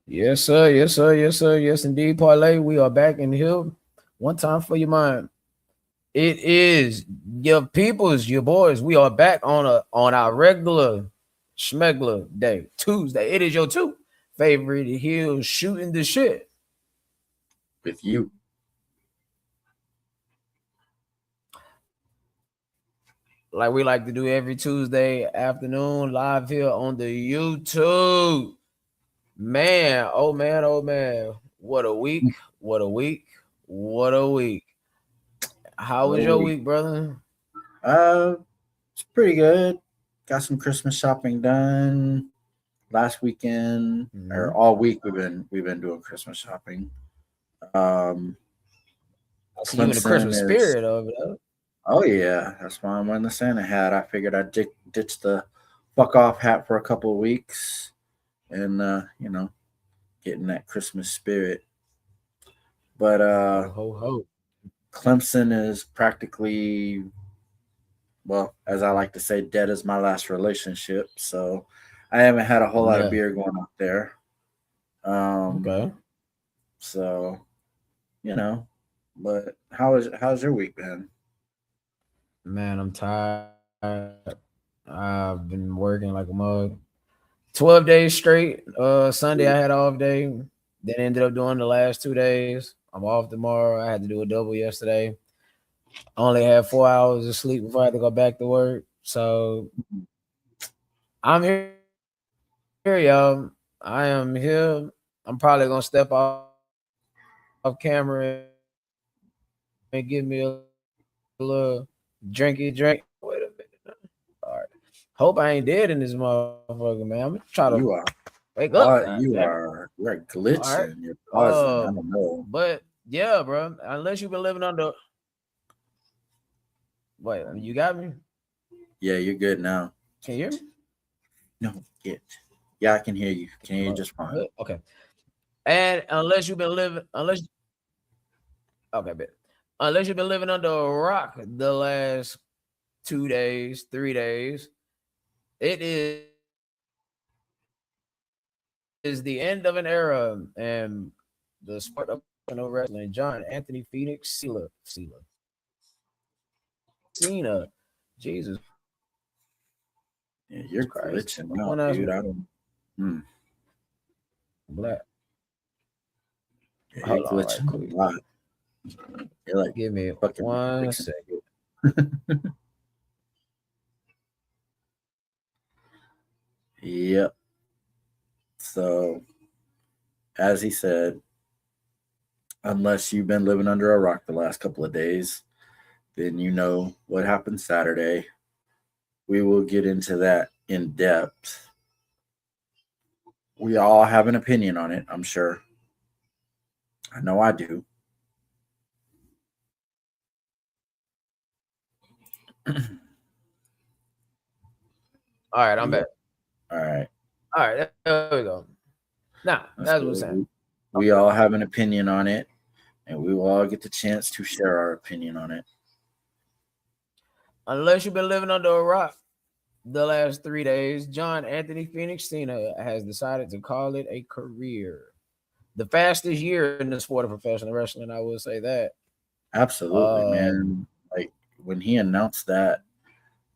Yes, sir. Yes, sir. Yes, sir. Yes, indeed, Parlay. We are back in here. One time for your mind. It is your peoples, your boys. We are back on our regular schmegler day, Tuesday. It is your two favorite heels shooting the shit. with you. Like we like to do every Tuesday afternoon, live here on the YouTube. Man, oh man, oh man. What a week. What a week. What a week. How What was a your week. week, brother? Uh, it's pretty good. Got some Christmas shopping done last weekend or Mhm. all week. We've been doing Christmas shopping. Um, I see you in the Clemson Christmas is. spirit over there. Oh yeah, that's why I'm wearing the Santa hat. I figured I'd ditch the fuck off hat for a couple of weeks and get in that Christmas spirit. But Ho ho ho. Clemson is practically, well, as I like to say, dead as my last relationship. So I haven't had a whole lot of Yeah. beer going up there. Um, Okay. so you know, but how's your week been? Man, I'm tired. I've been working like a mug. 12 days straight. Sunday I had off day. Then ended up doing the last 2 days. I'm off tomorrow. I had to do a double yesterday. I only had 4 hours of sleep before I had to go back to work. So I'm here, y'all. I am here. I'm probably gonna step off camera and give me a little drinky drink. Wait a minute. All right. Hope I ain't dead in this motherfucker, man. I'm gonna try to wake up. You God are damn it. you All right. are you're glitching. You're pausing. I Um, don't know. but yeah, bro. Unless you've been living under, wait, you got me? Yeah, you're good now. Can you hear me? No, it. Yeah, I can hear you. Can hear you just fine. Okay. And unless you've been living, okay, bet. Unless you've been living under a rock the last 2 days, 3 days, it is the end of an era, and the sport of professional wrestling. John Anthony Phoenix Cena, Jesus Christ, what's Yeah, going on you're here? glitching out, dude. I don't. Hmm. Black. Yeah, you're Hold on, right glitching quick. a lot. You're like Give me fucking 1 second. fixing it. Yep. So, as he said, unless you've been living under a rock the last couple of days, then you know what happened Saturday. We will get into that in depth. We all have an opinion on it, I'm sure. I know I do. All right, I'm back. Yep. All right. All right, there we go. Now, that's what I'm saying. So we Okay. all have an opinion on it, and we will all get the chance to share our opinion on it. Unless you've been living under a rock the last 3 days, John Anthony Phoenix Cena has decided to call it a career. The fastest year in the sport of professional wrestling, I will say that. Absolutely, Um, man. Like when he announced that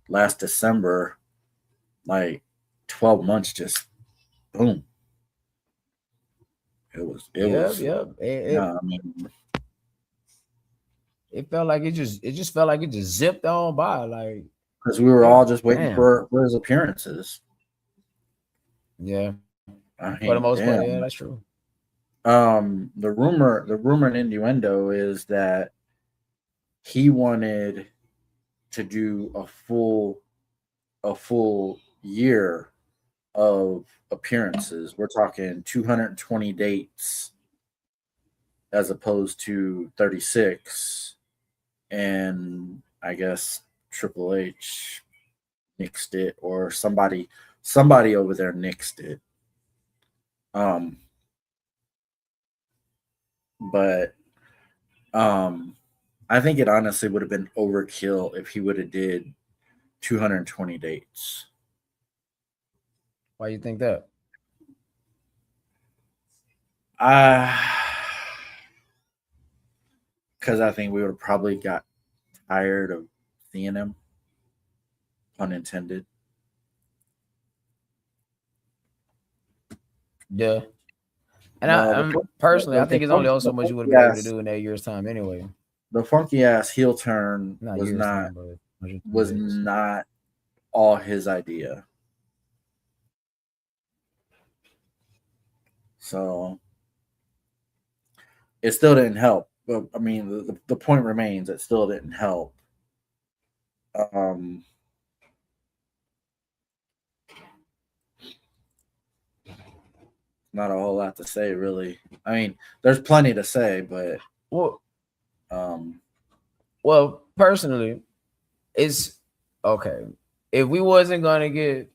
last December, like 12 months just boom. It yeah, was yeah. yeah, I mean, It felt like it just felt like it just zipped on by. Like, because we were yeah, all just waiting damn. for his appearances. Yeah. I For the mean, most part, yeah, damn. that's true. The rumor and innuendo is that he wanted to do a full year of appearances. We're talking 220 dates as opposed to 36. And I guess Triple H nixed it, or somebody over there nixed it. Um, but um, I think it honestly would have been overkill if he would have did 220 dates. Why you think that? Uh, because I think we would have probably got tired of seeing him, pun intended. Yeah. And No, I'm personally, I think it's only so much you would have been able to do in that year's time anyway. the funky ass heel turn Not year's time, but 120 was days. not all his idea. So it still didn't help. But I mean, the point remains, it still didn't help. Um, not a whole lot to say, really. I mean, there's plenty to say, but Well, um, well, personally, it's okay. If we wasn't gonna get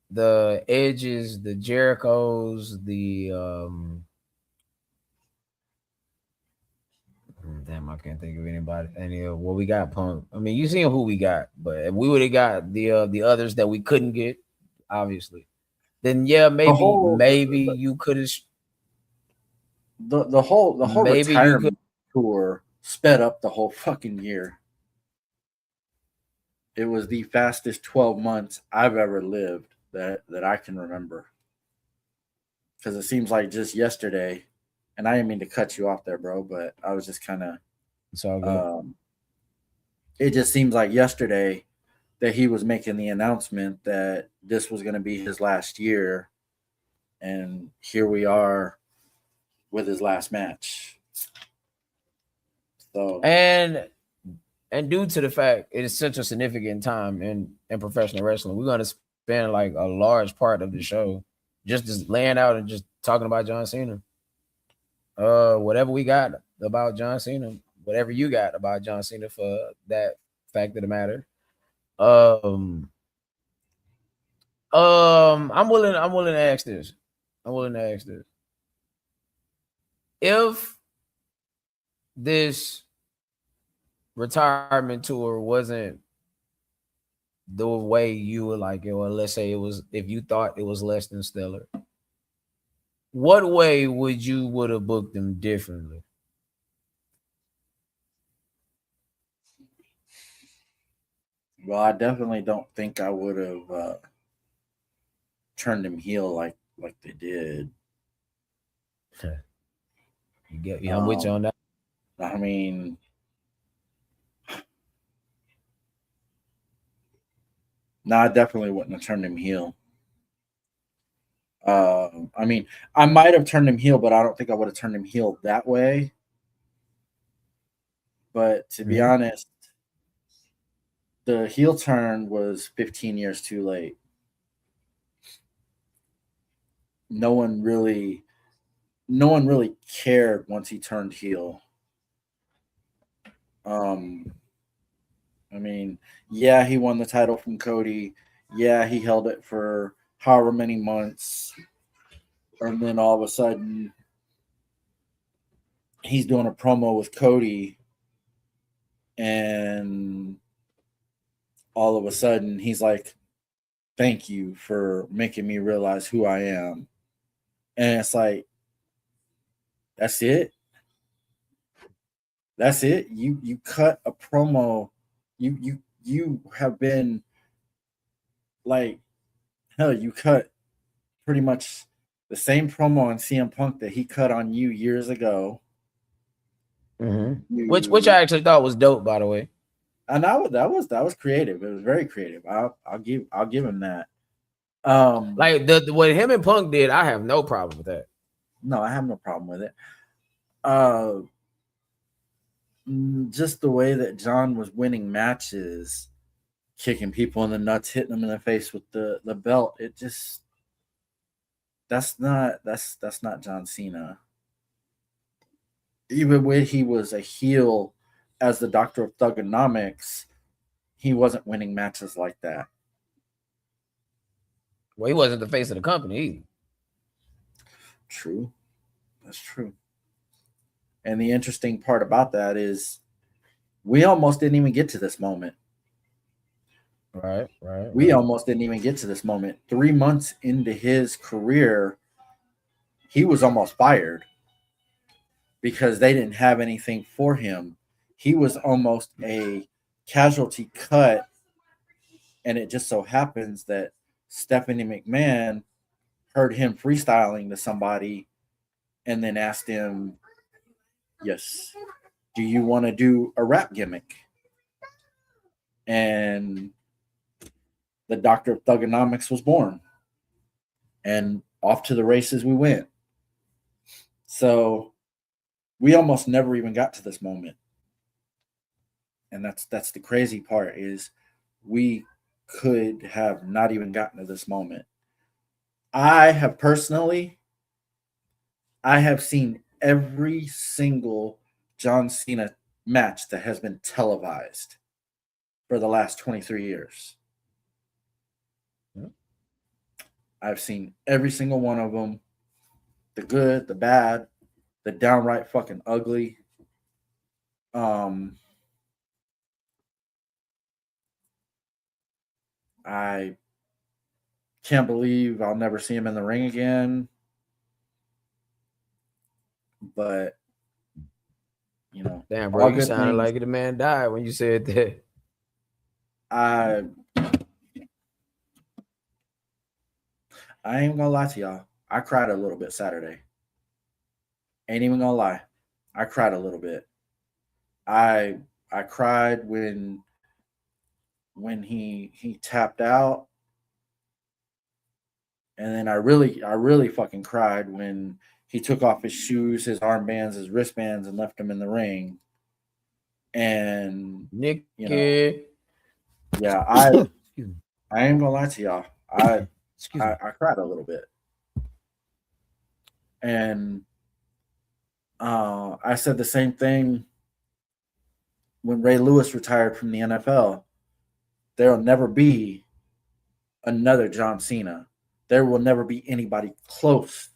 the Edges, the Jerichos, the damn, I can't think of anybody. Any of we got Punk. I mean, you seen who we got, but if we would have got the others that we couldn't get, obviously, then yeah, the maybe whole you could have, the whole maybe you could. retirement tour sped up the whole fucking year. It was the fastest 12 months I've ever lived that I can remember. Because it seems like just yesterday, and I didn't mean to cut you off there, bro, but I was just kind of, It's all good. it just seems like yesterday that he was making the announcement that this was going to be his last year. And here we are with his last match. So, and due to the fact it is such a significant time in professional wrestling, we're going to spend like a large part of the show just laying out and just talking about John Cena. Whatever we got about John Cena, whatever you got about John Cena for that fact of the matter. Um, I'm willing to ask this. I'm willing to ask this. If this retirement tour wasn't the way you would like it, or let's say it was, if you thought it was less than stellar, what way would have booked them differently? well, I definitely don't think I would have turned him heel like they did. I'm with you on that. I mean, no, I definitely wouldn't have turned him heel. I mean, I might have turned him heel, but I don't think I would have turned him heel that way. But to be honest, the heel turn was 15 years too late. No one really, no one really cared once he turned heel. Um, I mean, yeah, he won the title from Cody. Yeah, he held it for however many months, and then all of a sudden, he's doing a promo with Cody, and all of a sudden, he's like, "Thank you for making me realize who I am." And it's like, that's it. That's it. You cut a promo. You have been like, hell. You cut pretty much the same promo on CM Punk that he cut on you years ago. Which I actually thought was dope, by the way. And that was creative. It was very creative. I'll give him that. Like what him and Punk did, I have no problem with that. No, I have no problem with it. Just the way that John was winning matches, kicking people in the nuts, hitting them in the face with the belt. It just that's not John Cena. Even when he was a heel as the Doctor of Thugonomics, he wasn't winning matches like that. Well, he wasn't the face of the company either. True. That's true. And the interesting part about that is we almost didn't even get to this moment. Right. We almost didn't even get to this moment. 3 months into his career, he was almost fired because they didn't have anything for him. He was almost a casualty cut, and it just so happens that Stephanie McMahon heard him freestyling to somebody and then asked him, "Yes, do you want to do a rap gimmick?" And the Doctor of Thugonomics was born. And off to the races we went. So we almost never even got to this moment. And that's the crazy part is we could have not even gotten to this moment. I have personally I have seen every single John Cena match that has been televised for the last 23 years. I've seen every single one of them, the good, the bad, the downright fucking ugly. Um, I can't believe I'll never see him in the ring again. But Damn, bro, all you good sounded things. like the man died when you said that. I I ain't gonna lie to y'all. I cried a little bit Saturday. Ain't even gonna lie. I cried a little bit. I I cried when he tapped out, and then I really fucking cried when he took off his shoes, his armbands, his wristbands, and left them in the ring. And you know, Nikki. yeah, Excuse me. I ain't gonna lie to y'all. I Excuse I, me. I cried a little bit, and I said the same thing when Ray Lewis retired from the NFL. There'll never be another John Cena. There will never be anybody close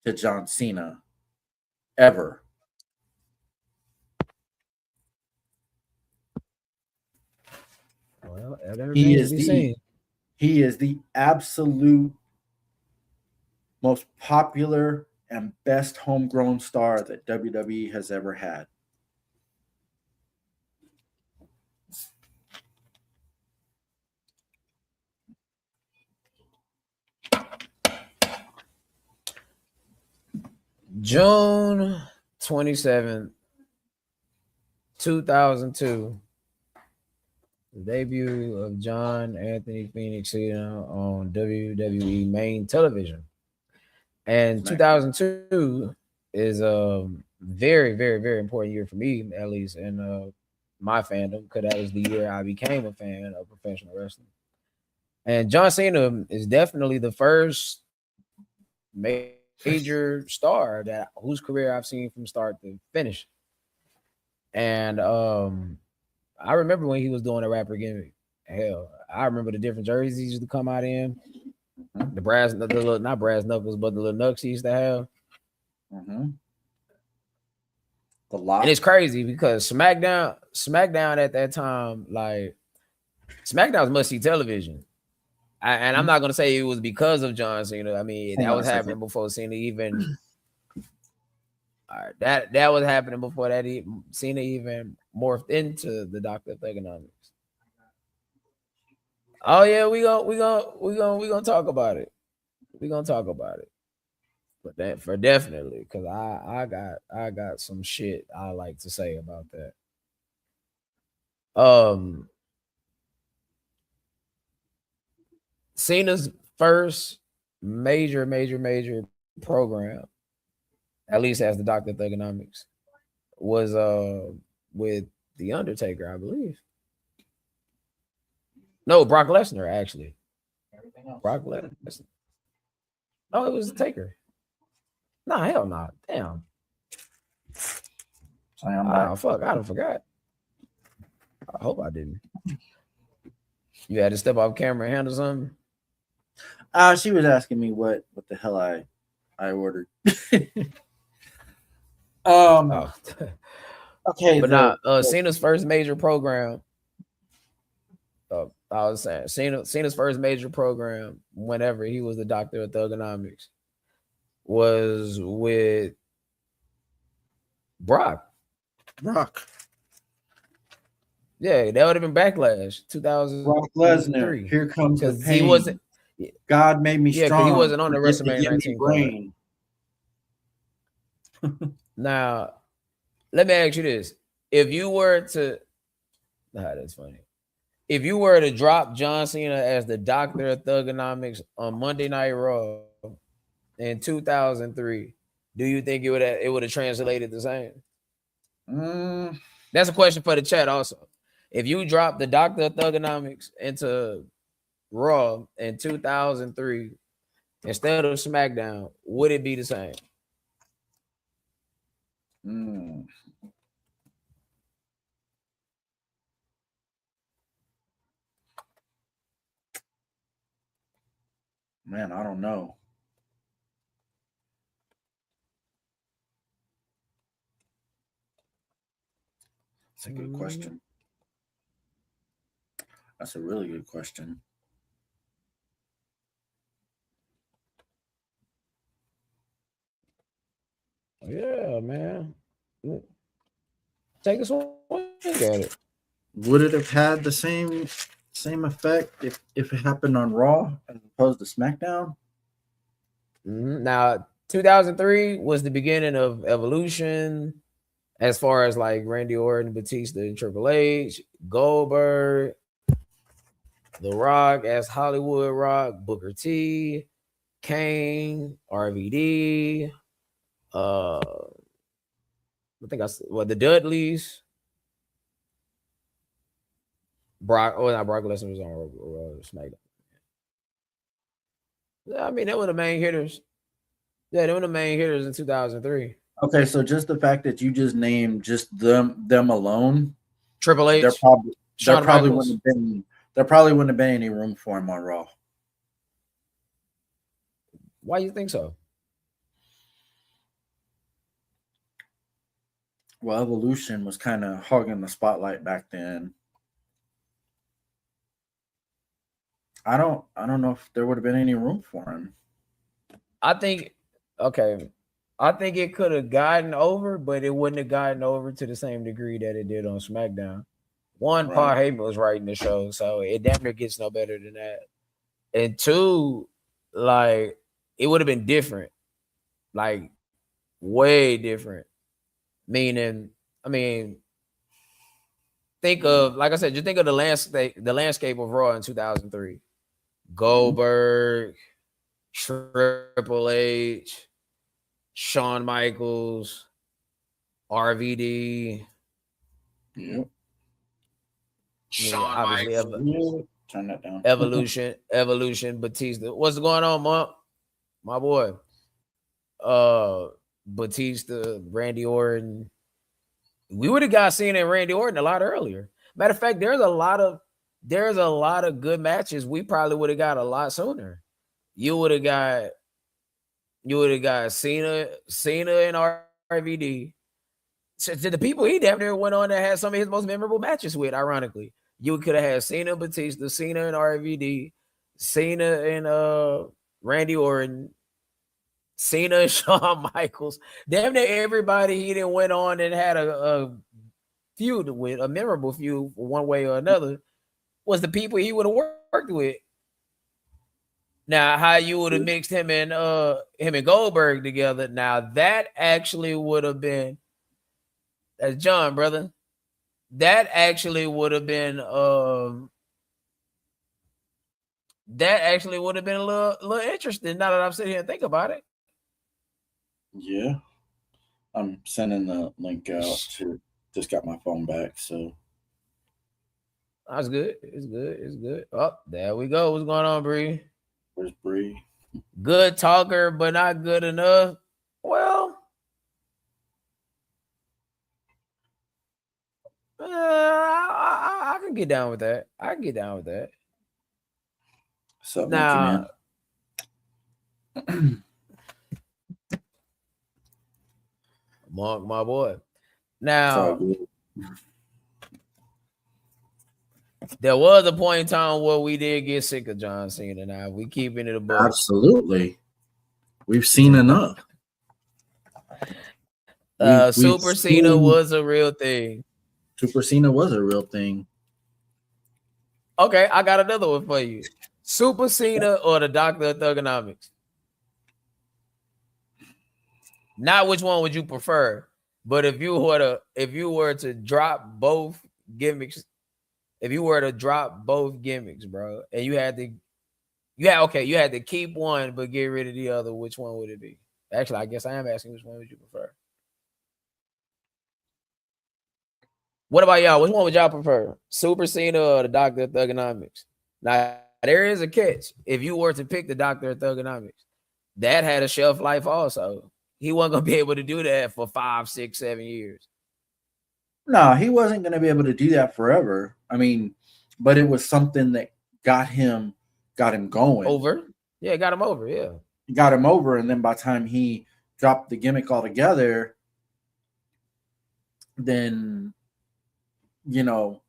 to John Cena ever. Well, that He remains to is be the seen. he is the absolute most popular and best homegrown star that WWE has ever had. June 27th, 2002, the debut of John Anthony Phoenix Cena on WWE main television. And SmackDown. 2002 is a very, very, very important year for me, at least in my fandom, because that was the year I became a fan of professional wrestling. And John Cena is definitely the first major star that whose career I've seen from start to finish. And I remember when he was doing a rapper gimmick. Hell, I remember the different jerseys he used to come out in, Mm-hmm. the brass, the little, not brass knuckles, but the little knucks he used to have. Mm-hmm. The And it's Lock. crazy because SmackDown at that time, like SmackDown was must see television. And I'm Mm-hmm. not gonna say it was because of John Cena. I mean, Hang that on a was second. happening before Cena even. That was happening before Cena even morphed into the Doctor of Economics. Oh yeah, we gonna talk about it. We gonna talk about it. But that for definitely, because I got some shit I like to say about that. Um, Cena's first major program, at least as the Doctor of Thugonomics, was with the Undertaker, I believe. No, Brock Lesnar actually. Everything else. Brock Lesnar. No, it was the Taker. Nah, hell no. Nah. Damn. Sorry, I'm back. Ah, fuck. I don't forgot. I hope I didn't. You had to step off camera and handle something. She was asking me what the hell I ordered. um. Oh, Okay. but nah. Cena's first major program. I was saying Cena's first major program, whenever he was the Doctor of Thugonomics, was with Brock. Brock. Yeah, that would have been Backlash Brock 2003. Lesnar. Here comes the Because he wasn't. pain. God made me Yeah, because he strong. wasn't on the Forget to WrestleMania give me 19 card. brain. Now, let me ask you this: if you were to, that's funny. If you were to drop John Cena as the Doctor of Thugonomics on Monday Night Raw in 2003, do you think it would have translated the same? That's a question for the chat. Also, if you drop the Doctor of Thugonomics into Raw in 2003 instead of SmackDown, would it be the same? Man, I don't know. That's a good question. That's a really good question. Yeah, man. Take a swing at it. Would it have had the same effect if it happened on Raw as opposed to SmackDown? Now, 2003 was the beginning of Evolution, as far as like Randy Orton, Batista, and Triple H, Goldberg, The Rock as Hollywood Rock, Booker T, Kane, RVD, I think the Dudleys, Brock. Oh, not Brock Lesnar was on SmackDown. I mean, they were the main hitters. Yeah, they were the main hitters in 2003. Okay, so just the fact that you just named just them alone, Triple H, there probably wouldn't have been any room for him on Raw. Why you think so? Well, Evolution was kind of hogging the spotlight back then. I don't know if there would have been any room for him. I think it could have gotten over, but it wouldn't have gotten over to the same degree that it did on SmackDown. One, right. Paul Heyman was writing the show, so it damn near gets no better than that. And two, like, it would have been different, like way different. Meaning, I mean, think of, like I said, just think of the landscape of Raw in 2003. Goldberg, Triple H, Shawn Michaels, RVD. Yep. Shawn Michaels. Turn that down. Evolution, Batista. What's going on, Monk? My boy. Batista, Randy Orton. We would have got Cena and Randy Orton a lot earlier. Matter of fact, there's a lot of good matches we probably would have got a lot sooner. You would have got Cena and RVD. So to the people he damn near went on that had some of his most memorable matches with, ironically. You could have had Cena, Batista, Cena and RVD, Cena and Randy Orton, Cena and Shawn Michaels. Damn near everybody he didn't went on and had a feud with, a memorable feud one way or another, was the people he would have worked with. Now, how you would have mixed him and Goldberg together, now that actually would have been, that's John, brother. That actually would have been a little interesting now that I'm sitting here and think about it. Yeah. I'm sending the link out to, just got my phone back, so that's good. It's good. Oh, there we go. What's going on, Bree? Where's Bree? Good talker, but not good enough. Well, I can get down with that. So now, Mark, my boy. Now, there was a point in time where we did get sick of John Cena. Now we keeping it a book. Absolutely. We've seen enough. We've Super Cena seen was a real thing. Super Cena was a real thing. Okay, I got another one for you. Super Cena or the Doctor of Thugonomics? Not which one would you prefer, but if you were to drop both gimmicks, bro, and you had to keep one but get rid of the other, which one would it be? Actually, I guess I am asking which one would you prefer? What about y'all? Which one would y'all prefer? Super Cena or the Doctor of Thugonomics? Now, there is a catch. If you were to pick the Doctor of Thugonomics, that had a shelf life also. He wasn't gonna be able to do that for 5, 6, 7 years. No, he wasn't going to be able to do that forever. I mean, but it was something that got him going. Over. Yeah, got him over. Yeah. Got him over, and then by the time he dropped the gimmick altogether, then you know,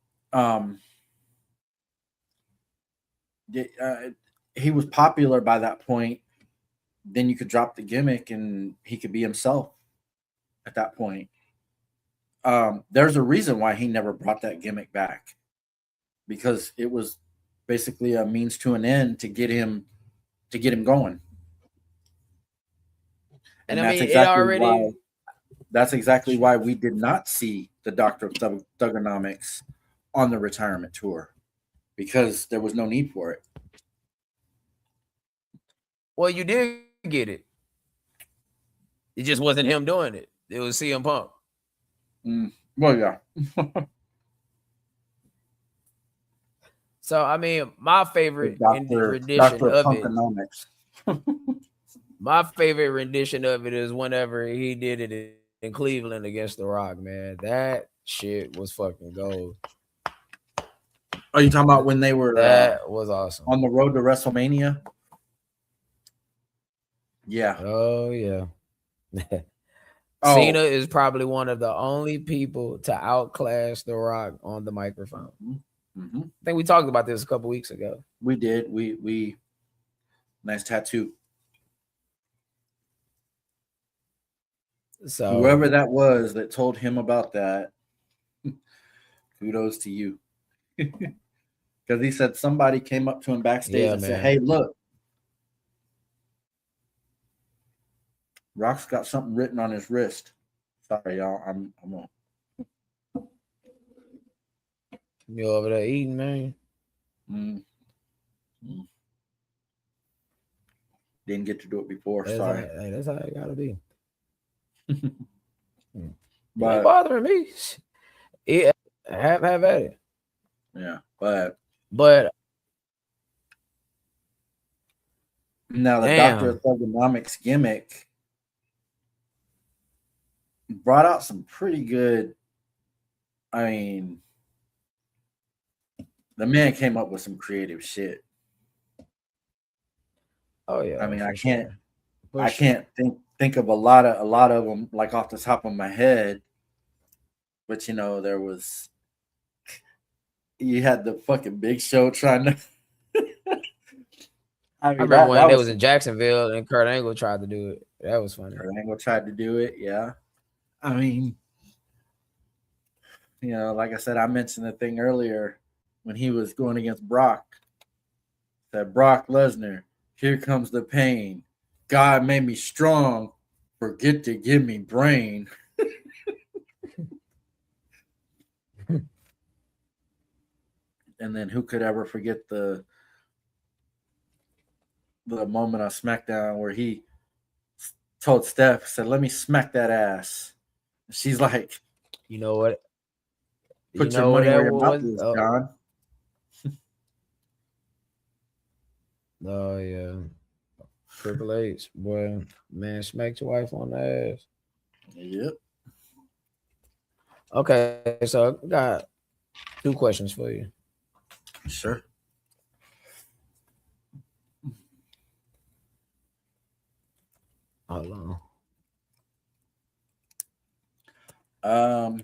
he was popular by that point. Then you could drop the gimmick, and he could be himself at that point. There's a reason why he never brought that gimmick back, because it was basically a means to an end to get him going. And I that's mean, exactly why we did not see the Doctor of Thugonomics on the retirement tour, because there was no need for it. Well, you did get it. It just wasn't him doing it. It was CM Punk. Well, yeah. So, I mean, my favorite rendition Dr. of Punkonomics. My favorite rendition of it is whenever he did it in Cleveland against The Rock, man. That shit was fucking gold. Are you talking about when they were that was awesome on the road to WrestleMania? Yeah. Oh yeah. Cena is probably one of the only people to outclass The Rock on the microphone. Mm-hmm. I think we talked about this a couple weeks ago. We did. We nice tattoo. So whoever that was that told him about that, kudos to you. Because he said somebody came up to him backstage and said, "Hey, look, Rock's got something written on his wrist." Sorry, y'all. I'm on. You over there eating, man? Didn't get to do it before. Sorry. That's how it gotta be. But ain't bothering me. Yeah, have at it. Yeah, but now the Doctor of Thugonomics gimmick brought out some pretty good. I mean, the man came up with some creative shit. Oh yeah. I mean, I can't think of a lot of them like off the top of my head. But there was. You had the fucking Big Show trying to. I remember when it was in Jacksonville and Kurt Angle tried to do it. That was funny. Kurt Angle tried to do it, yeah. I mean, like I said, I mentioned the thing earlier when he was going against Brock. That Brock Lesnar, here comes the pain. God made me strong. Forget to give me brain. And then who could ever forget the moment on SmackDown where he told Steph, said, "Let me smack that ass." And she's like, "You know what? Put your money where your mouth is, John." Oh yeah, Triple H, boy, man, smacked your wife on the ass. Yep. Okay, so I got 2 questions for you. Sure. Hold on.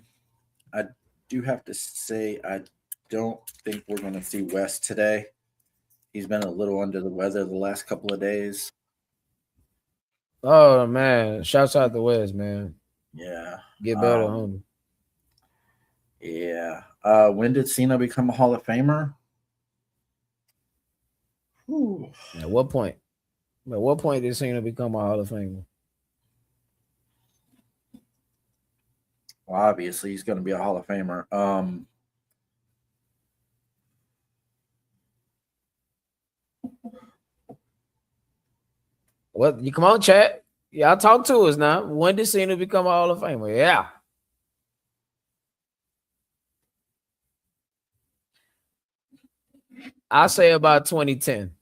I do have to say I don't think we're going to see Wes today. He's been a little under the weather the last couple of days. Oh man, shouts out the West, man. Yeah. Get better, Um, homie. yeah. When did Cena become a Hall of Famer? Whew. At what point? At what point did Cena become a Hall of Famer? Well, obviously he's going to be a Hall of Famer. What? You come on, chat. Y'all talk to us now. When did Cena become a Hall of Famer? Yeah. I say about 2010.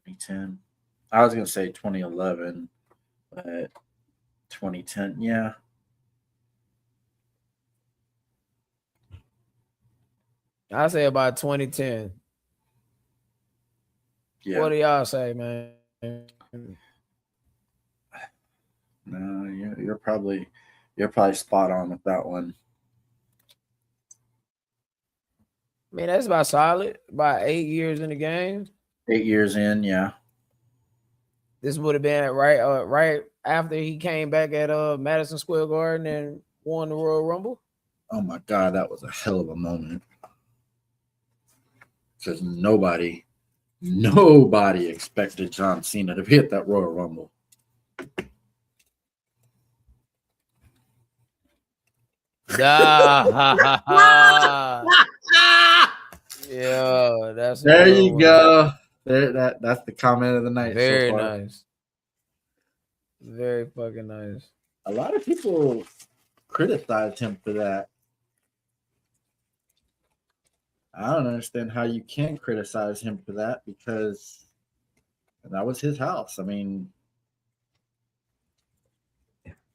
2010. I was going to say 2011, but 2010. Yeah. I say about 2010. Yeah. What do y'all say, man? No, you're probably spot on with that one. I mean, that's about solid. About 8 years in the game. 8 years in, yeah. This would have been right after he came back at Madison Square Garden and won the Royal Rumble. Oh my God, that was a hell of a moment. Because nobody expected John Cena to be at that Royal Rumble. Yeah, that's a There good you one. go. That's the comment of the night so Very far. nice. Very fucking nice. A lot of people criticized him for that. I don't understand how you can criticize him for that because that was his house. I mean,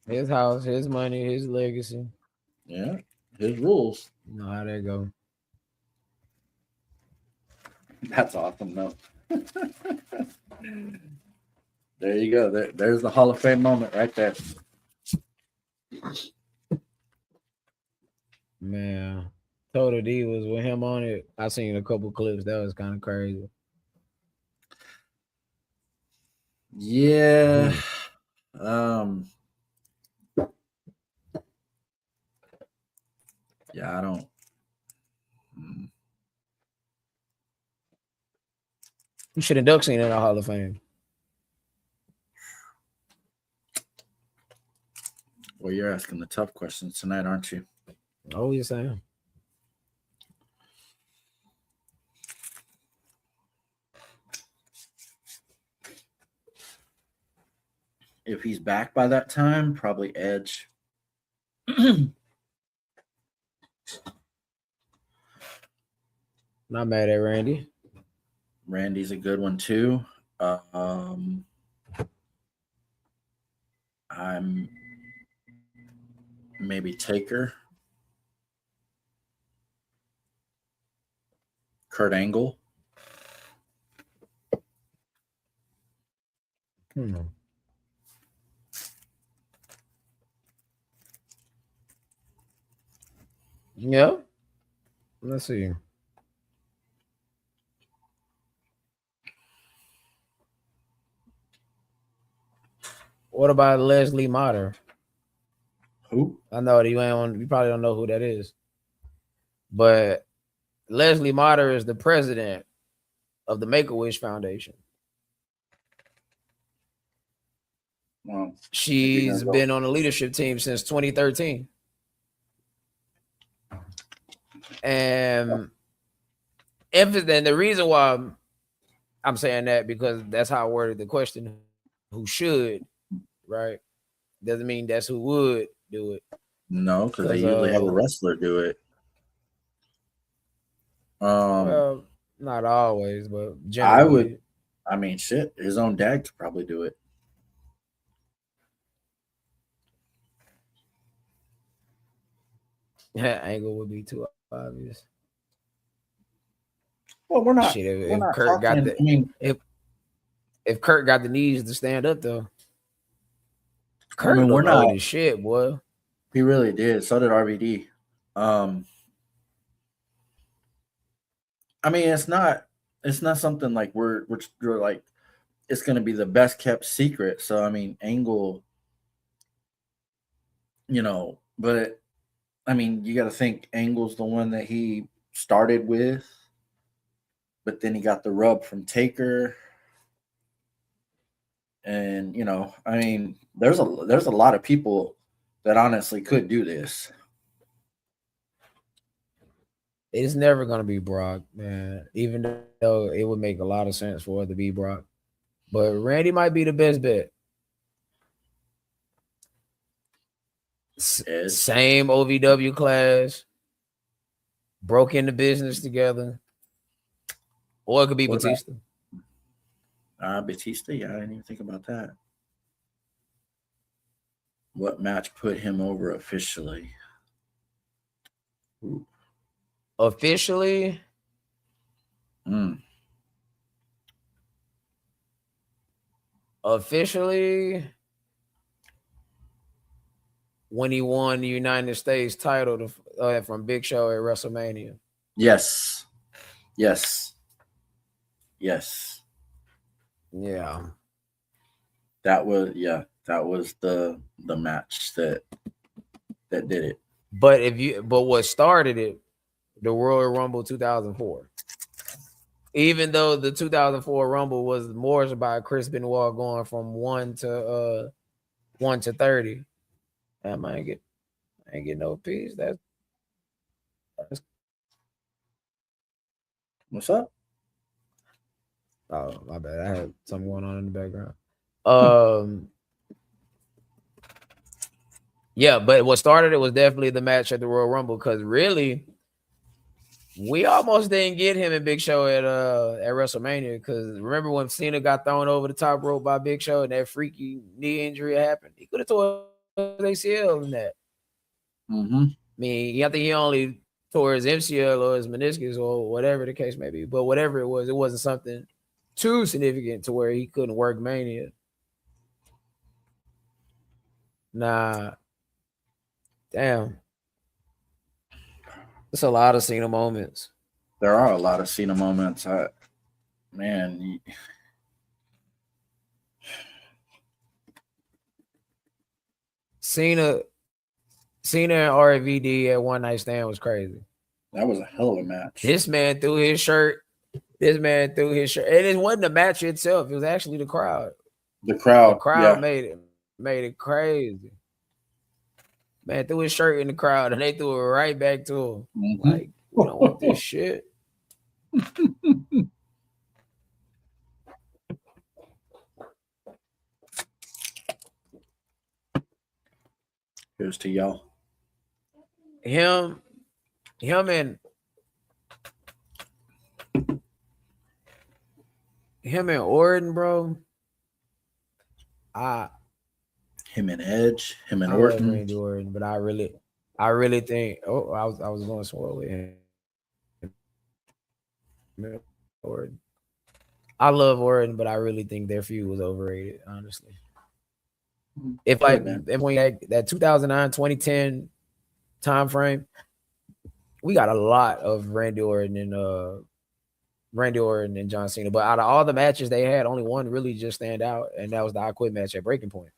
His house, his money, his legacy. yeah, his rules. You know how that go. That's awesome, though. There you go. There's the Hall of Fame moment right there. Man. Total D was with him on it. I seen a couple clips. That was kind of crazy. Yeah. Hmm. Um. Yeah, I don't. mm, You should induct Cena in the Hall of Fame. Well, you're asking the tough questions tonight, aren't you? Oh, you saying? If he's back by that time, probably Edge. Not mad at Randy. Randy's a good one too. I'm maybe Taker, Kurt Angle. Hmm. Yeah. Let's see. What about Leslie Matter? Who? I know that you probably don't know who that is. But Leslie Matter is the president of the Make-A-Wish Foundation. Well, if you're She's gonna go, been on the leadership team since 2013. And the reason why I'm saying that because that's how I worded the question. Who should, right? Doesn't mean that's who would do it. no, because they Because usually have a wrestler do it. well, not always, but I would. generally. I mean, shit. His own dad could probably do it. Angle would be too obvious. Well, we're not. Shit, We're if not Kurt got talking. the I mean, if Kurt got the knees to stand up though, Kurt we're look not. old as shit, boy. He really did. So did RVD. I mean, it's not. it's not something like we're like it's going to be the best kept secret. So I mean, Angle, but I mean, you got to think Angle's the one that he started with, but then he got the rub from Taker, and I mean, there's a lot of people that honestly could do this. It's never gonna be Brock, man. Even though it would make a lot of sense for it to be Brock, but Randy might be the best bet. Same OVW class, broke into business together, or it could be Batista. Batista, yeah, I didn't even think about that. What match put him over officially? Ooh. Officially? Officially, when he won the United States title from Big Show at WrestleMania. Yes. Yeah. That was the match that did it. But what started it, the Royal Rumble 2004. Even though the 2004 Rumble was more about Chris Benoit going from 1 to 30. I ain't get no peace. That's what's up? Oh, my bad. I had something going on in the background. Yeah, but what started it was definitely the match at the Royal Rumble, because really, we almost didn't get him in Big Show at WrestleMania, because remember when Cena got thrown over the top rope by Big Show and that freaky knee injury happened? He could have tore his ACL in that. I mean, I think he only tore his MCL or his meniscus or whatever the case may be. But whatever it wasn't something too significant to where he couldn't work Mania. Nah. Damn. It's a lot of Cena moments. There are a lot of Cena moments. Man. Cena and RVD at One Night Stand was crazy. That was a hell of a match. This man threw his shirt. And it wasn't the match itself. It was actually the crowd. The crowd made it crazy. Man threw his shirt in the crowd and they threw it right back to him. Mm-hmm. Like, we don't want this shit. Here's to y'all. Him and Orton, bro. Him and Edge, him and Orton. Randy Orton, but I really think. Oh, I was going somewhere with him. Orton. I love Orton, but I really think their feud was overrated, honestly. If we had that 2009, 2010 time frame, we got a lot of Randy Orton and John Cena. But out of all the matches they had, only one really just stand out, and that was the I Quit match at Breaking Point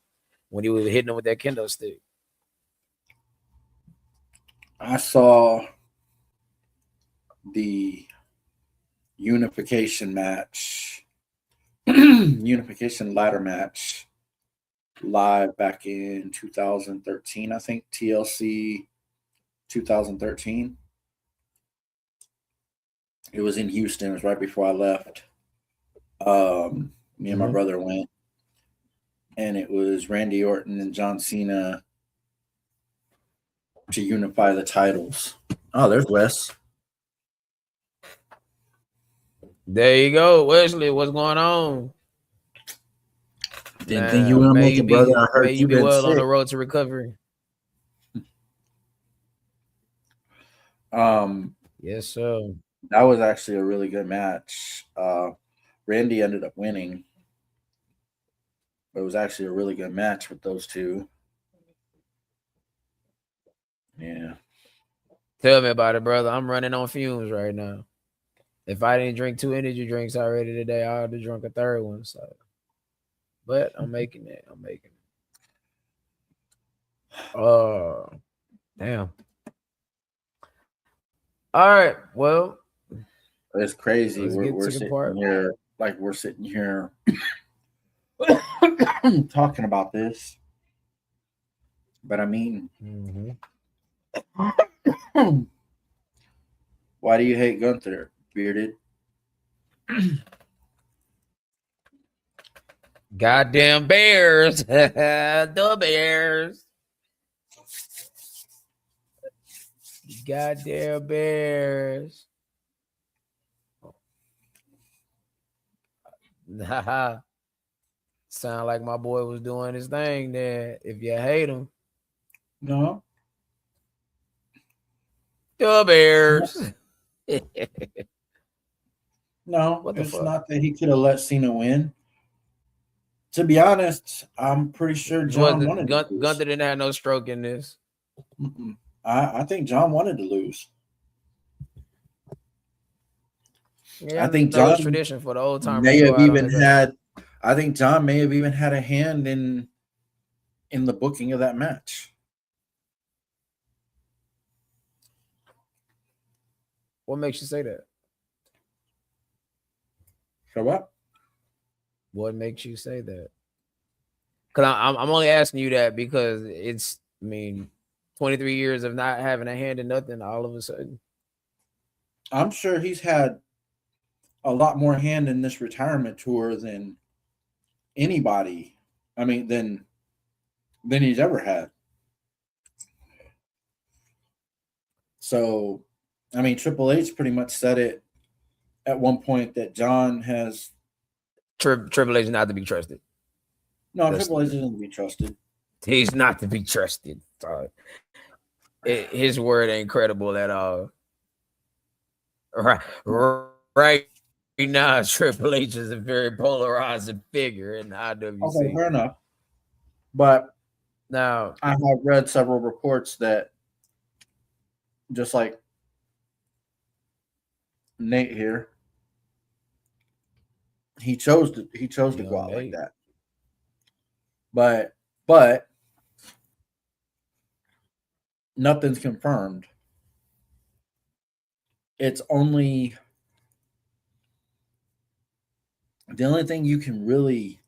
when he was hitting him with that kendo stick. I saw the unification ladder match live back in 2013, I think. TLC 2013. It was in Houston. It was right before I left. Me and my brother went, and it was Randy Orton and John Cena to unify the titles. Oh, there's Wes. There you go, Wesley. What's going on? Didn't think you were gonna make it, brother. I heard you been well sick. On the road to recovery. Yes, sir. That was actually a really good match. Randy ended up winning. But it was actually a really good match with those two. Yeah. Tell me about it, brother. I'm running on fumes right now. If I didn't drink 2 energy drinks already today, I would have drunk a third one. So, but I'm making it. I'm making it. Damn. All right. Well, It's crazy. let's get We're to the sitting part. here like we're sitting here talking about this, but I mean, Mm-hmm. why do you hate Gunther, bearded? Goddamn bears. The bears. Goddamn bears. Sound like my boy was doing his thing there. If you hate him, No, the no, bears. no. What the It's fuck? not that he could have let Cena win. To be honest, I'm pretty sure John Wasn't wanted to Gunther lose. didn't have no stroke in this. Mm-mm. I think John wanted to lose. I Yeah, think no, it's John tradition for the old timers may to go have out on even the back. had. I think John may have even had a hand in the booking of that match. What makes you say that? So what? What makes you say that? Because I'm only asking you that because it's, I mean, 23 years of not having a hand in nothing all of a sudden. I'm sure he's had a lot more hand in this retirement tour than anybody. I mean, than he's ever had. So, I mean, Triple H pretty much said it at one point that John has Triple H is not to be trusted. no That's Triple H isn't to be trusted. He's not to be trusted. His word ain't credible at all. Right now, Triple H is a very polarizing figure in the Okay, IWC. fair enough. But Now, I have read several reports that just like Nate here, he chose to go young out like Nate, that. But nothing's confirmed. It's only the only thing you can really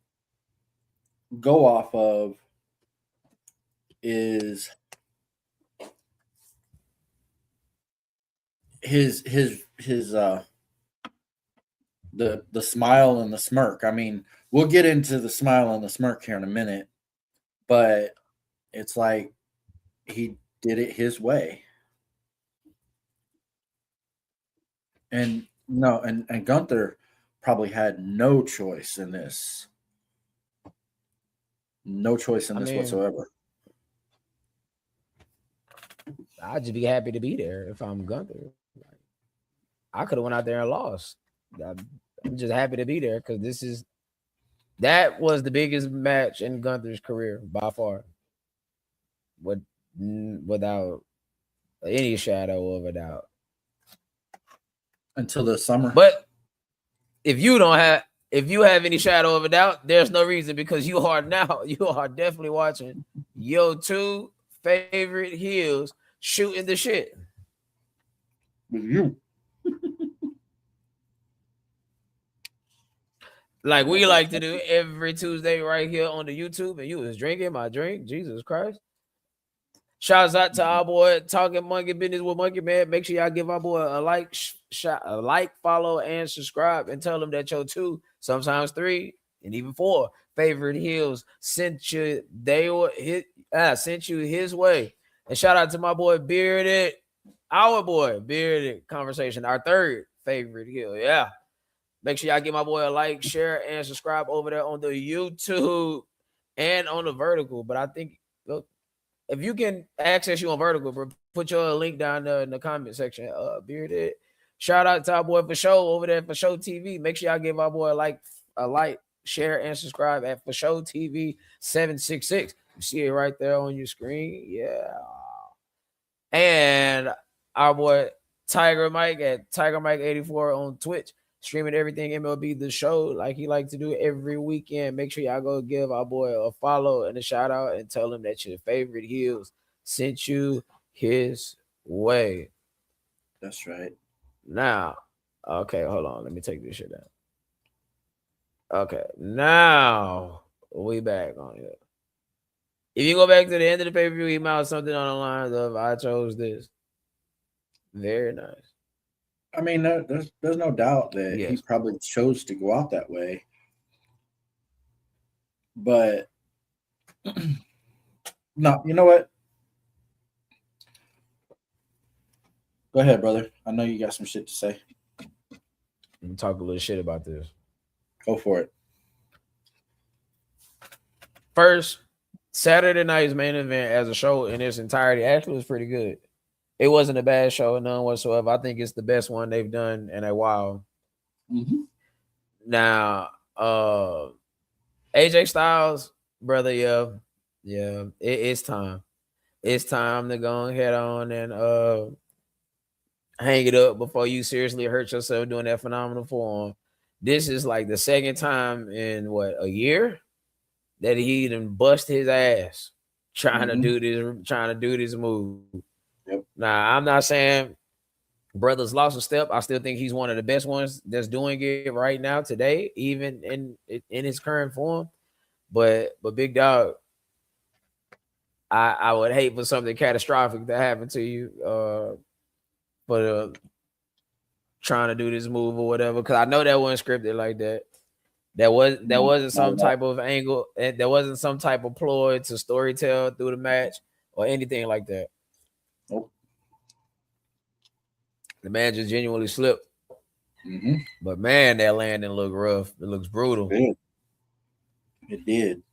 go off of is his the smile and the smirk. I mean, we'll get into the smile and the smirk here in a minute, but it's like he did it his way. And no, and Gunther probably had no choice in this. No choice in I this mean, whatsoever. I'd just be happy to be there if I'm Gunther. I could have went out there and lost. I'm just happy to be there because that was the biggest match in Gunther's career by far, with without any shadow of a doubt. Until the summer. But if you have any shadow of a doubt, there's no reason because you are definitely watching your two favorite heels shooting the shit. With you. Like we like to do every Tuesday right here on the YouTube, and you was drinking my drink. Jesus Christ. Shouts out to our boy talking monkey business with Monkey Man. Make sure y'all give our boy a like, follow, and subscribe, and tell him that your two, sometimes three, and even four favorite heels sent you sent you his way. And shout out to my boy Bearded, our boy Bearded Conversation, our third favorite heel. Yeah. Make sure y'all give my boy a like, share, and subscribe over there on the YouTube and on the vertical. But I think, look, if you can access you on vertical, bro, put your link down there in the comment section. Bearded. Shout out to our boy for show over there for show TV. Make sure y'all give our boy a like, share, and subscribe at for show TV 766. You see it right there on your screen. Yeah. And our boy Tiger Mike at Tiger Mike 84 on Twitch, streaming everything MLB the show like he like to do every weekend. Make sure y'all go give our boy a follow and a shout out and tell him that your favorite heels sent you his way. That's right. Now, okay, hold on. Let me take this shit down. Okay, now we back on here. If you go back to the end of the pay-per-view, he mounted something on the lines of "I chose this." Very nice. I mean, there's no doubt that he Yes. probably chose to go out that way, but no, you know what? Go ahead, brother. I know you got some shit to say. Let me talk a little shit about this. Go for it. First, Saturday night's main event as a show in its entirety actually was pretty good. It wasn't a bad show, none whatsoever. I think it's the best one they've done in a while. Mm-hmm. Now, AJ Styles, brother, it's time. It's time to go ahead on and hang it up before you seriously hurt yourself doing that phenomenal form. This is like the second time in a year that he done bust his ass trying to do this move. Yep. Now, I'm not saying brother's lost a step. I still think he's one of the best ones that's doing it right now today, even in his current form. But big dog, I would hate for something catastrophic to happen to you for trying to do this move or whatever. Because I know that wasn't scripted like that. That wasn't some type of angle. There wasn't some type of ploy to storytell through the match or anything like that. Nope. The man just genuinely slipped. Mm-hmm. But man, that landing looked rough. It looks brutal. It did.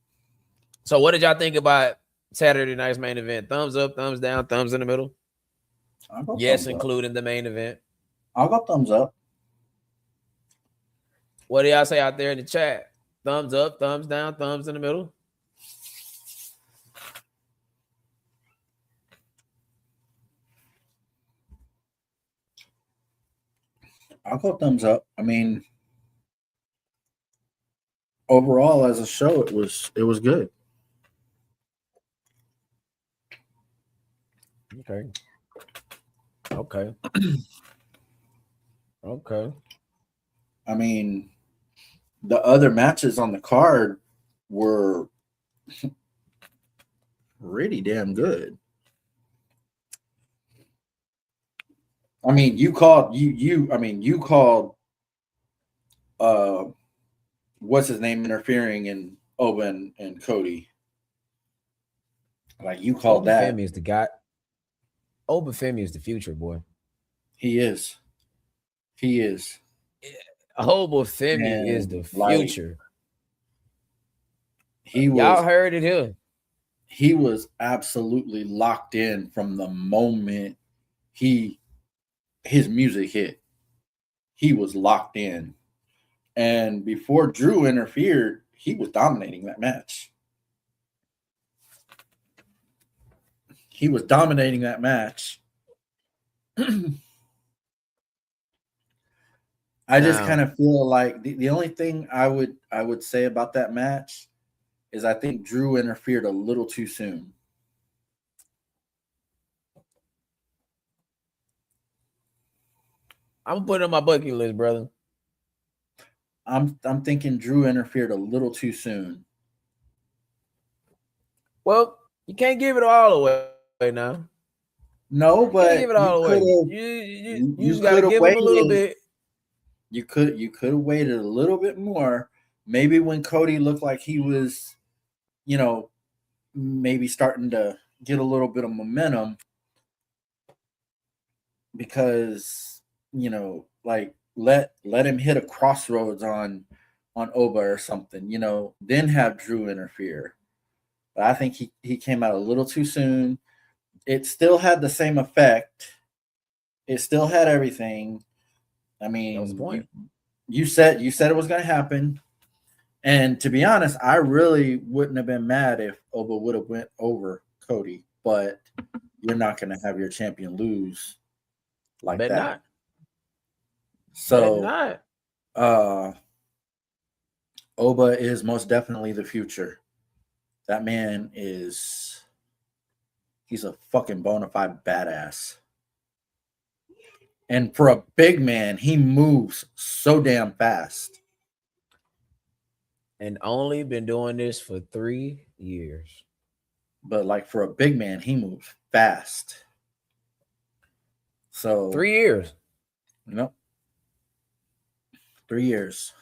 So what did y'all think about Saturday night's main event? Thumbs up, thumbs down, thumbs in the middle? Yes, including the main event. I'll go thumbs up. What do y'all say out there in the chat? Thumbs up, thumbs down, thumbs in the middle? I'll go thumbs up. I mean, overall as a show, it was good. Okay. Okay. I mean, the other matches on the card were pretty damn good. I mean, you called what's his name interfering in Oba and Cody. Like you called Oba that. Femi is the guy. Oba Femi is the future, boy. He is. Oba Femi is the future. Y'all heard it here. He was absolutely locked in from the moment his music hit. He was locked in. And before Drew interfered, he was dominating that match. I just kind of feel like the only thing I would say about that match is I think Drew interfered a little too soon. I'm putting on my bucket list, brother. I'm thinking Drew interfered a little too soon. Well, you can't give it all away now. No, but you can't give it all away. You just gotta give him a little bit. You could have waited a little bit more. Maybe when Cody looked like he was, maybe starting to get a little bit of momentum, because like let him hit a crossroads on Oba or something, then have Drew interfere. But I think he came out a little too soon. It still had the same effect. It still had everything. I mean, that was the point. You said it was going to happen, and to be honest, I really wouldn't have been mad if Oba would have went over Cody. But you're not going to have your champion lose like Bet that. not. Bet So, not. uh, Oba is most definitely the future. That man is, he's a fucking bona fide badass. And for a big man, he moves so damn fast. And only been doing this for 3 years. But like for a big man, he moves fast. So, 3 years. you know, 3 years.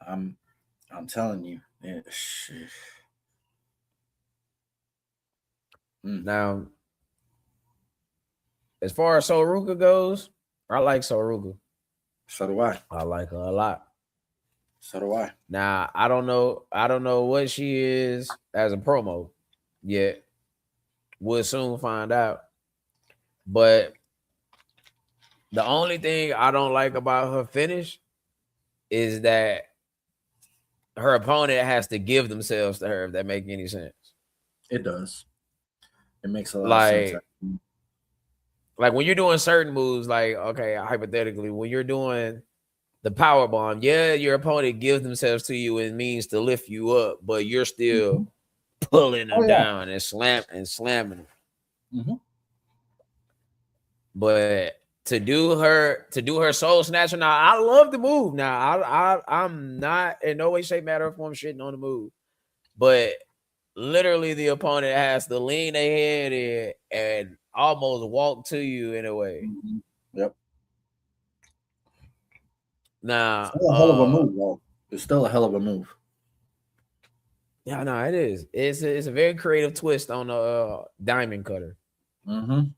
I'm I'm telling you. Now, as far as Soruka goes, I like Soruka. So do I. I like her a lot. So do I. Now, I don't know what she is as a promo yet. We'll soon find out. But the only thing I don't like about her finish is that her opponent has to give themselves to her, if that makes any sense. It does. It makes a lot of sense. Like when you're doing certain moves, like, okay, hypothetically, when you're doing the power bomb, yeah, your opponent gives themselves to you and means to lift you up, but you're still pulling them down and slamming them. Mm-hmm. But to do her soul snatcher, now I love the move. Now I'm not in no way, shape, matter, or form shitting on the move, but literally the opponent has to lean their head in and almost walk to you in a way. Mm-hmm. Yep. Now, still a hell of a move, though. It's still a hell of a move. Yeah, no, it is. It's a very creative twist on the diamond cutter. Mm-hmm.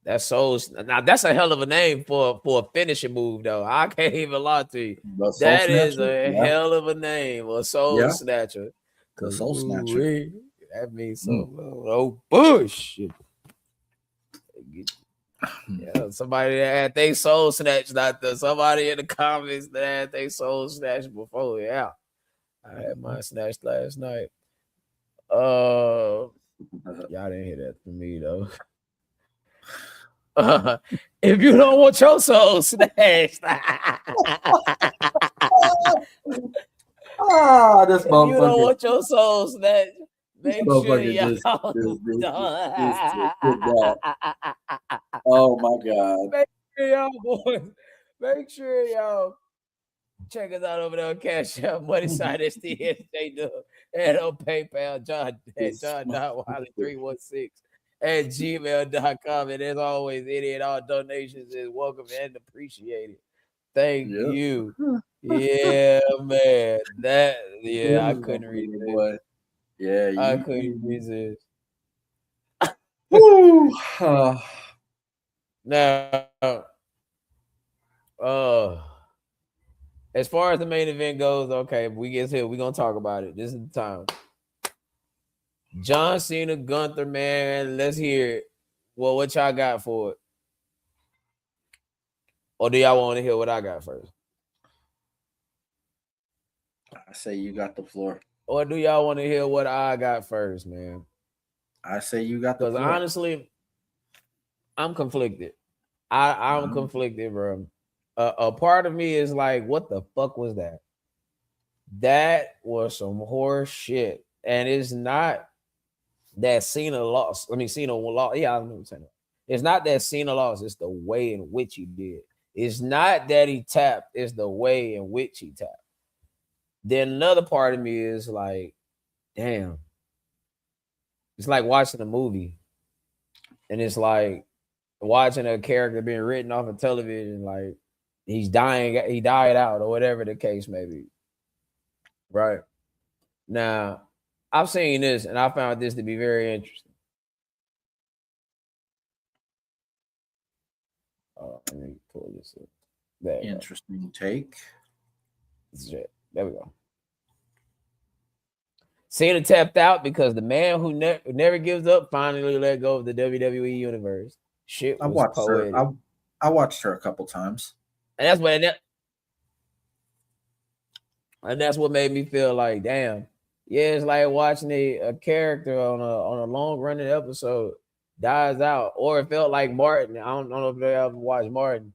Now that's a hell of a name for a finishing move, though. I can't even lie to you. The Soul That Snatcher? is a hell of a name, a soul snatcher. The Soul Snatcher. That means so. Oh, bullshit. Yeah, somebody that had they soul snatched, somebody in the comments that had they soul snatched before. Yeah, I had mine snatched last night. Y'all didn't hear that from me though. If you don't want your soul snatched, this if you don't want your soul snatched, make sure y'all. Oh my god! Make sure y'all check us out over there on Cash App, Money Side STSJ Dub, and on PayPal, John at John.Wiley316 at gmail.com. And as always, any and all donations is welcome and appreciated. Thank you. Yeah, man. I couldn't resist. Boy. Yeah, I couldn't resist. Woo! Now, as far as the main event goes, okay, we get here. We're gonna talk about it. This is the time. John Cena, Gunther, man. Let's hear it. Well, what y'all got for it? Or do y'all want to hear what I got first? I say you got the floor. Or do y'all want to hear what I got first, man? I say you got the floor. Because honestly, I'm conflicted. I'm conflicted, bro. A part of me is like, what the fuck was that? That was some horse shit. And it's not that Cena lost. I mean, Cena lost. Yeah, I know what I'm saying. It's not that Cena lost. It's the way in which he did. It's not that he tapped. It's the way in which he tapped. Then another part of me is like, damn. It's like watching a movie. And it's like watching a character being written off of television. Like he died out or whatever the case may be. Right. Now, I've seen this and I found this to be very interesting. Let me pull this up. There interesting take. There we go. Cena tapped out because the man who never gives up finally let go of the WWE universe. Shit was poetic. I watched her a couple times. And that's what made me feel like, damn, Yeah, it's like watching a character on a long running episode dies out, or it felt like Martin. I don't know if they ever watched Martin.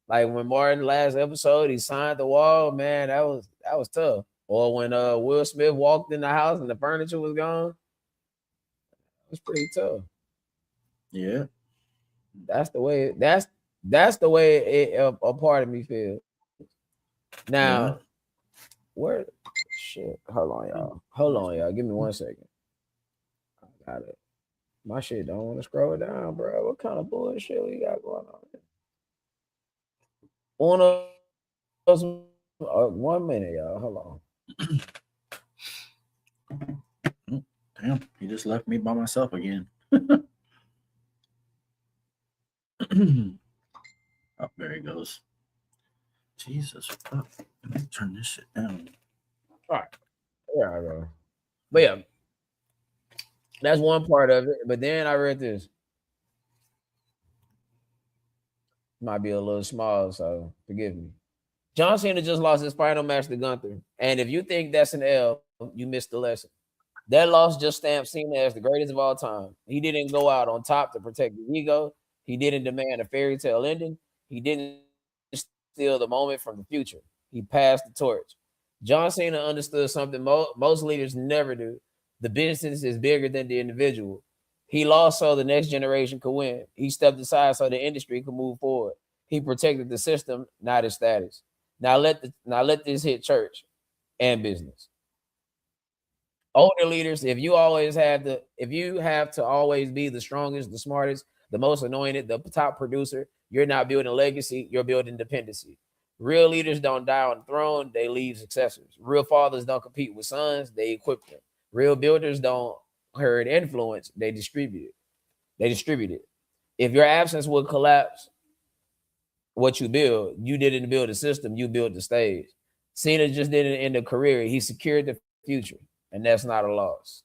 Like when Martin last episode, he signed the wall. Man, that was tough. Or when Will Smith walked in the house and the furniture was gone, it was pretty tough. Yeah, That's the way. That's the way a part of me feels. Now, yeah. where? Shit. Hold on, y'all. Hold on, y'all. Give me 1 second. I got it. My shit don't want to scroll down, bro. What kind of bullshit we got going on here? Uno, 1 minute, y'all. Hold on. Damn, he just left me by myself again. Oh, there he goes. Jesus, fuck. Let me turn this shit down. All right. There I go. But yeah, that's one part of it. But then I read this. Might be a little small, so forgive me. John Cena just lost his final match to Gunther. And if you think that's an L, you missed the lesson. That loss just stamped Cena as the greatest of all time. He didn't go out on top to protect his ego. He didn't demand a fairy tale ending. He didn't steal the moment from the future. He passed the torch. John Cena understood something most leaders never do. The business is bigger than the individual. He lost so the next generation could win. He stepped aside so the industry could move forward. He protected the system, not his status. Now let this hit church and business. Older leaders, if you have to always be the strongest, the smartest, the most anointed, the top producer, you're not building legacy, you're building dependency. Real leaders don't die on the throne, they leave successors. Real fathers don't compete with sons, they equip them. Real builders don't herd influence, they distribute it. They distribute it. If your absence would collapse what you build, you didn't build a system, you built the stage. Cena just didn't end a career, he secured the future, and that's not a loss.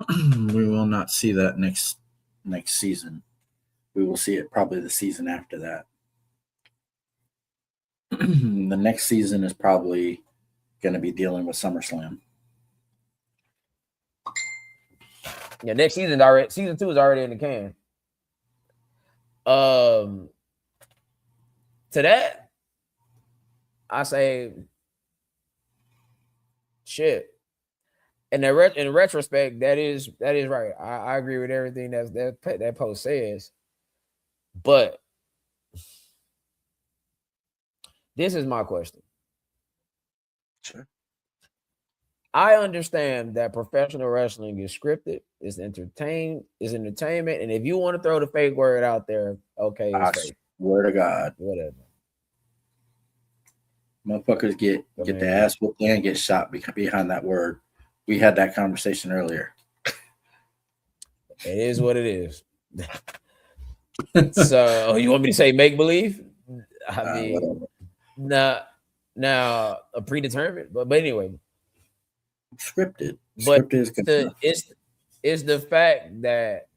We will not see that next season. We will see it probably the season after that. The next season is probably going to be dealing with SummerSlam. Yeah, next season 2 is already in the can. Um, to that, I say, shit. In retrospect, that is right. I agree with everything that post says. But this is my question. Sure. I understand that professional wrestling is scripted, is entertainment, and if you want to throw the fake word out there, okay, I it's fake. swear to God, Whatever. motherfuckers get I the mean, ass whooped and get shot behind that word. We had that conversation earlier. it is what it is. So you want me to say make believe? I mean, Whatever. nah, now a predetermined, but anyway, Scripted. but Scripted is good the enough. it's the fact that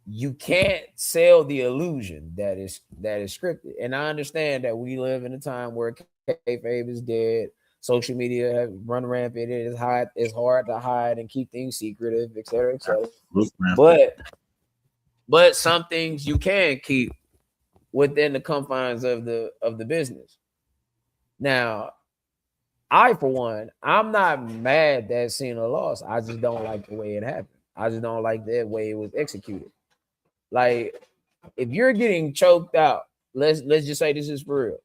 you can't sell the illusion that is scripted. And I understand that we live in a time where kayfabe is dead. Social media have run rampant. It's hard to hide and keep things secretive, et cetera, et cetera. Absolute rampant. But some things you can keep within the confines of the business. Now, I for one, I'm not mad that Cena lost. I just don't like the way it happened. I just don't like the way it was executed. Like, if you're getting choked out, let's just say this is for real.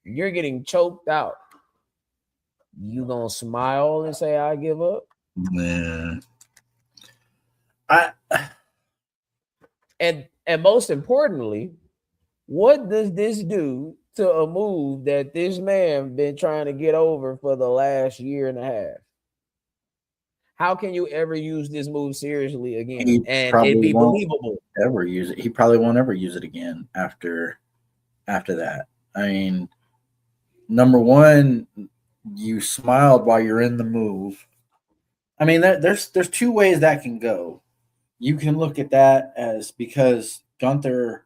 You're getting choked out. You gonna smile and say I give up? Yeah. I And most importantly, what does this do to a move that this man been trying to get over for the last year and a half? How can you ever use this move seriously again he and it probably be won't believable? ever use it. He probably won't ever use it again after that. I mean, number one, you smiled while you're in the move. I mean, there's two ways that can go. You can look at that as because Gunther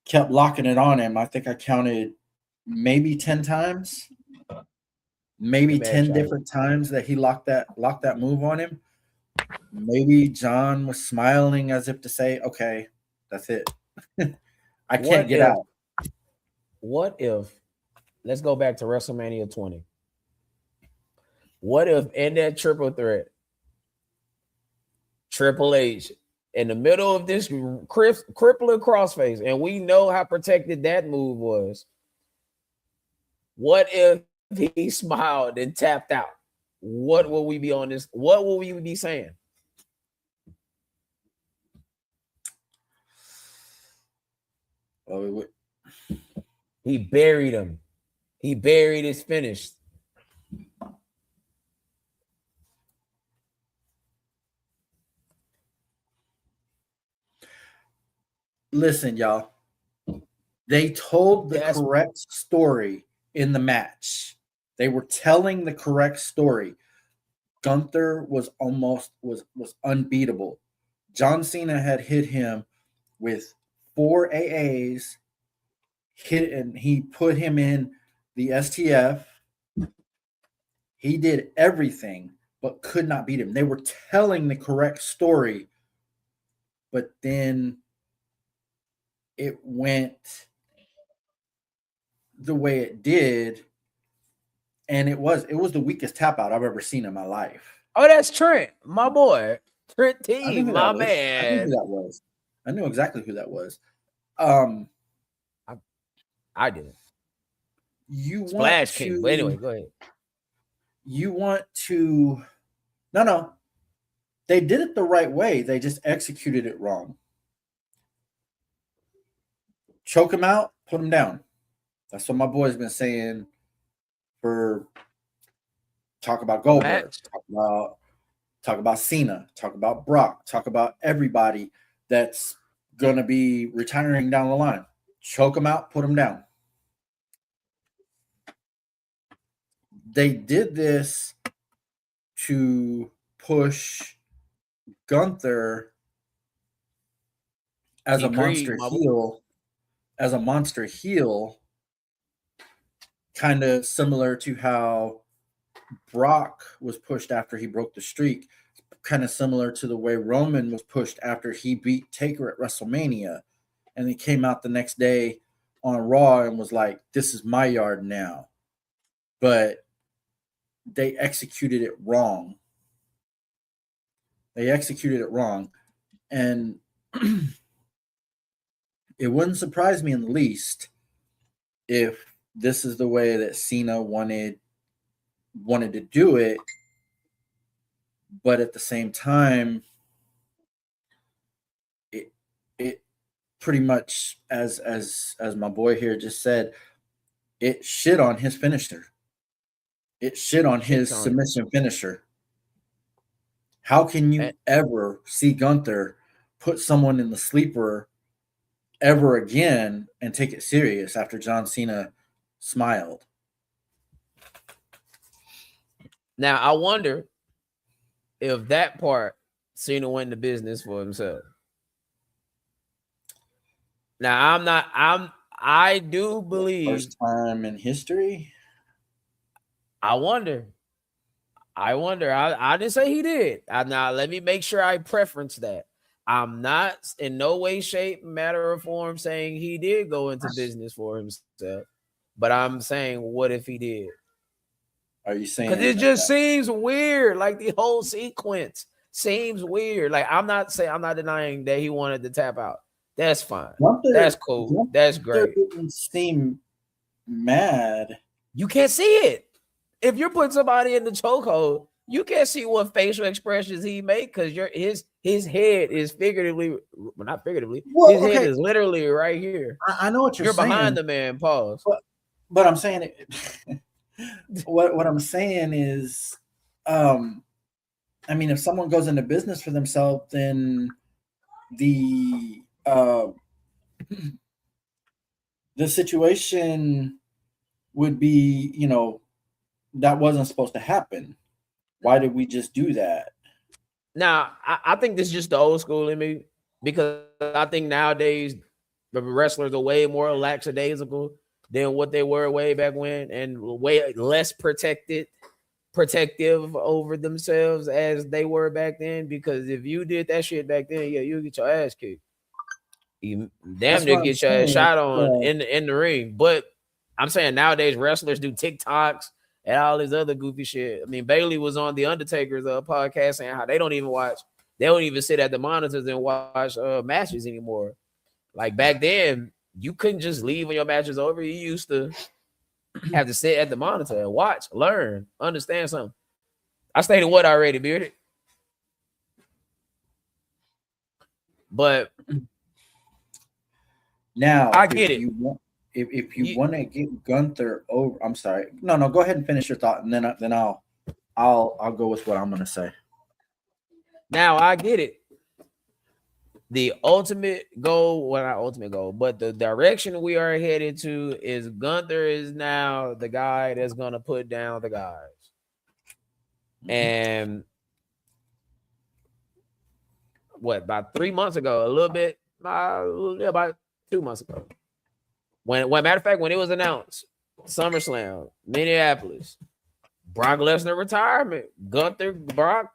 kept locking it on him. I think I counted maybe 10 times. maybe Let me ask 10 y'all. different times that he locked that move on him. Maybe John was smiling as if to say, "Okay, that's it. I can't What get if? out." What if? Let's go back to WrestleMania 20. What if in that triple threat, Triple H in the middle of this crippling crossface, and we know how protected that move was. What if he smiled and tapped out? What will we be on this? What will we be saying? Oh, He buried him. He buried his finish. listen, y'all. They told the That's correct story in the match. They were telling the correct story. Gunther was unbeatable. John Cena had hit him with 4 AAs, hit and he put him in the STF. He did everything but could not beat him. They were telling the correct story, but then it went the way it did, and it was the weakest tap out I've ever seen in my life. oh, that's Trent, my boy. Trent I knew T, who that my was. I knew who man. that was. I knew exactly who that was. Um, I, I did you want Splash King. But to anyway, go ahead. you want to no, they did it the right way. They just executed it wrong. Choke him out, put him down. That's what my boy's been saying for talk about A Goldberg, match. talk about Cena, talk about Brock, talk about everybody that's gonna be retiring down the line. Choke them out, put them down. They did this to push Gunther as He a agreed, monster my boy. heel, as a monster heel, kind of similar to how Brock was pushed after he broke the streak, kind of similar to the way Roman was pushed after he beat Taker at WrestleMania. And he came out the next day on Raw and was like, "This is my yard now." But they executed it wrong. They executed it wrong. And it wouldn't surprise me in the least if this is the way that Cena wanted to do it, but at the same time, it it pretty much as my boy here just said, it shit on his finisher. It shit on Shits his on it. submission finisher. How can And you ever see Gunther put someone in the sleeper ever again and take it serious after John Cena smiled? now I wonder if that part Cena went into business for himself. Now I'm not. I do believe. First time in history? I wonder. I wonder. I didn't say he did. Now let me make sure I preference that. I'm not in no way, shape, matter, or form saying he did go into business for himself. But I'm saying, what if he did? Are you Because saying it that just seems weird. Like the whole sequence seems weird. Like I'm not denying that he wanted to tap out. That's fine. That's cool. That's Gunther great. didn't seem mad? You can't see it. If you're putting somebody in the chokehold, you can't see what facial expressions he make because his head is figuratively, well, not figuratively, his Well, head okay, is literally right here. I know what you're You're behind saying, the man. Pause. but I'm saying it. What I'm saying is, um, I mean, if someone goes into business for themselves, then the uh, the situation would be, that wasn't supposed to happen. Why did we just do that? Now, I think this is just the old school in me because I think nowadays the wrestlers are way more lackadaisical. than what they were way back when, and way less protective over themselves as they were back then. Because if you did that shit back then, yeah, you'll get your ass kicked. You damn That's near what I'm get your ass saying. shot on in the ring. But I'm saying nowadays wrestlers do TikToks and all this other goofy shit. I mean, Bailey was on the Undertaker's podcast saying how they don't even sit at the monitors and watch matches anymore. Like back then, you couldn't just leave when your match was over. You used to have to sit at the monitor and watch, learn, understand something. I stated what already, Bearded. But Now, I get it. if you want to get Gunther over, I'm sorry. No, go ahead and finish your thought, and then I'll go with what I'm gonna say. Now I get it. The ultimate goal, well, not ultimate goal, but the direction we are headed to is Gunther is now the guy that's gonna put down the guys. And what, about 3 months ago, a little bit, about 2 months ago. When matter of fact, when it was announced, SummerSlam, Minneapolis, Brock Lesnar retirement, Brock,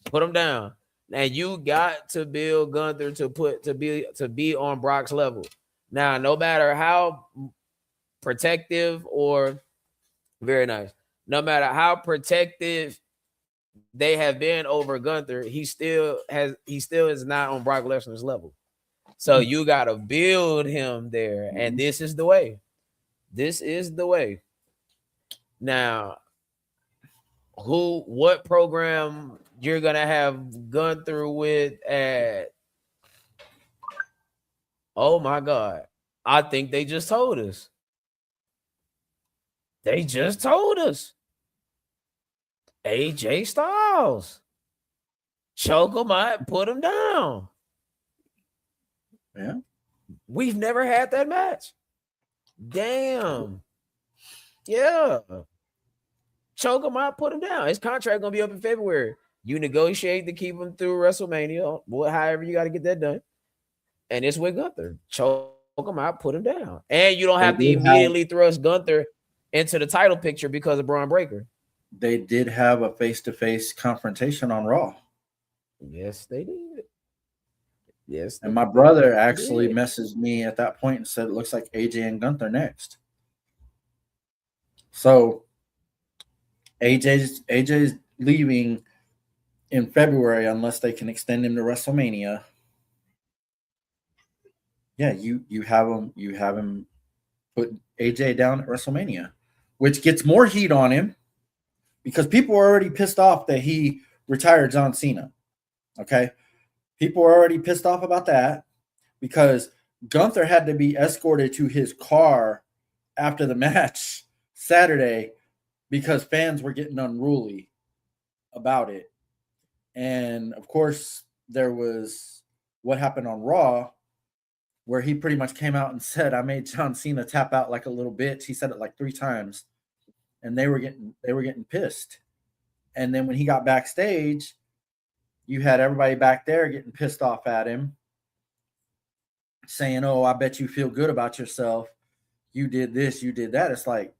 put him down. And you got to build Gunther to be on Brock's level. Now, no matter how protective or very nice, no matter how protective they have been over Gunther, he still is not on Brock Lesnar's level. So you got to build him there, and this is the way. This is the way. Now, what program you're gonna have Gunther with at? Oh my God. I think they just told us. They just told us. AJ Styles. Choke him out, put him down. Yeah. We've never had that match. Damn. Yeah. Choke him out, put him down. His contract gonna be up in February. You negotiate to keep him through WrestleMania, however you got to get that done. And it's with Gunther. Choke him out, put him down. And you don't have to immediately thrust Gunther into the title picture because of Braun Breaker. They did have a face-to-face confrontation on Raw. Yes, they did. Yes. And my brother actually messaged me at that point and said it looks like AJ and Gunther next. So AJ's leaving in February unless they can extend him to WrestleMania. Yeah, you have him put AJ down at WrestleMania, which gets more heat on him because people are already pissed off that he retired John Cena. Okay? People are already pissed off about that because Gunther had to be escorted to his car after the match Saturday because fans were getting unruly about it. And of course, there was what happened on Raw where he pretty much came out and said, I made John Cena tap out like a little bitch. He said it like 3 times. And they were getting pissed. And then when he got backstage, you had everybody back there getting pissed off at him, saying, oh, I bet you feel good about yourself. You did this, you did that. It's like,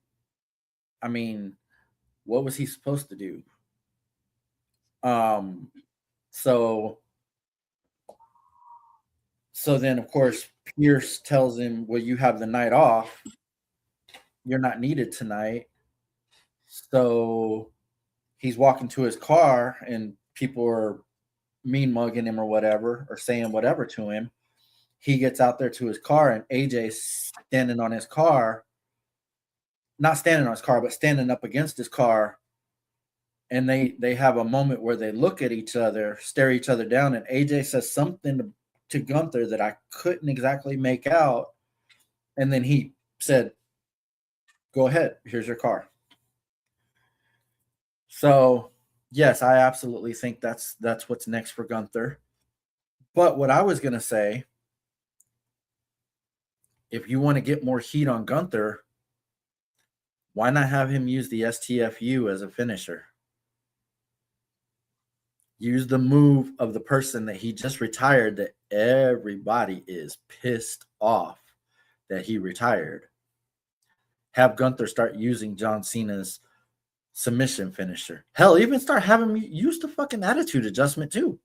I mean, what was he supposed to do? So then, of course, Pierce tells him, well, you have the night off. You're not needed tonight. So he's walking to his car and people are mean mugging him or whatever, or saying whatever to him. He gets out there to his car and AJ's standing on his car, not standing on his car, but standing up against his car. And they have a moment where they look at each other, stare each other down, and AJ says something to Gunther that I couldn't exactly make out. And then he said, go ahead, here's your car. So, yes, I absolutely think that's what's next for Gunther. But what I was going to say, if you want to get more heat on Gunther, why not have him use the STFU as a finisher? Use the move of the person that he just retired that everybody is pissed off that he retired. have Gunther start using John Cena's submission finisher. Hell, even start having me use the fucking attitude adjustment too.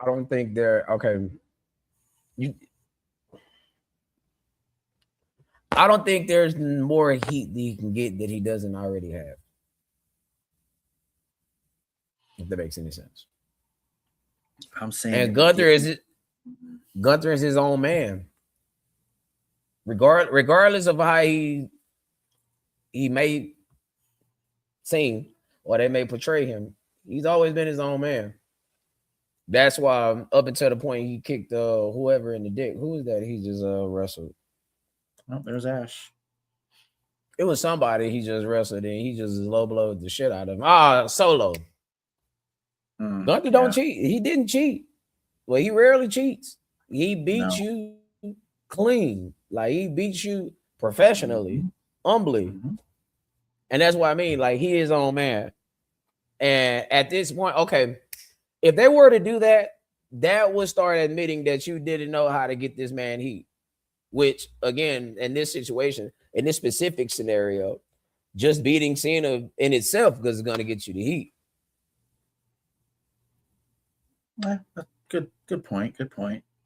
I don't think they're okay. I don't think there's more heat that he can get that he doesn't already have. If that makes any sense. I'm saying, and Gunther is his own man. Regardless of how he may seem or they may portray him, he's always been his own man. That's why up until the point he kicked whoever in the dick. Who is that? He just wrestled. Oh, there's Ash. It was somebody he just wrestled and he just low blowed the shit out of him. Solo. Gunther don't cheat. He didn't cheat. Well, he rarely cheats. He beats you clean. Like he beats you professionally, humbly. And that's what I mean. Like he is his own man. And at this point, okay, if they were to do that, that would start admitting that you didn't know how to get this man heat. Which, again, in this situation, in this specific scenario, just beating Cena in itself is going to get you the heat. Good point.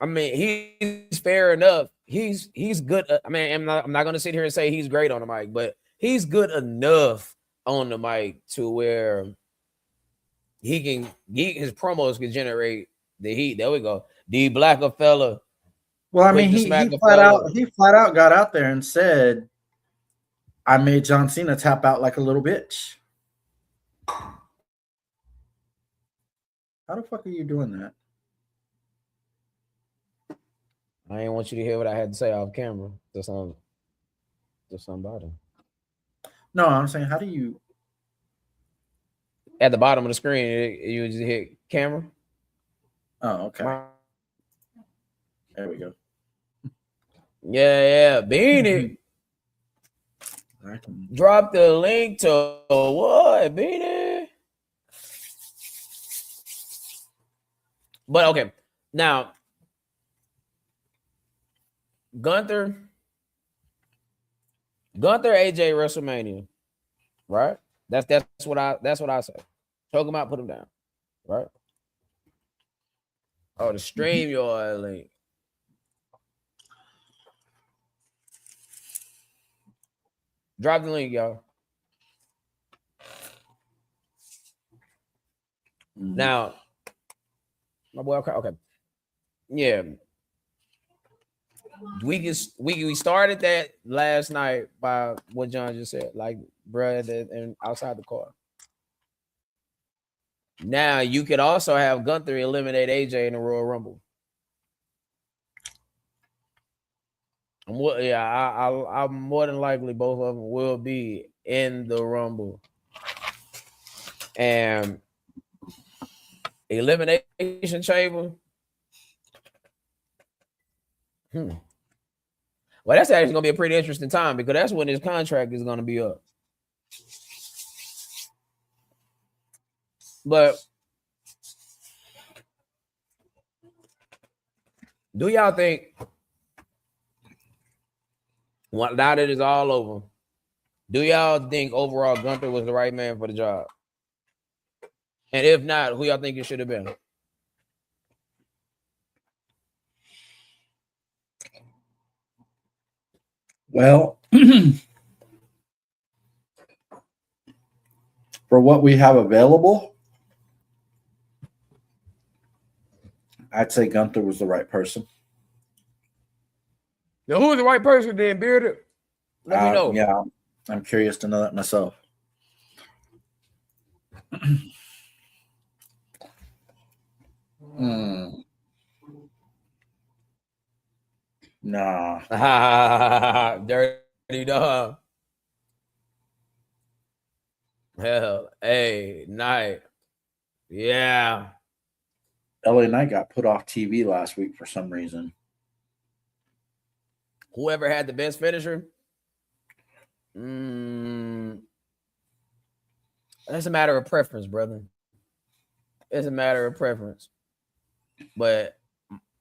I mean, he's fair enough. He's good. I mean, I'm not going to sit here and say he's great on the mic, but he's good enough on the mic to where his promos can generate the heat. There we go. D Blacker fella. Well, I mean, he flat out got out there and said, "I made John Cena tap out like a little bitch." How the fuck are you doing that? I didn't want you to hear what I had to say off camera to somebody. No, I'm saying, how do you? At the bottom of the screen, you just hit camera. Oh, okay. There we go. Yeah, Beanie. Drop the link to what, Beanie? But okay, now Gunther, AJ WrestleMania, right? That's what I say. Choke him out, put him down, right? Oh, the StreamYard link. Drop the link, y'all. Now, my boy, okay. Yeah. We started that last night by what John just said, like bruh, and outside the car. Now you could also have Gunther eliminate AJ in the Royal Rumble. I'm more than likely both of them will be in the Rumble. And Elimination Chamber. Well, that's actually gonna be a pretty interesting time because that's when his contract is gonna be up. But do y'all think, now that it's all over, do y'all think overall Gunther was the right man for the job? And if not, who y'all think it should have been? Well, for what we have available, I'd say Gunther was the right person. Now, who is the right person then, Bearded? Let me know. Yeah, I'm curious to know that myself. Nah. Dirty dog. Hell, hey, Knight. Yeah. LA Knight got put off TV last week for some reason. Whoever had the best finisher? It's a matter of preference, brother. It's a matter of preference. But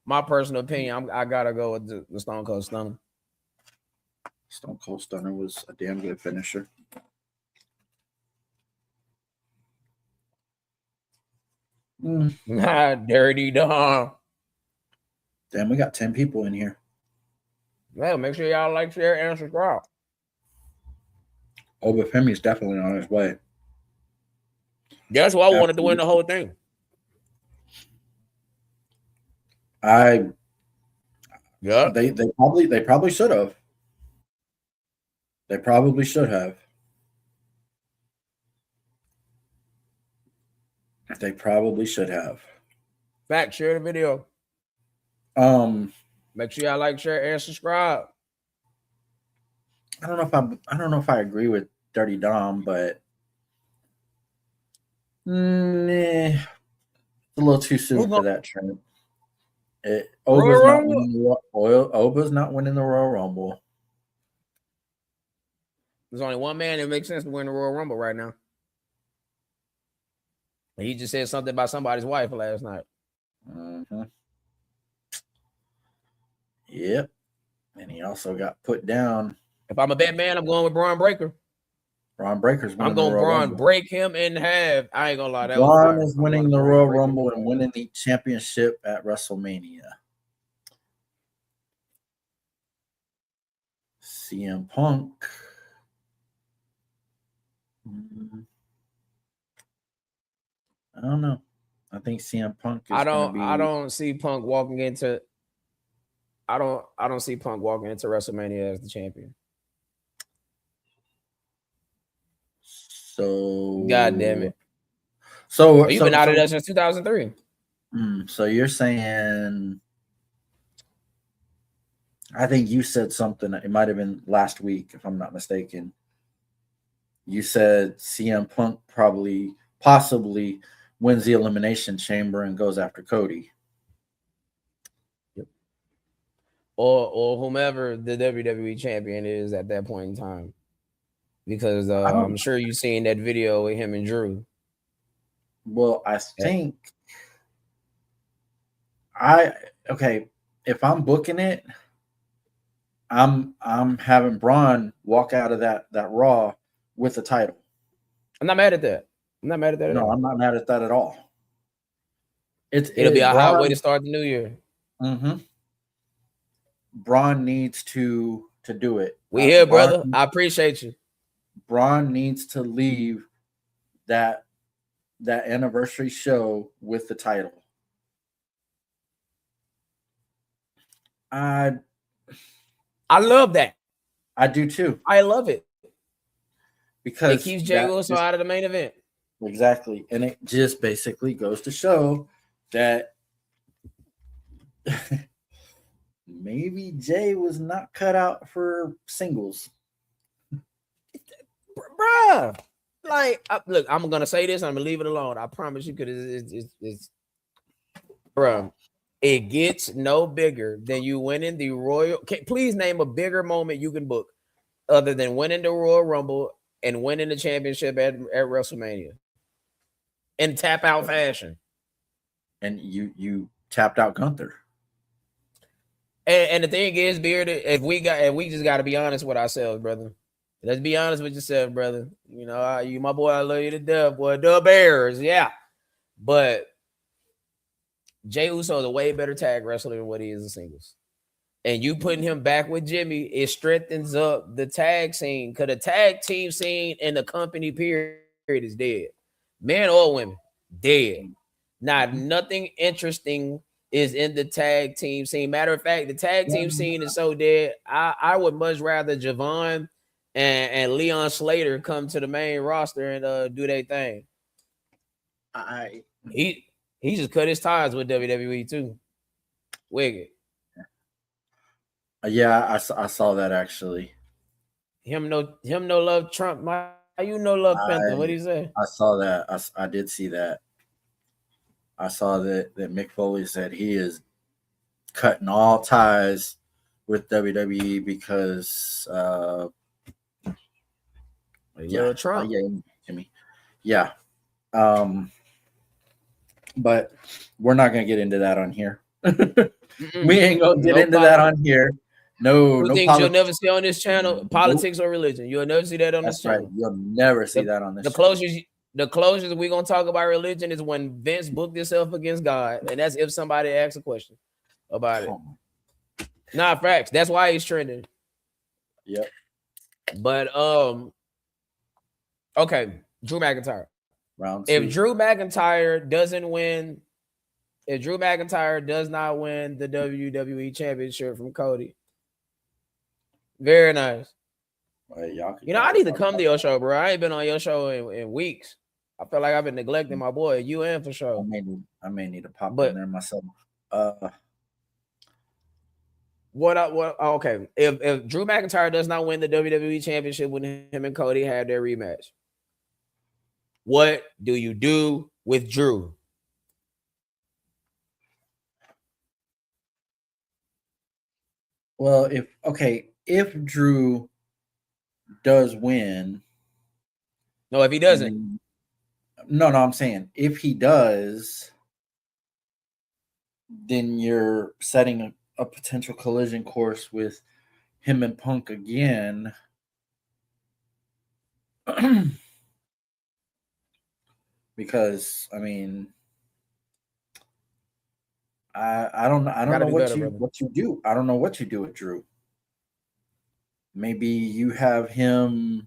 my personal opinion, I gotta go with the Stone Cold Stunner. Stone Cold Stunner was a damn good finisher. Dirty Dom. Damn, we got 10 people in here. Well, make sure y'all like, share, and subscribe. Obafemi is definitely on his way. That's why I wanted to win the whole thing. Yeah. They probably should have. They probably should have. They probably should have. Fact, share the video. Make sure y'all like, share, and subscribe. I don't know if I agree with Dirty Dom, but it's a little too soon for that trend. Oba's not winning the Royal Rumble. There's only one man that makes sense to win the Royal Rumble right now. He just said something about somebody's wife last night. Mm-hmm. Yep. And he also got put down. If I'm a bet man, I'm going with Braun Breaker. Braun Breaker's winning. I'm going Braun break him in half. I ain't gonna lie. Braun is winning the Royal Rumble and winning the championship at WrestleMania. CM Punk. I don't know. I think CM Punk is I don't see Punk walking into I don't see Punk walking into WrestleMania as the champion. So God damn it. So you've been out of that since 2003. So you're saying, I think you said something, it might have been last week, if I'm not mistaken. You said CM Punk possibly wins the Elimination Chamber and goes after Cody. Yep. Or whomever the WWE champion is at that point in time. Because I'm sure you've seen that video with him and Drew. Well, I think if I'm booking it, I'm having Braun walk out of that Raw with the title. I'm not mad at that. I'm not mad at that. No, I'm not mad at that at all. It'll be a hot way to start the new year. Mm-hmm. Braun needs to do it. We here, brother. I appreciate you. Braun needs to leave that anniversary show with the title. I love that. I do too. I love it. Because it keeps Jey Uso out of the main event. Exactly. And it just basically goes to show that maybe Jay was not cut out for singles. Bruh. Like, look, I'm going to say this. I'm going to leave it alone. I promise you, because it's bruh. It gets no bigger than you winning the Royal. Please name a bigger moment you can book other than winning the Royal Rumble and winning the championship at WrestleMania in tap out fashion. And you tapped out Gunther. And the thing is, Bearded, if we just got to be honest with ourselves, brother. Let's be honest with yourself, brother. You know, you my boy, I love you to death, boy. The Bears, yeah. But Jey Uso is a way better tag wrestler than what he is in singles. And you putting him back with Jimmy, it strengthens up the tag scene. Because the tag team scene in the company period is dead. Men or women, dead. Not nothing interesting is in the tag team scene. Matter of fact, the tag team scene is so dead. I would much rather Javon and Leon Slater come to the main roster and do their thing. He just cut his ties with WWE too. Wicked. Yeah, I saw that actually. Him no love Trump. You no love Panther. What did he say? I saw that. I did see that. I saw that Mick Foley said he is cutting all ties with WWE because Trump. Jimmy. Yeah. But we're not going to get into that on here. We ain't gonna get No into that politics. on here. No, Two no things you'll politics. never see on this channel: Nope. politics or religion. You'll never see that on this That's right. channel. You'll never see The that on the this channel. closest the closest we're gonna talk about religion is when Vince booked himself against God, and that's if somebody asks a question about it. Come on. Nah, facts. That's why he's trending. Yep. But okay, Drew McIntyre. Round If two. Drew McIntyre doesn't win, if Drew McIntyre does not win the WWE Championship from Cody, very nice. Wait, y'all can, You know, y'all I can need to talk come about to your show, bro. I ain't been on your show in weeks. I feel like I've been neglecting my boy, UN for that. sure. I may need to pop in But there myself. okay. If Drew McIntyre does not win the WWE Championship when him and Cody had their rematch, what do you do with Drew? Well, if Drew does win, No, if he doesn't, no, I'm saying if he does, then you're setting a potential collision course with him and Punk again. Because I mean, I don't know do better, brother. what you do. I don't know what you do with Drew. Maybe you have him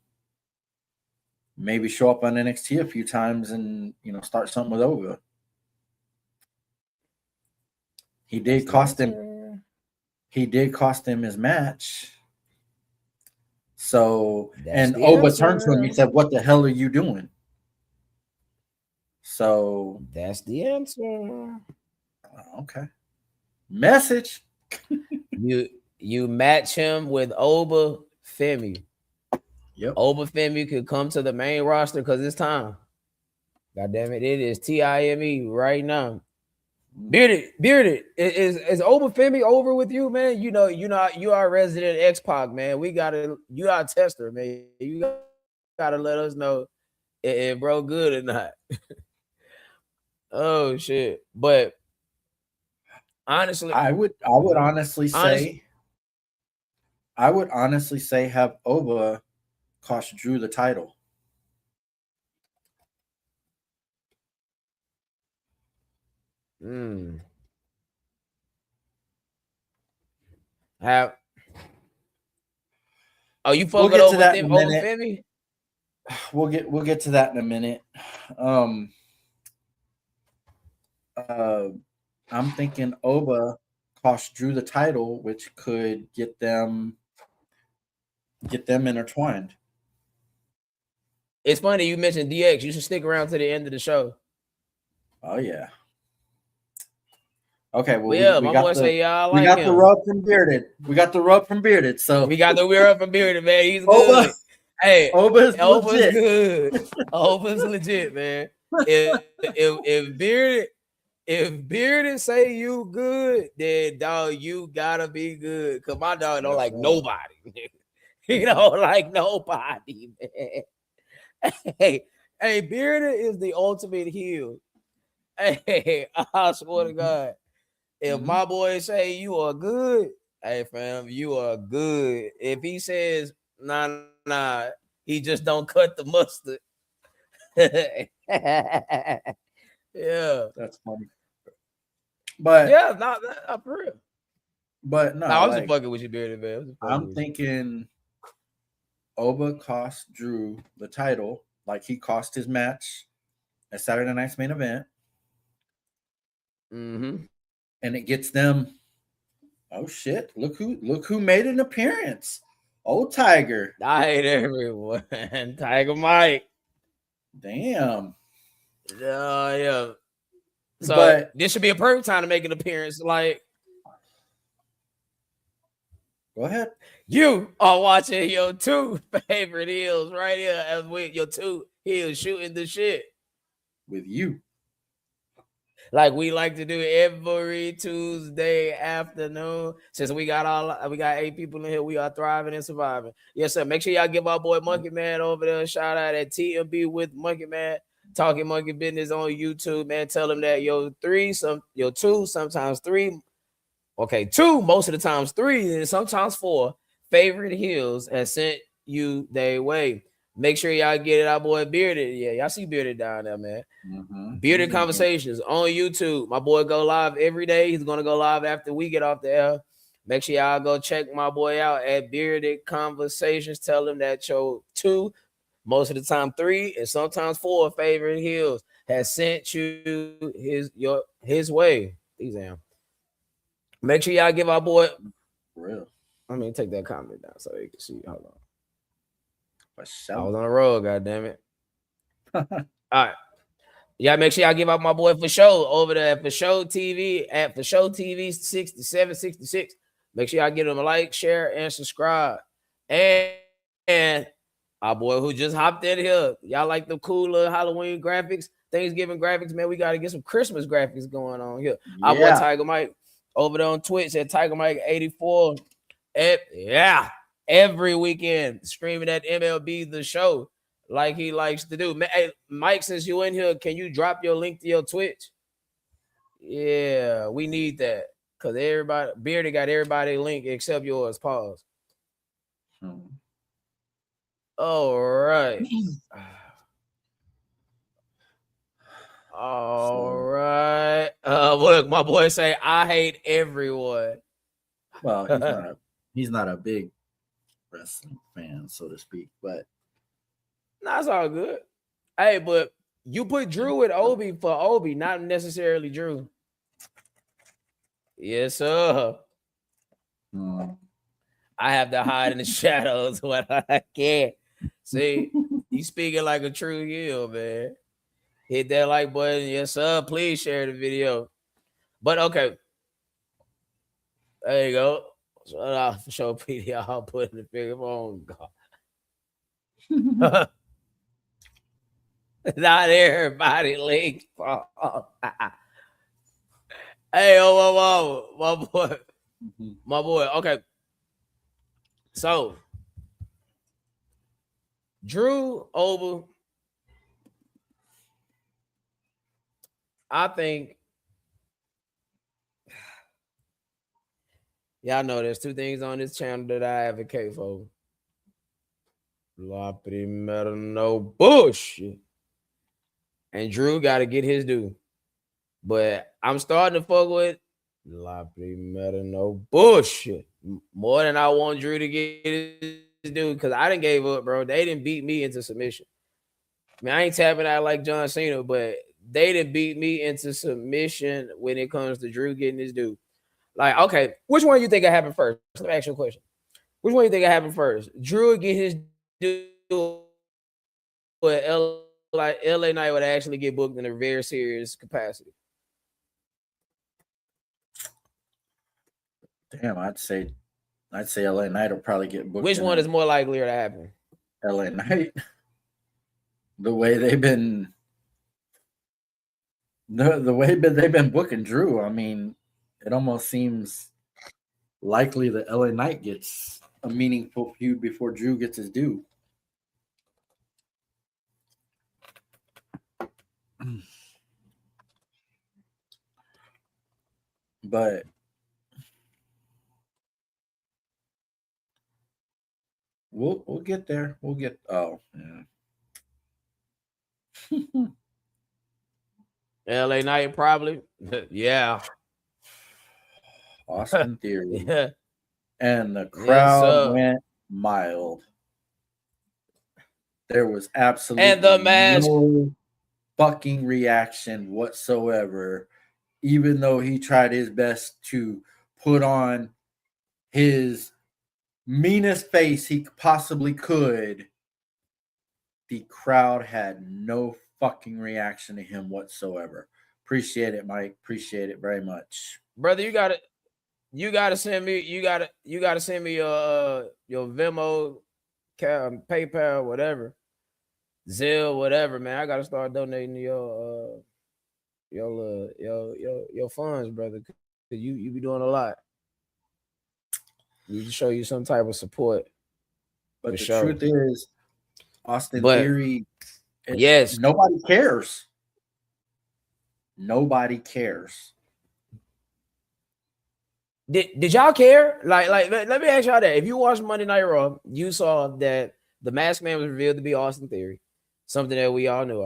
maybe show up on NXT a few times and start something with Ova. He did cost him his match. So and Ova turned to him and said, "What the hell are you doing?" So that's the answer. Okay. Message. You match him with Oba Femi. Yep. Oba Femi could come to the main roster because it's time. God damn it, it is TIME right now. Bearded. Is Oba Femi over with you, man? You are a resident X-Pac, man. You are a tester, man. You gotta let us know if bro good or not. Oh shit. But honestly, I would honestly say have Oba cost Drew the title. Have you fucking over Femi? We'll get to that in a minute. I'm thinking Oba cost Drew the title, which could get them intertwined. It's funny you mentioned DX. You should stick around to the end of the show. Oh yeah. Okay, well, my boy say y'all like him. The rub from Bearded. We got the rub from Bearded. So we got the rub from Bearded, man. He's good. Hey, Oba's legit. Good. Oba's legit, man. If Bearded say you good, then dog, you gotta be good. Cause my dog don't like nobody. He don't like nobody, man. Hey, Bearded is the ultimate heel. Hey, I swear to God. If my boy say you are good, hey fam, you are good. If he says nah, he just don't cut the mustard. Yeah, that's funny. But yeah, not for real. But no, I was just fucking with you, Bearded, man. I'm thinking Oba cost Drew the title, like he cost his match at Saturday Night's Main Event. Mm-hmm. And it gets them. Oh shit! Look who made an appearance. Old Tiger. I hate everyone. Tiger Mike. Damn. Yeah. So this should be a perfect time to make an appearance. Like, go ahead. You are watching your two favorite heels right here, as with your two heels shooting the shit with you. Like we like to do every Tuesday afternoon. Since we got 8 people in here, we are thriving and surviving. Yes, sir. Make sure y'all give our boy Monkey Man over there a shout out at TMB with Monkey Man. Talking Monkey Business on YouTube, man. Tell them that your two, sometimes three. Okay, two, most of the times three, and sometimes four favorite heels has sent you their way. Make sure y'all get it, our boy Bearded. Yeah, y'all see Bearded down there, man. He's Bearded in here. Conversations on YouTube. My boy go live every day. He's gonna go live after we get off the air. Make sure y'all go check my boy out at Bearded Conversations. Tell him that your two, most of the time three, and sometimes four favorite heels has sent you his way. Exam. Make sure y'all give our boy. For real. Let me take that comment down so you can see. Hold on. For I sure. was on the road, god damn it. All right. Yeah, make sure y'all give out my boy for show over there at For Show TV at For Show TV 6766. Make sure y'all give him a like, share, and subscribe. And our boy who just hopped in here. Y'all like the cool little Halloween graphics, Thanksgiving graphics, man. We got to get some Christmas graphics going on here. Our boy Yeah. Tiger Mike over there on Twitch at Tiger Mike 84. Yeah, every weekend streaming at MLB The Show like he likes to do. Hey, Mike, since you in here, can you drop your link to your Twitch? Yeah, we need that because everybody, Beardy got everybody link except yours. Pause. All right. All right. Look, my boy say I hate everyone. Well, he's not a big wrestling fan, so to speak, but That's all good. Hey, but you put Drew with Obi for Obi, not necessarily Drew. Yes, sir. I have to hide in the shadows when I can. See, you speaking like a true heel, man. Hit that like button. Yes, sir. Please share the video. But okay. There you go. So I'll show PD. I'll put in the figure phone. Not everybody links. Hey, my boy. My boy. Okay. So Drew over. I think y'all know there's two things on this channel that I advocate for. Loppity metal, no bullshit. And Drew got to get his due. But I'm starting to fuck with Loppity metal, no bullshit. More than I want Drew to get his due because I didn't gave up, bro. They didn't beat me into submission. I mean, I ain't tapping out like John Cena, but they didn't beat me into submission when it comes to Drew getting his due. Like, okay, which one do you think happened first? Let me ask you a question. Which one do you think happened first? Drew would get his due, but LA Knight would actually get booked in a very serious capacity. Damn, I'd say LA Knight will probably get booked. Which one is more likelier to happen? LA Knight. The way they've been they've been booking Drew, I mean, it almost seems likely that LA Knight gets a meaningful feud before Drew gets his due. But we'll get there. We'll get LA Knight probably. Yeah. Austin Theory. Yeah. And the crowd went mild. There was absolutely no fucking reaction whatsoever, even though he tried his best to put on his meanest face he possibly could. The crowd had no fucking reaction to him whatsoever. Appreciate it, Mike. Appreciate it very much. Brother, you gotta send me your Venmo, PayPal, whatever, Zelle, whatever, man. I gotta start donating to your funds, brother. Cause you be doing a lot. Need to show you some type of support. But the truth is, Austin Theory Yes. Nobody cares. Nobody cares. Did y'all care? Let me ask y'all that. If you watched Monday Night Raw, you saw that the Masked Man was revealed to be Austin Theory, something that we all knew.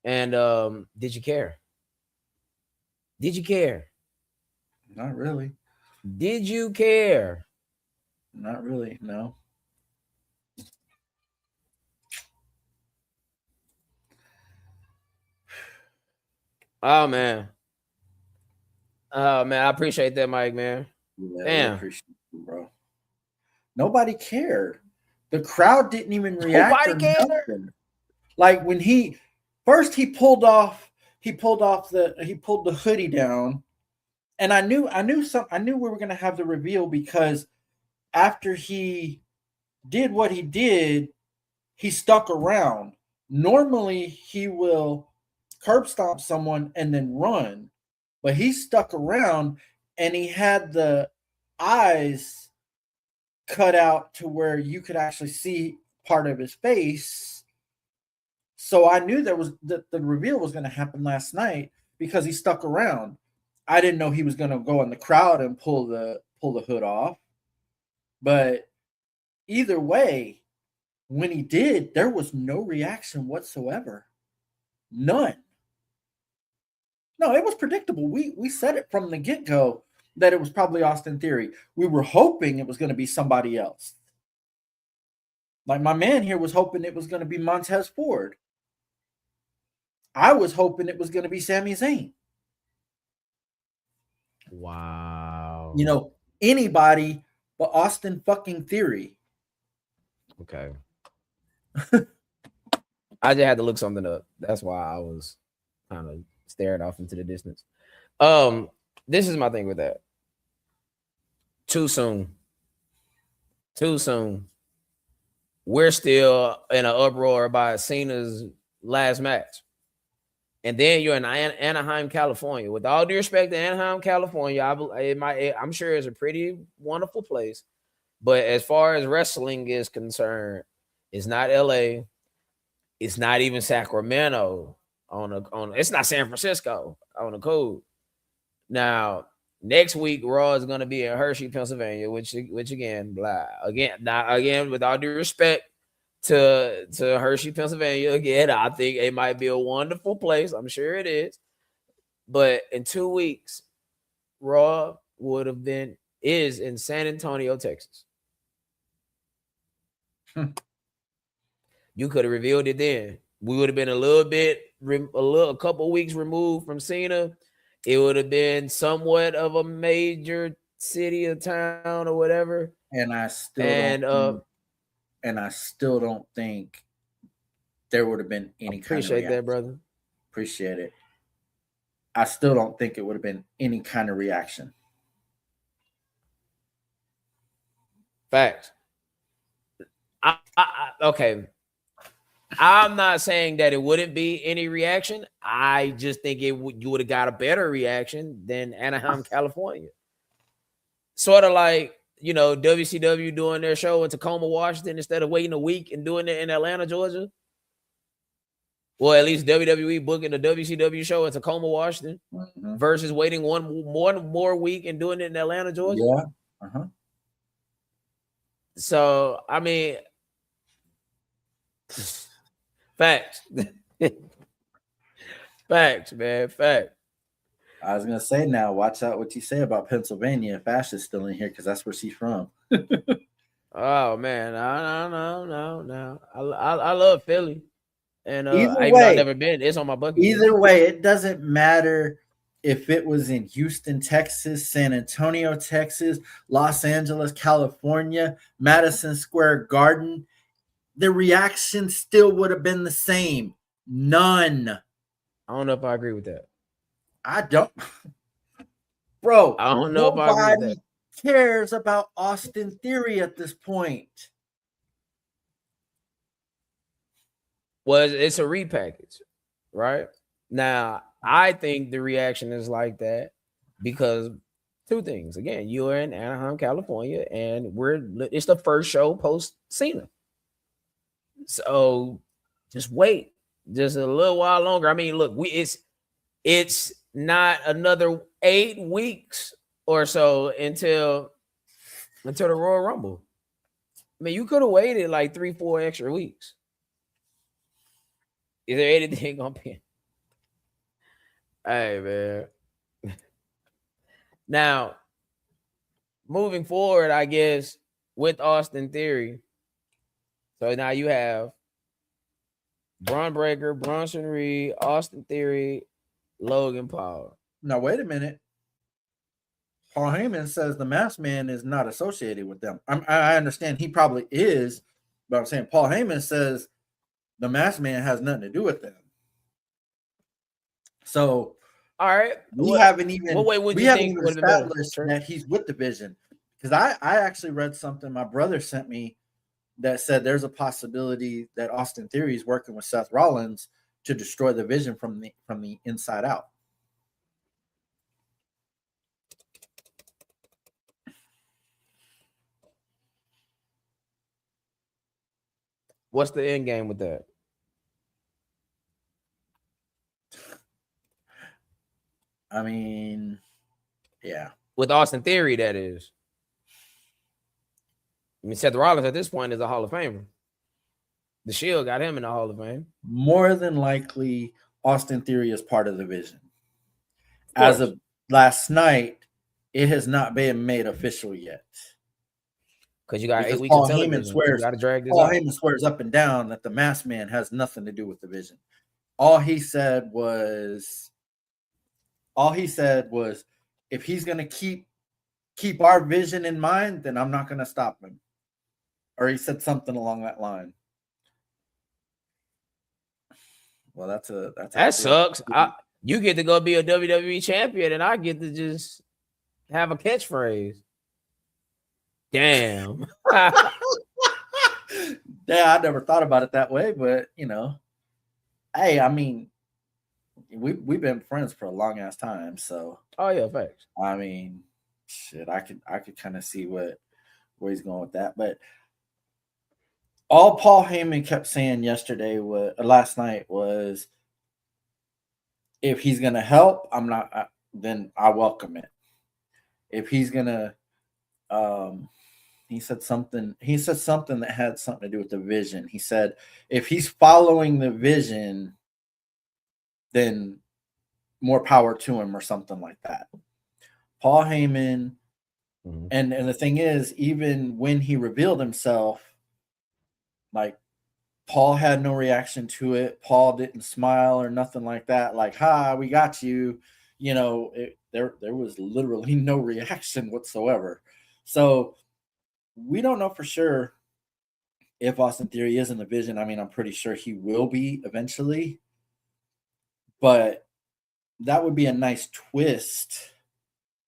And did you care? Did you care? Not really. Did you care? Not really. No. Oh man. Oh man, I appreciate that, Mike, man. Yeah, we Damn. appreciate you, bro. Nobody cared. The crowd didn't even react Nobody or cared. nothing. Like when he pulled the hoodie down, and I knew we were gonna have the reveal because after he did what he did, he stuck around. Normally he will curb stomp someone and then run, but he stuck around and he had the eyes cut out to where you could actually see part of his face. So I knew there was the reveal was going to happen last night because he stuck around. I didn't know he was going to go in the crowd and pull the hood off. But either way, when he did, there was no reaction whatsoever. None. No, it was predictable. We said it from the get-go that it was probably Austin Theory. We were hoping it was going to be somebody else. Like my man here was hoping it was going to be Montez Ford. I was hoping it was going to be Sami Zayn. Wow. You know, anybody but Austin fucking Theory. Okay. I just had to look something up. That's why I was kind of staring off into the distance. This is my thing with that. Too soon. Too soon. We're still in an uproar about Cena's last match. And then you're in Anaheim, California. With all due respect to Anaheim, California, I'm sure it's a pretty wonderful place. But as far as wrestling is concerned, it's not LA. It's not even Sacramento it's not San Francisco on the code. Now, next week, Raw is going to be in Hershey, Pennsylvania, which again, with all due respect to Hershey, Pennsylvania, again, I think it might be a wonderful place. I'm sure it is. But in 2 weeks, Raw is in San Antonio, Texas. You could have revealed it then. We would have been a couple weeks removed from Cena. It would have been somewhat of a major city or town or whatever. And I still don't think there would have been any kind of reaction. Appreciate that, brother. Appreciate it. I still don't think it would have been any kind of reaction. Facts. Okay. I'm not saying that it wouldn't be any reaction. I just think you would have got a better reaction than Anaheim, California. Sort of like, WCW doing their show in Tacoma, Washington, instead of waiting a week and doing it in Atlanta, Georgia. Well, at least WWE booking the WCW show in Tacoma, Washington, versus waiting one more week and doing it in Atlanta, Georgia. Yeah. So, I mean, facts. Facts, man. Fact. I was gonna say now, watch out what you say about Pennsylvania if Ash is still in here because that's where she's from. Oh man, no. I love Philly, and I've never been. It's on my bucket list. Either way, it doesn't matter if it was in Houston, Texas, San Antonio, Texas, Los Angeles, California, Madison Square Garden. The reaction still would have been the same. None. I don't know if I agree with that. I don't. Bro, I don't know if I agree with that. Nobody cares about Austin Theory at this point. Well, it's a repackage, right? Now, I think the reaction is like that because two things. Again, you are in Anaheim, California, and it's the first show post Cena. So just wait. just a little while longer. I mean, look, it's not another 8 weeks or so until the Royal Rumble. I mean, you could have waited like 3-4 extra weeks. Is there anything gonna be? Hey man. Now, moving forward, I guess with Austin Theory. So now you have Braun Breaker, Bronson Reed, Austin Theory, Logan Paul. Now wait a minute. Paul Heyman says the Masked Man is not associated with them. I understand he probably is, but I'm saying Paul Heyman says the Masked Man has nothing to do with them. So, all right, we haven't even established that he's with the Vision, because I actually read something my brother sent me that said there's a possibility that Austin Theory is working with Seth Rollins to destroy the Vision from the inside out. What's the end game with that? I mean, yeah. With Austin Theory, that is. I mean, Seth Rollins at this point is a Hall of Famer. The Shield got him in the Hall of Fame. More than likely, Austin Theory is part of the Vision. As of last night, it has not been made official yet. Because you got 8 weeks of television. Paul Heyman swears up and down that the Masked Man has nothing to do with the Vision. All he said was, if he's going to keep our vision in mind, then I'm not going to stop him. Or he said something along that line. Well, that sucks. You get to go be a WWE champion, and I get to just have a catchphrase. Damn. Yeah, I never thought about it that way, but hey, I mean, we've been friends for a long ass time, so. Oh yeah, facts. I mean, shit, I could kind of see where he's going with that, but all Paul Heyman kept saying last night was, if he's gonna help, then I welcome it. If he's gonna, he said something that had something to do with the Vision. He said, if he's following the Vision, then more power to him, or something like that. Paul Heyman, and the thing is, even when he revealed himself, like, Paul had no reaction to it. Paul didn't smile or nothing like that. Like, "Ha, we got you." There was literally no reaction whatsoever. So we don't know for sure if Austin Theory is in the Vision. I mean, I'm pretty sure he will be eventually, but that would be a nice twist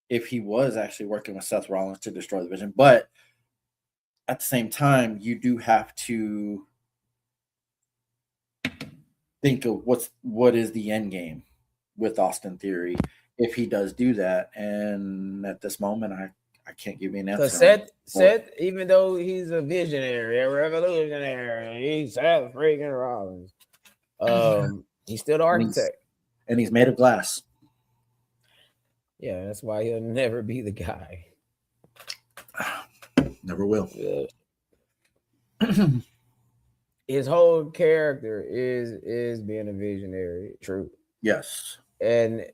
if he was actually working with Seth Rollins to destroy the Vision. But at the same time, you do have to think of what is the end game with Austin Theory if he does do that. And at this moment, I can't give you an answer. Because Seth, even though he's a visionary, a revolutionary, he's Seth freaking Rollins. He's still the architect. And he's made of glass. Yeah, that's why he'll never be the guy. Never will. Yeah. His whole character is being a visionary. True. Yes. And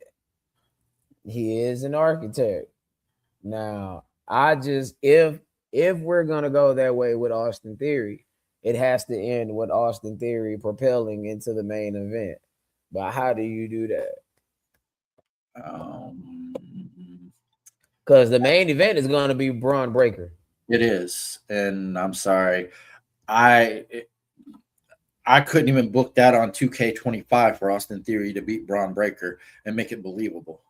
he is an architect. Now, if we're gonna go that way with Austin Theory, it has to end with Austin Theory propelling into the main event. But how do you do that? Because the main event is going to be Braun Breaker. It is, and I'm sorry, I couldn't even book that on 2K25 for Austin Theory to beat Braun Breaker and make it believable.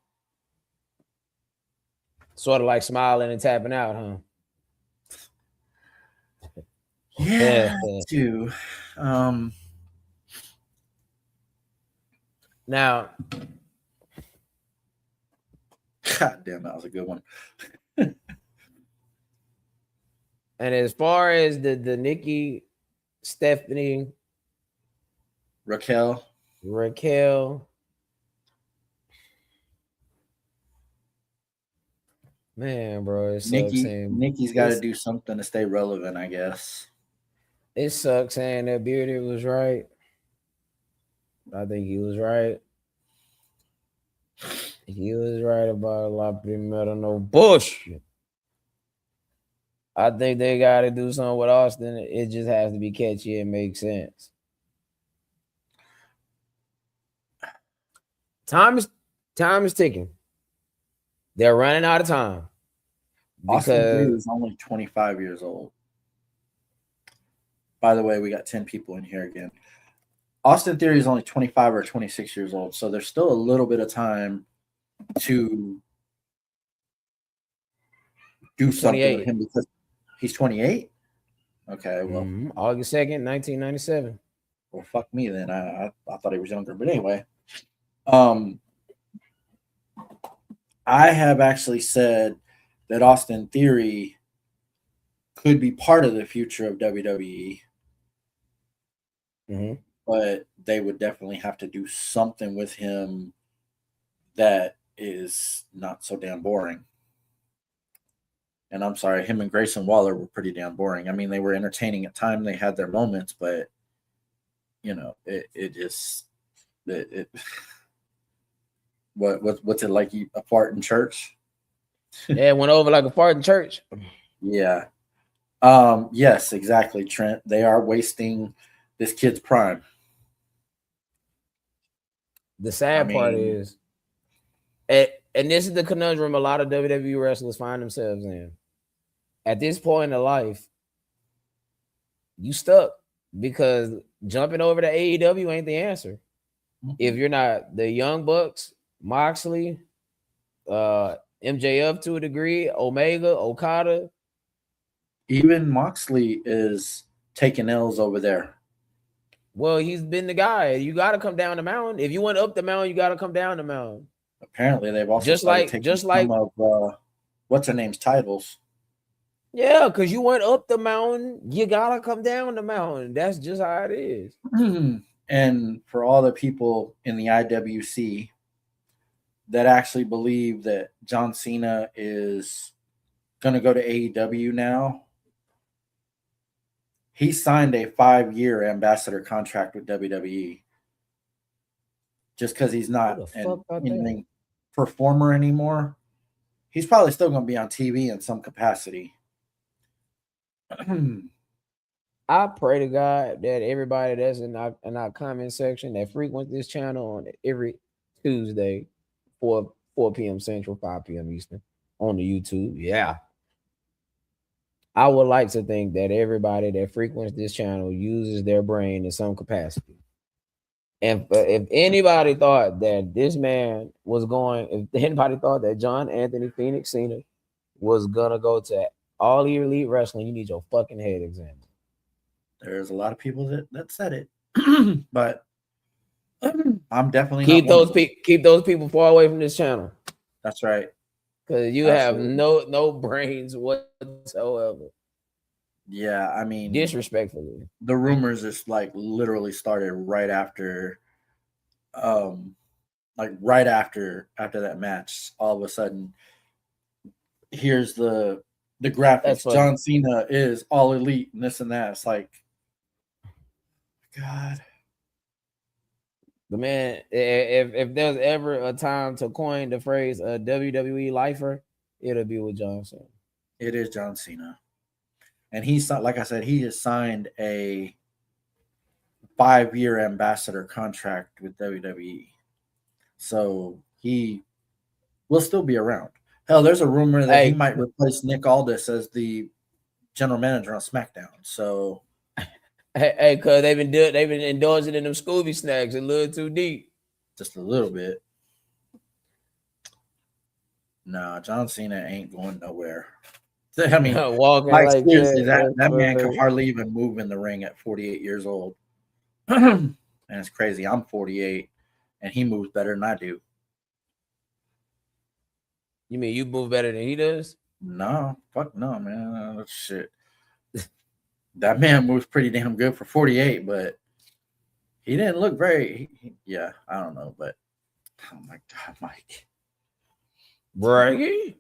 Sort of like smiling and tapping out, huh? Yeah, too. Now, God damn, that was a good one. And as far as the Nikki Stephanie Raquel. Raquel. Man, bro, it sucks saying Nikki's got to do something to stay relevant, I guess. it sucks saying that Bearded was right. I think he was right. He was right about a lot of metal, no bullshit. I think they got to do something with Austin. It just has to be catchy and make sense. Time is ticking. They're running out of time. Austin Theory is only 25 years old. By the way, we got 10 people in here again. Austin Theory is only 25 or 26 years old, so there's still a little bit of time to do something with him because he's 28. Okay, well, August 2nd, 1997. Well, fuck me then. I thought he was younger, but anyway, I have actually said that Austin Theory could be part of the future of WWE. But they would definitely have to do something with him that is not so damn boring. And I'm sorry, him and Grayson Waller were pretty damn boring. I mean, they were entertaining at times. They had their moments, but you know, what's it like? A fart in church? Yeah, it went over like a fart in church. Yeah. Yes, exactly, Trent. They are wasting this kid's prime. The sad part is, and this is the conundrum a lot of WWE wrestlers find themselves in. At this point in life, you stuck because jumping over to AEW ain't the answer. If you're not the Young Bucks, Moxley, MJF to a degree, Omega, Okada. Even Moxley is taking L's over there. Well, he's been the guy. You got to come down the mountain. If you went up the mountain, you got to come down the mountain. Apparently, they've also taking some of what's her name's titles. Yeah, because you went up the mountain, you gotta come down the mountain. That's just how it is. And for all the people in the IWC that actually believe that John Cena is going to go to AEW now, he signed a 5-year ambassador contract with WWE. Just because he's not an in-ring performer anymore, he's probably still going to be on TV in some capacity. I pray to God that everybody that's in our comment section that frequents this channel on every Tuesday, 4 p.m. Central, 5 p.m. Eastern on the YouTube. Yeah. I would like to think that everybody that frequents this channel uses their brain in some capacity. And if anybody thought that this man was going, if anybody thought that John Anthony Phoenix Cena was gonna go to All Elite Wrestling, you need your fucking head examined. There's a lot of people that said it, but I'm definitely keep those people far away from this channel. That's right, because you Absolutely. Have no brains whatsoever. Yeah, I mean, disrespectfully, the rumors just like literally started right after, right after that match. All of a sudden, here's the graphics. John Cena is All Elite and this and that. It's like, God. But man, if there's ever a time to coin the phrase a WWE lifer, it'll be with John Cena. It is John Cena. And he's, like I said, he has signed a 5-year ambassador contract with WWE. So he will still be around. Hell, there's a rumor that he might replace Nick Aldis as the general manager on SmackDown. So, cause they've been indulging in them Scooby snacks a little too deep. Just a little bit. Nah, John Cena ain't going nowhere. I mean, like seriously, that man can hardly even move in the ring at 48 years old. And it's crazy. I'm 48, and he moves better than I do. You mean you move better than he does? No, fuck no, man. Shit. That man moves pretty damn good for 48, but He didn't look very. Yeah, I don't know, but oh my god, Mike, Right?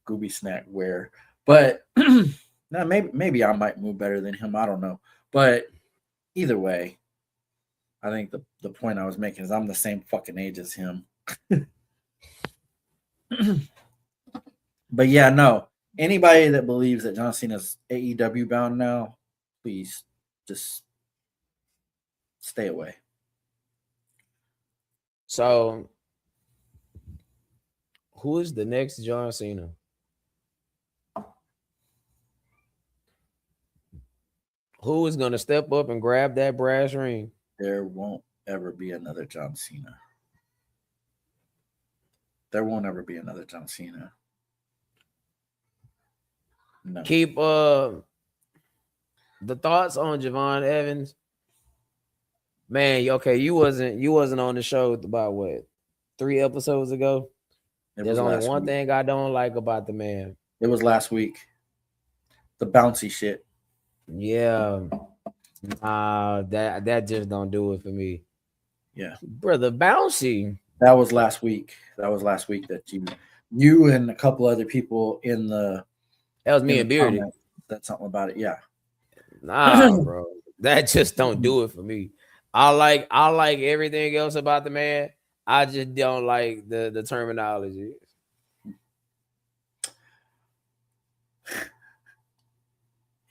Gooby snack wear. But now maybe I might move better than him. I don't know, but either way, I think the point I was making is I'm the same fucking age as him. But yeah, no. Anybody that believes that John Cena's AEW bound now, please just stay away. So, who is the next John Cena? Who is gonna step up and grab that brass ring? There won't ever be another John Cena. There won't ever be another John Cena. No. Keep the thoughts on Javon Evans. Man, okay, you wasn't on the show about what 3 episodes ago. There's only one thing I don't like about the man. It was last week. The bouncy shit. Yeah. Nah, that just don't do it for me. Yeah. Brother, bouncy. That was last week. That was last week that you and a couple other people in the That was me and Beardy. Said something about it. Yeah. Nah, bro. That just don't do it for me. I like everything else about the man. I just don't like the terminology.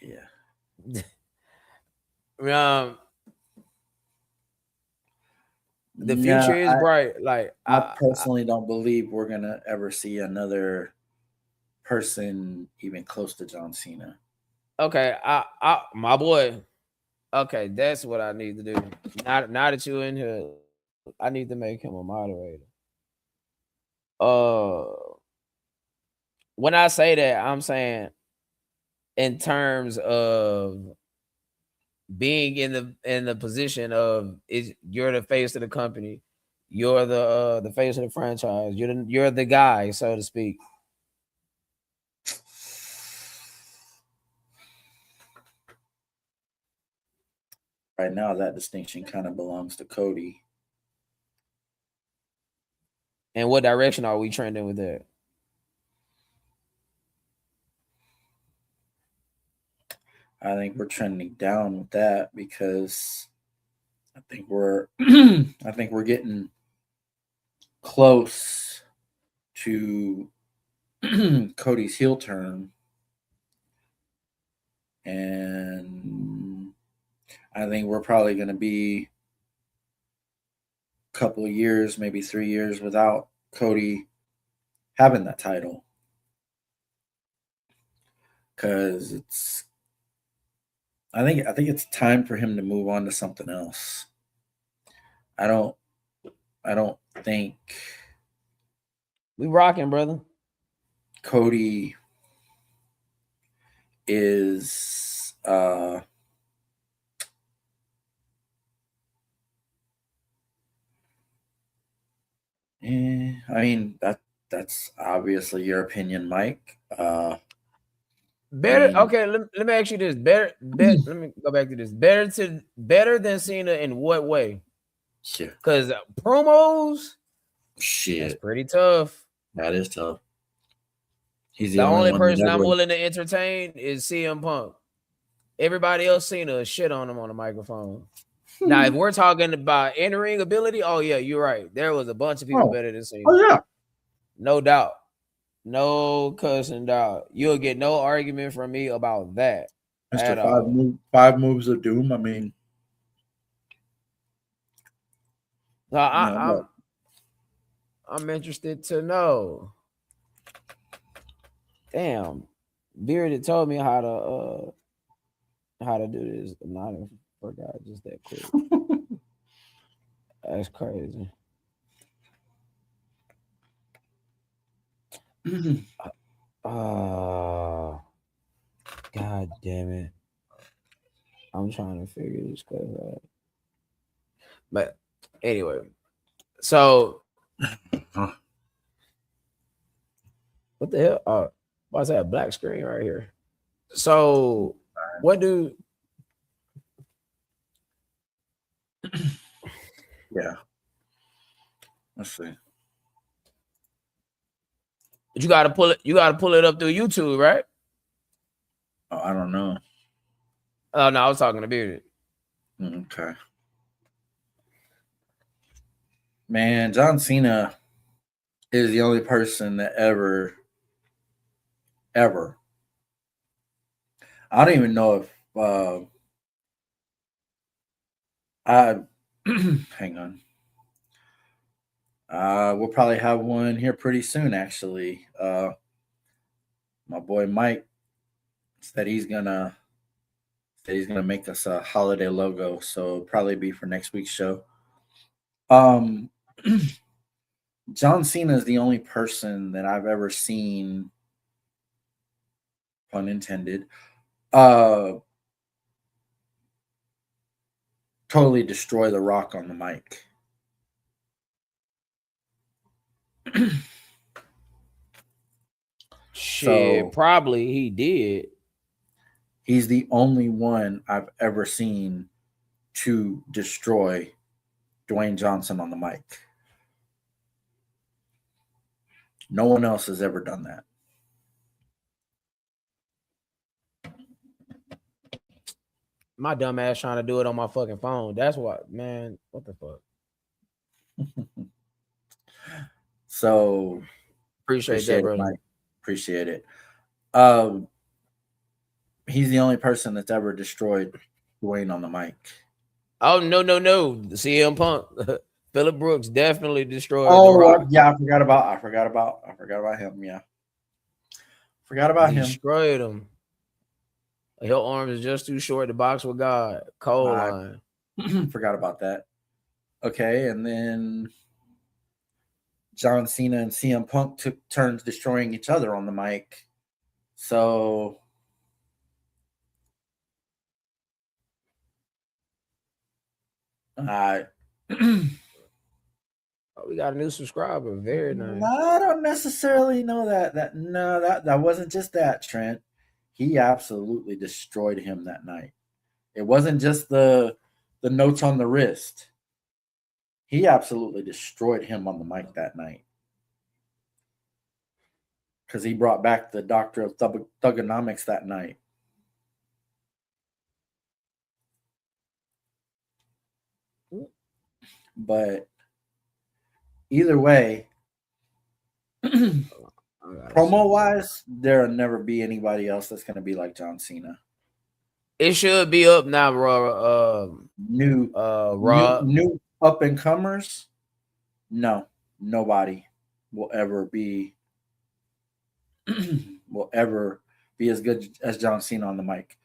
Yeah. The future is bright. Like I personally don't believe we're gonna ever see another person even close to John Cena. Okay, my boy. Okay, that's what I need to do. Now that you're in here, I need to make him a moderator. When I say that, I'm saying in terms of being in the position of you're the face of the company, you're the face of the franchise, you're the guy, so to speak. Right now, that distinction kind of belongs to Cody. And what direction are we trending with that? I think we're trending down with that because I think we're getting close to Cody's heel turn, and I think we're probably going to be a couple of years, maybe 3 years, without Cody having that title, because I think it's time for him to move on to something else. I don't think we rocking, brother. Cody is I mean that's obviously your opinion, Mike. Better. Okay, let me ask you this. Better. Let me go back to this. Better than Cena in what way? Shit. Because promos. Shit. That's pretty tough. That is tough. He's the only person I'm willing to entertain is CM Punk. Everybody else Cena shit on him on the microphone. Now, if we're talking about in-ring ability, oh yeah, you're right. There was a bunch of people better than Cena. Oh yeah, no doubt. No cussing doubt. You'll get no argument from me about that. Mr. Five moves of doom. I mean, I'm interested to know. Damn, Bearded told me how to do this. And I forgot just that quick. That's crazy. God damn it. I'm trying to figure this stuff out. But anyway, so what the hell? Oh, why's that a black screen right here? So what do Yeah. Let's see. But you gotta pull it. You gotta pull it up through YouTube, right? Oh, I don't know. Oh no, I was talking to Bearded. Okay. Man, John Cena is the only person that ever. I don't even know if I hang on. We'll probably have one here pretty soon. Actually, my boy Mike said he's gonna make us a holiday logo, so probably be for next week's show. Um, John Cena is the only person that I've ever seen, pun intended, uh, totally destroy The Rock on the mic. Shit, So probably he did. he's the only one I've ever seen to destroy Dwayne Johnson on the mic. No one else has ever done that. My dumb ass trying to do it on my fucking phone. That's what, man. What the fuck? So Appreciate that, appreciate it, brother. Mike. Appreciate it. Um, he's the only person that's ever destroyed Dwayne on the mic. Oh no. CM Punk, Phillip Brooks definitely destroyed The Oh Rock. yeah, I forgot about him. Yeah, forgot about him. Destroyed him. Your arms is just too short to box with God. Cold I line. forgot about that. Okay, and then John Cena and CM Punk took turns destroying each other on the mic. So I Oh, we got a new subscriber. Very nice. I don't necessarily know that wasn't just that, Trent. He absolutely destroyed him that night. It wasn't just the notes on the wrist. He absolutely destroyed him on the mic that night. Because he brought back the doctor of thugonomics that night. But either way, promo wise, there'll never be anybody else that's going to be like John Cena. It should be up now, bro. New up and comers. No, nobody will ever be as good as John Cena on the mic.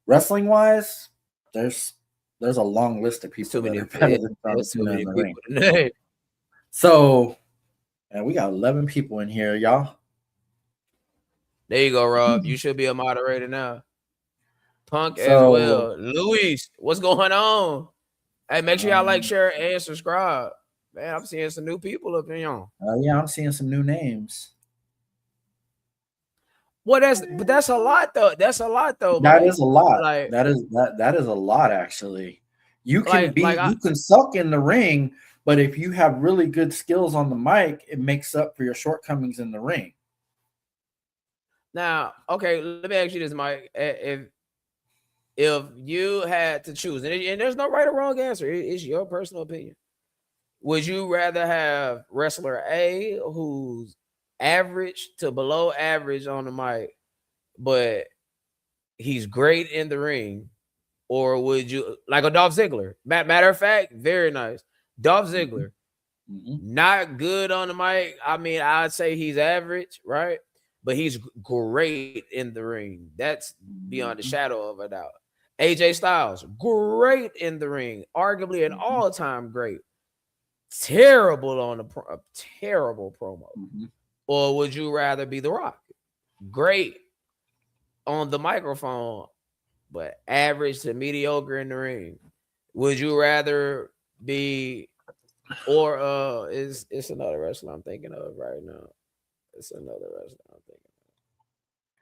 Wrestling wise, there's a long list of people that are better than John Cena in the ring. So, and we got 11 people in here, y'all. There you go, Rob. You should be a moderator now. Punk as well. Luis, what's going on? Hey, make sure y'all like, share, and subscribe. Man, I'm seeing some new people up in here. Yeah, I'm seeing some new names. Well, that's a lot though. That's a lot though. That Mike. is a lot. Like that is a lot actually. You can you can suck in the ring, but if you have really good skills on the mic, it makes up for your shortcomings in the ring. Now, okay, let me ask you this, Mike. If you had to choose, and there's no right or wrong answer, it's your personal opinion. Would you rather have wrestler A, who's average to below average on the mic, but he's great in the ring, or would you like a Dolph Ziggler? Matter of fact, very nice. Dolph Ziggler, not good on the mic. I mean, I'd say he's average, right? But he's great in the ring. That's beyond a shadow of a doubt. AJ Styles, great in the ring, arguably an all-time great. Terrible on a terrible promo. Or would you rather be The Rock? Great on the microphone, but average to mediocre in the ring. Would you rather be, or it's another wrestler I'm thinking of right now. It's another wrestler I'm thinking of.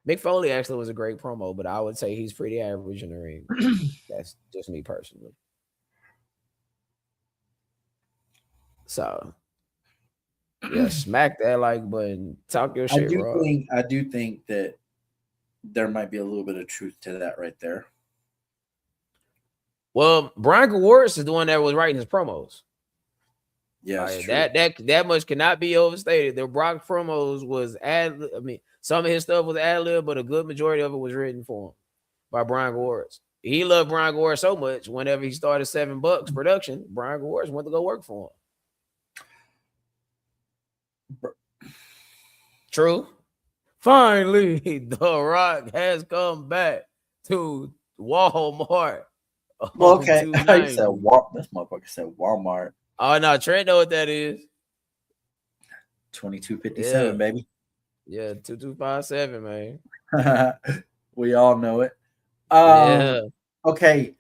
Mick Foley actually was a great promo, but I would say he's pretty average in the ring. That's just me personally. So yeah, smack that like button. Talk your shit, bro. I do think that there might be a little bit of truth to that right there. Well, Brian Gewirtz is the one that was writing his promos. Yeah, it's Like true. that much cannot be overstated. The Brock promos was I mean, some of his stuff was ad lib, but a good majority of it was written for him by Brian Gewirtz. He loved Brian Gewirtz so much. Whenever he started $7 production, Brian Gewirtz went to go work for him. True. Finally, The Rock has come back to Walmart Well, on okay. You said 290. This motherfucker said Walmart. Oh no, Trent know what that is. 2257, Yeah, baby. yeah, 2257, man. We all know it. Yeah. Okay.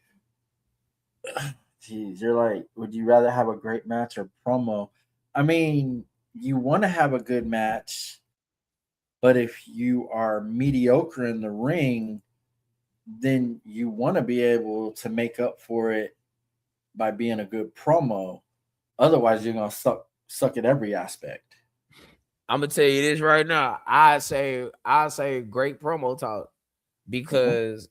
Jeez, you're like, would you rather have a great match or promo? I mean, you want to have a good match, but if you are mediocre in the ring, then you want to be able to make up for it by being a good promo. Otherwise, you're gonna suck at every aspect. I'm gonna tell you this right now. I say great promo talk Mhm. because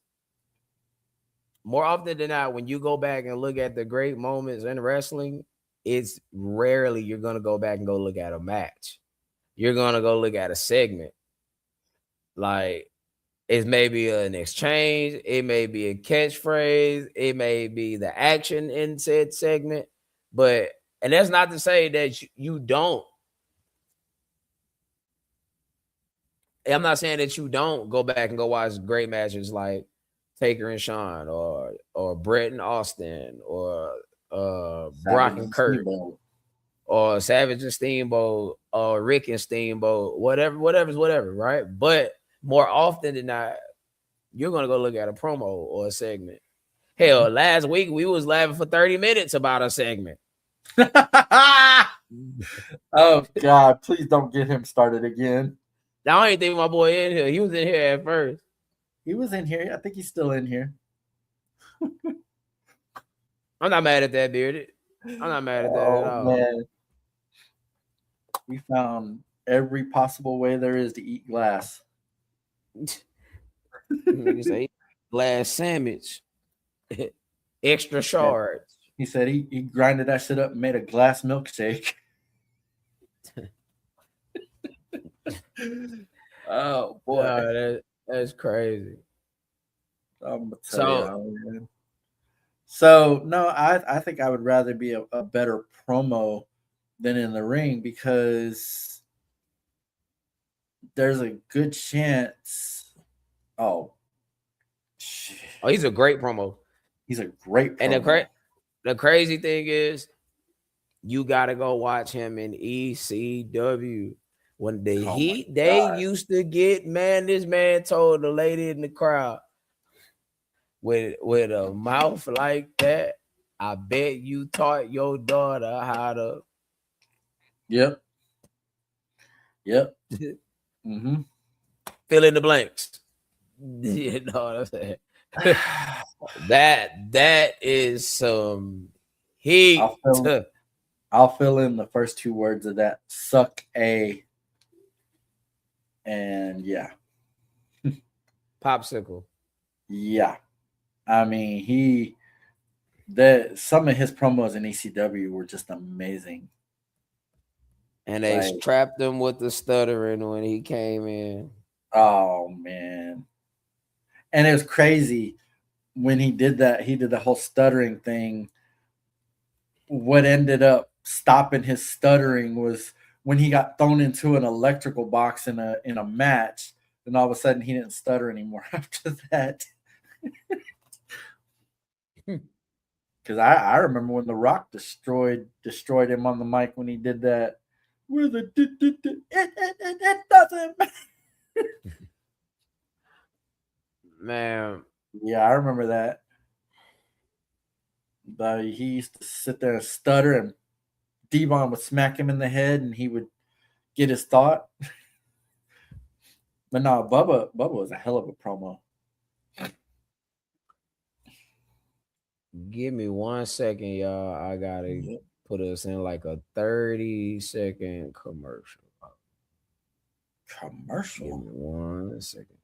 more often than not, when you go back and look at the great moments in wrestling, it's rarely you're gonna go back and go look at a match. You're gonna go look at a segment. Like it may be an exchange, it may be a catchphrase, it may be the action in said segment, but and that's not to say that you don't. I'm not saying that you don't go back and go watch great matches like Taker and Sean or Brett and Austin or Brock Savage and and Kurt Steamboat. or Savage and Steamboat or Rick and Steamboat, whatever, right? But more often than not, you're gonna go look at a promo or a segment. Mhm. Hell, last week we was laughing for 30 minutes about a segment. Oh God! Please don't get him started again. Now I ain't think my boy in here. He was in here at first. He was in here. I think he's still in here. I'm not mad at that, bearded. I'm not mad at that at Oh all. man, we found every possible way there is to eat glass. Nigga say glass sandwich, extra Yeah. shards. He said he grinded that shit up and made a glass milkshake. Oh boy, No, that's crazy. I'm gonna tell So you, man. So no, I think I would rather be a better promo than in the ring because there's a good chance. Oh, shit. he's a great promo. He's a great And promo. the crazy thing is, you gotta go watch him in ECW. When the Oh my Heat they god. used to get, man, this man told the lady in the crowd with a mouth like that, I bet you taught your daughter how to Yep. Yep. Mm-hmm. fill in the blanks. You know what I'm saying? that is some heat. I'll fill in the first two words of that. Suck a and yeah. Popsicle. Yeah. I mean some of his promos in ECW were just amazing. And they Like, strapped him with the stuttering when he came in. oh man. And it was crazy when he did that, he did the whole stuttering thing. What ended up stopping his stuttering was when he got thrown into an electrical box in a match, and all of a sudden he didn't stutter anymore after that. Because I remember when The Rock destroyed him on the mic when he did that. Where the it doesn't matter. Man, Yeah, I remember that. But he used to sit there and stutter, and Devon would smack him in the head, and he would get his thought. But no, Bubba was a hell of a promo. give me 1 second, y'all. I gotta Yep. put us in like a 30-second commercial. Give Commercial? me 1 second.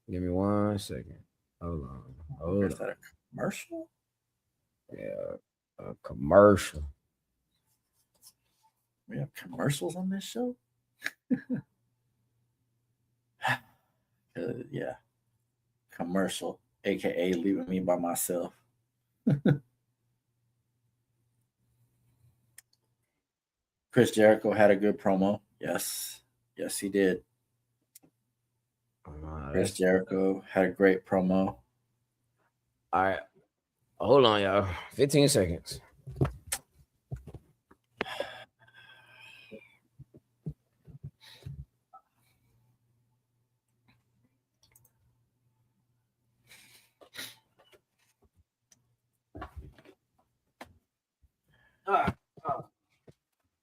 Give me 1 second. Hold on. Hold Is on. that a commercial? Yeah, a commercial. We have commercials on this show? Yeah. Commercial, aka leaving me by myself. Chris Jericho had a good promo. Yes. Yes, he did. Chris That's Jericho had a great promo. all right. Hold on, y'all. 15 seconds.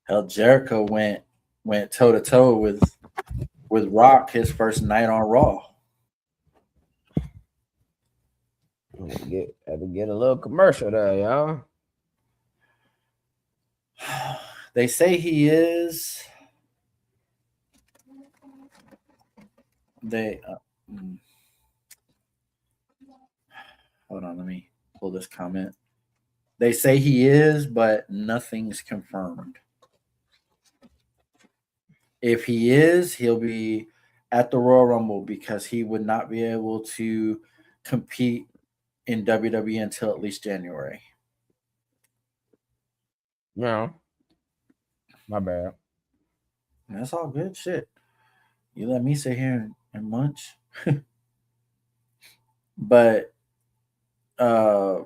Hell, Jericho went toe to toe with Rock his first night on Raw. Had to get a little commercial there, y'all. They say he is. They mm, hold on. Let me pull this comment. They say he is, but nothing's confirmed. If he is, he'll be at the Royal Rumble because he would not be able to compete in WWE until at least January. No, my bad. That's all good shit. You let me sit here and munch. But uh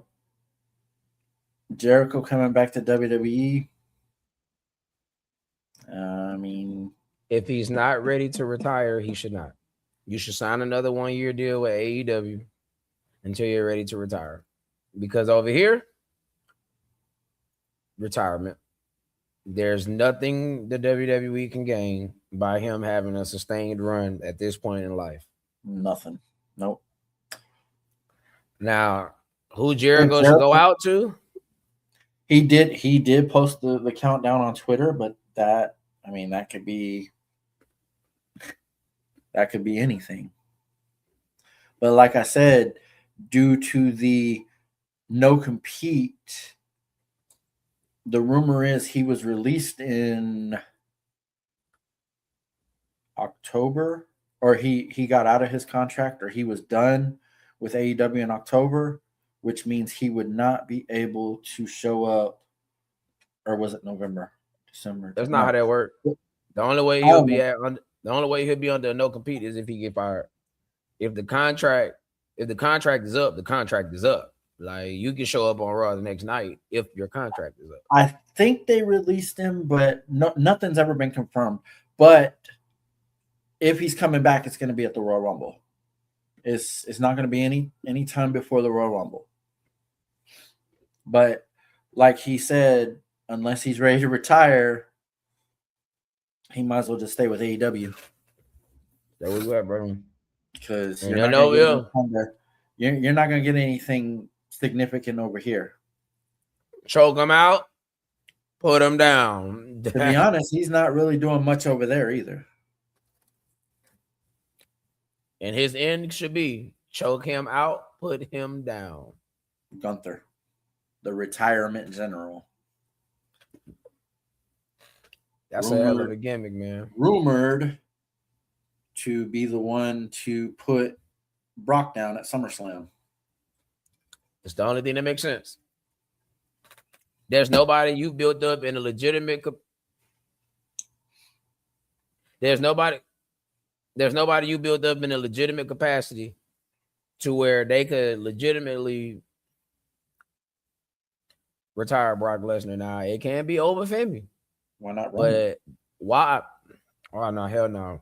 Jericho coming back to WWE. I mean, If he's not ready to retire, he should not. You should sign another 1 year deal with AEW until you're ready to retire. Because over here, retirement. There's nothing the WWE can gain by him having a sustained run at this point in life. nothing. Nope. Now, who And Jericho should go Jericho, out to? he did post the countdown on Twitter, but that, I mean, that could be anything. But like I said, due to the no compete, the rumor is he was released in October, or he got out of his contract, or he was done with AEW in October, which means he would not be able to show up. Or was it November, December? That's not how No, that works. The only way I he'll don't be know. the only way he'll be under no compete is if he get fired. If the contract is up, the contract is up. Like you can show up on Raw the next night if your contract is up. I think they released him, but nothing's ever been confirmed. But if he's coming back, it's going to be at the Royal Rumble. It's not going to be any time before the Royal Rumble. But like he said, unless he's ready to retire, he might as well just stay with AEW That was what, bro. because And you know, you're not going to get anything significant over here. choke him out, put him down. To be honest, he's not really doing much over there either. And his end should be choke him out, put him down. Gunther, the retirement general. That's a hell of a gimmick, man. Rumored to be the one to put Brock down at SummerSlam. It's the only thing that makes sense. There's nobody you built up in a legitimate. There's nobody you built up in a legitimate capacity to where they could legitimately retire Brock Lesnar. Now it can be over for me. Why not? But why? Oh no, hell no!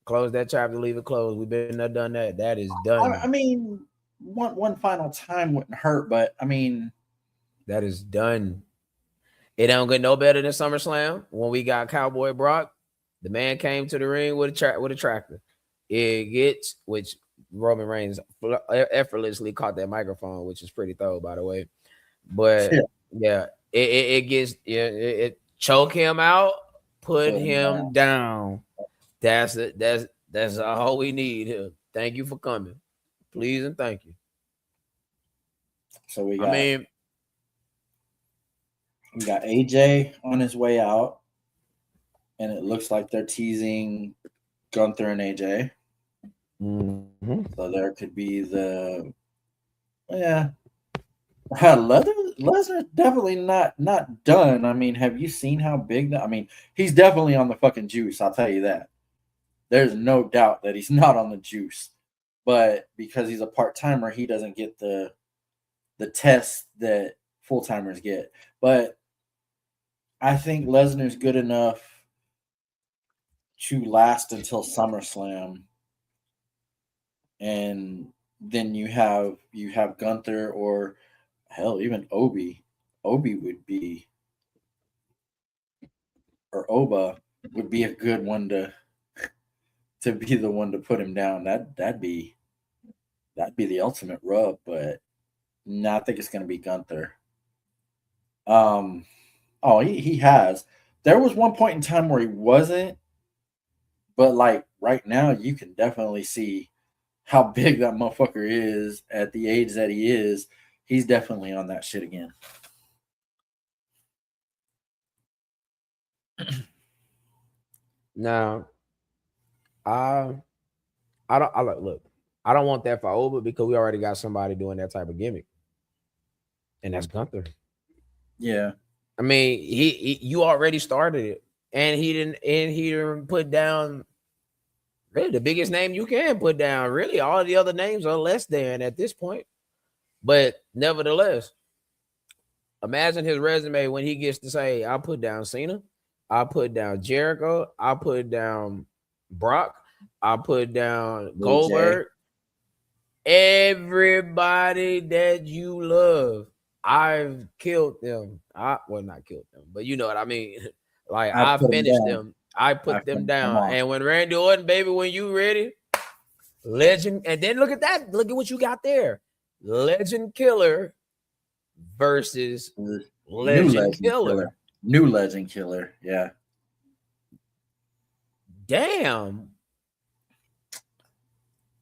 Close that chapter, leave it closed. We've been there, done that. That is done. I mean, one final time wouldn't hurt, but I mean, that is done. It don't get no better than SummerSlam when we got Cowboy Brock. The man came to the ring with a tractor. It gets, which Roman Reigns effortlessly caught that microphone, which is pretty thorough, by the way. But yeah, it gets it choke him out, put Put him down. him down. That's it. That's all we need here. Thank you for coming. Please and thank you. So I mean, we got AJ on his way out, and it looks like they're teasing Gunther and AJ. mhm. So there could be the yeah. Lesnar definitely not done. I mean, have you seen how big that? I mean, he's definitely on the fucking juice. I'll tell you that. There's no doubt that he's not on the juice, but because he's a part timer, he doesn't get the test that full timers get. But I think Lesnar's good enough to last until SummerSlam, and then you have Gunther or hell even Obi. Obi would be or Oba would be a good one to be the one to put him down. That'd be the ultimate rub, but no, I think it's gonna be Gunther. Um oh he has. There was one point in time where he wasn't, but like right now you can definitely see how big that motherfucker is at the age that he is. He's definitely on that shit again. Now I I don't I look. I don't want that for Oba because we already got somebody doing that type of gimmick, and that's Gunther. Yeah. I mean, you already started it, and he didn't put down really the biggest name you can put down. Really, all the other names are less than at this point. But nevertheless, imagine his resume when he gets to say, "I put down Cena, I put down Jericho, I put down Brock, I put down AJ. Goldberg, everybody that you love. I've killed them. I well not killed them, but you know what I mean. Like I I put him finished down. them. I I put them finished him down. off. And when Randy Orton, baby, when you ready, legend. And then look at that. Look at what you got there. Legend killer versus New legend legend killer. killer. New legend killer. Yeah. Damn.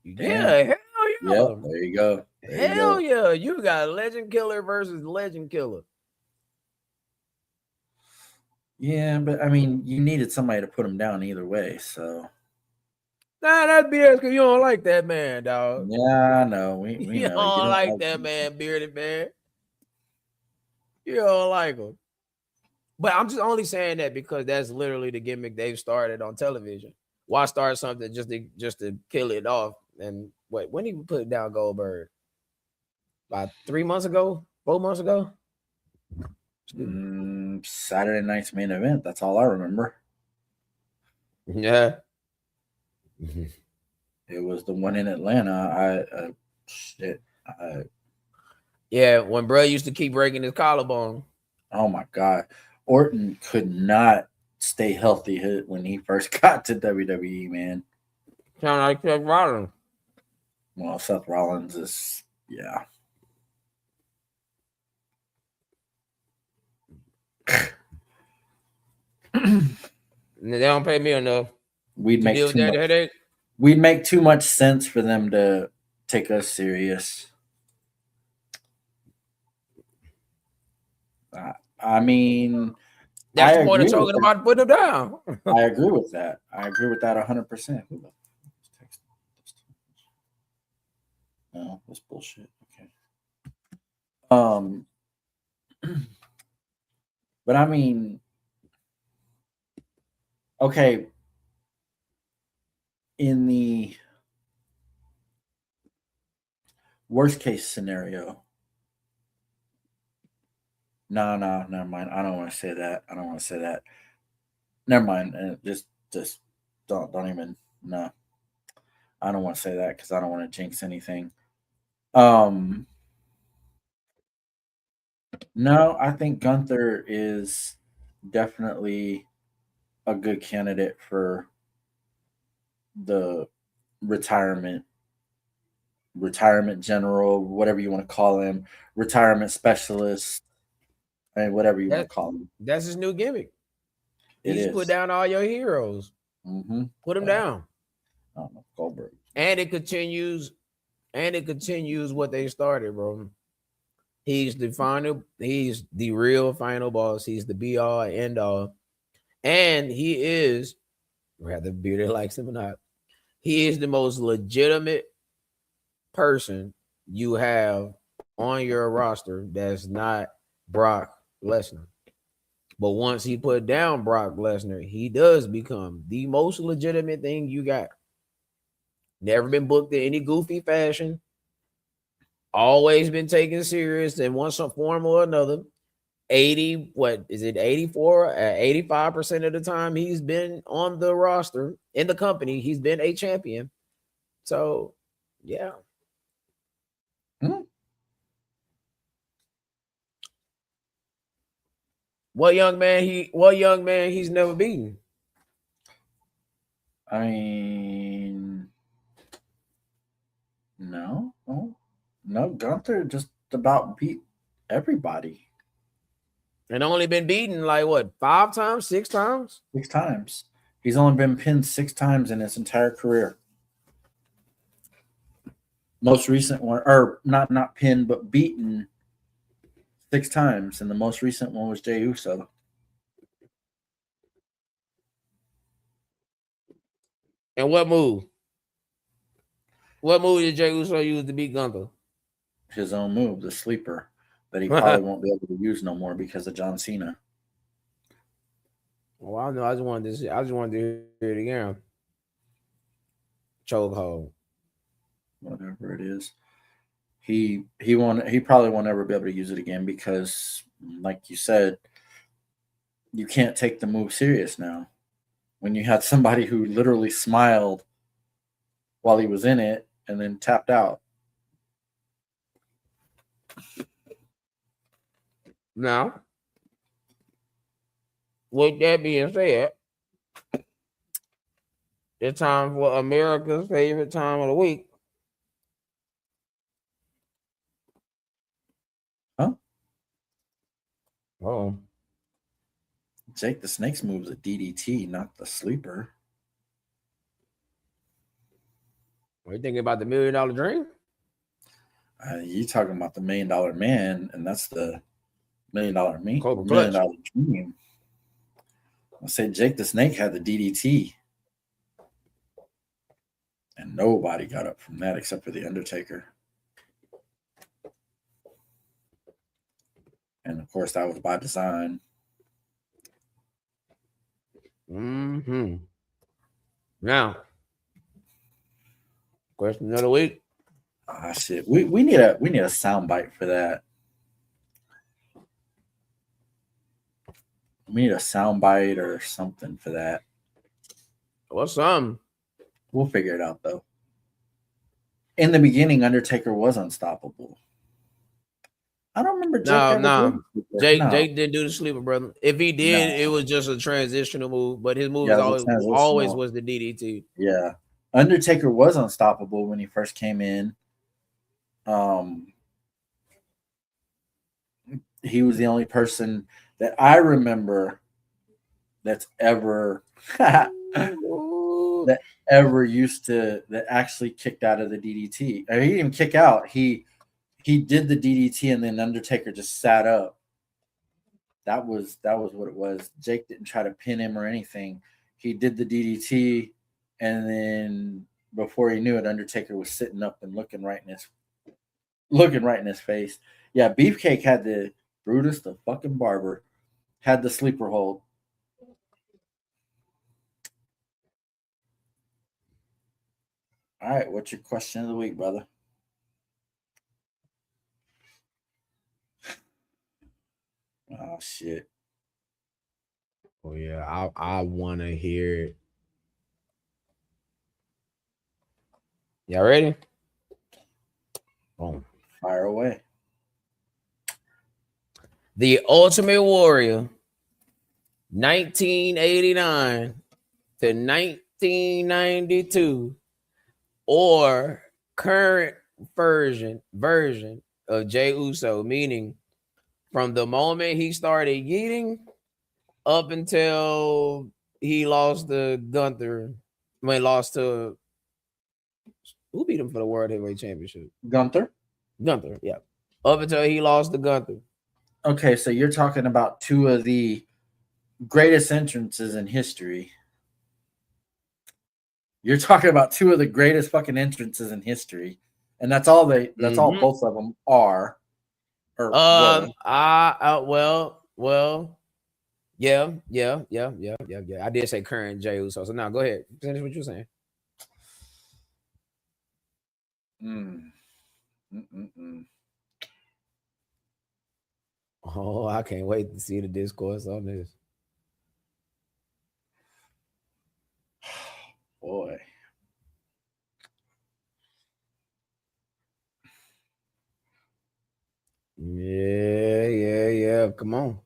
Damn. Yeah, hell Yep. yeah. There you go. There you Hell go. yeah. You got legend killer versus legend killer. Yeah, but I mean, you needed somebody to put him down either way. So Nah, that's BS because you don't like that man, dog. yeah, I know. We You know you don't don't like like that Jason. man, bearded man. You don't like him. But I'm just only saying that because that's literally the gimmick they've started on television. Why start something just to kill it off? And wait, when did we put down Goldberg? About 3 months ago, 4 months ago. Excuse me. Saturday night's main event. That's all I remember. Yeah. It was the one in Atlanta. Shit. Yeah, when bro used to keep breaking his collarbone. Oh my god, Orton could not stay healthy when he first got to WWE. Man, Sound like Seth Rollins. well, Seth Rollins is yeah. They don't pay me enough we'd to make deal with too that much. headache. We'd make too much sense for them to take us serious. I, I mean, That's I the point of agree with talking that. about putting them down. I agree with that. I agree with that 100%. Who the fuck is texting? No, that's bullshit. Okay. Um, but I mean, okay, in the worst case scenario, no, never mind. I don't want to say that. I don't want to say that. Never mind. Just don't even. No, I don't want to say that because I don't want to jinx anything. Um, no, I think Gunther is definitely a good candidate for the retirement retirement general, whatever you want to call him, retirement specialist. mean, whatever you want That to call him. that's his new gimmick. It He's put is. down all your heroes. Mm-hmm. Put them down. I don't know, Goldberg. And it continues what they started, bro. He's the real final boss. He's the be all end all. And he is, rather Bearded likes him or not, he is the most legitimate person you have on your roster that's not Brock Lesnar. But once he put down Brock Lesnar, he does become the most legitimate thing you got. Never been booked in any goofy fashion. Always been taken serious in one some form or another. 80, what is it, 84, 85% of the time he's been on the roster in the company, he's been a champion. So, yeah. Hmm? What young man he's never beaten? I mean, no. Gunther just about beat everybody And only been beaten like what, 5 times, 6 times? 6 times. He's only been pinned 6 times in his entire career. Most recent one, or not pinned, but beaten 6 times, and the most recent one was Jey Uso. And what move? What move did Jey Uso use to beat Gunther? His own move, the sleeper, that he probably won't be able to use no more because of John Cena. Well, I know. I just wanted to hear it again. Chokehold. Whatever it is. He probably won't ever be able to use it again because, like you said, you can't take the move serious now. When you had somebody who literally smiled while he was in it and then tapped out. Now, with that being said, it's time for America's favorite time of the week. Huh? Oh. Jake the Snake's move is a DDT, not the sleeper. Are you thinking about the $1 Million Dream? You talking about the $1 Million Man, and that's the $1 Million Cobra $1 Clutch. Million Dream. I said Jake the Snake had the DDT, and nobody got up from that except for the Undertaker. And of course, that was by design. Mm-hmm. Now, question of the week. Ah, shit. We need a soundbite for that. We need a soundbite or something for that. What's some? We'll figure it out though. In the beginning, Undertaker was unstoppable. I don't remember Jake ever doing it. Jake No. didn't do the sleeper, brother. If he did, it was just a transitional move. But his move Yeah, always was the DDT. Yeah, Undertaker was unstoppable when he first came in. He was the only person that I remember that's ever that actually kicked out of the DDT. Or he didn't even kick out. He did the DDT and then Undertaker just sat up. That was what it was. Jake didn't try to pin him or anything. He did the DDT, and then before he knew it, Undertaker was sitting up and looking right in his face. Yeah, Beefcake had the Brutus, the fucking barber, had the sleeper hold. All right, what's your question of the week, brother? Oh shit. Oh yeah, I want to hear it. Y'all ready? Boom. Fire away. The Ultimate Warrior, 1989 to 1992, or current version of Jey Uso, meaning From the moment he started yeeting up until he lost to Gunther, when he lost to who beat him for the World Heavyweight Championship? Gunther. Gunther, yeah. Up until he lost to Gunther. Okay, so you're talking about two of the greatest entrances in history. You're talking about two of the greatest fucking entrances in history, and that's all they. That's all both of them are. Or were. Well, yeah. I did say current Jey Uso. So now go ahead, finish what you're saying. Oh, I can't wait to see the discourse on this. Boy. Yeah. Come on.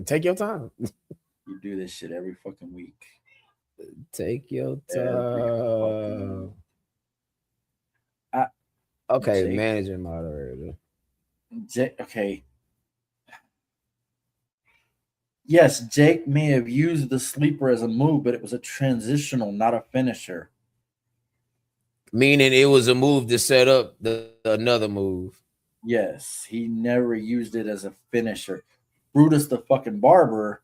Take your time. You do this shit every fucking week. Take your time. Okay, Jake, manager moderator. Okay. Yes, Jake may have used the sleeper as a move, but it was a transitional, not a finisher. Meaning it was a move to set up another move. Yes, he never used it as a finisher. Brutus the fucking Barber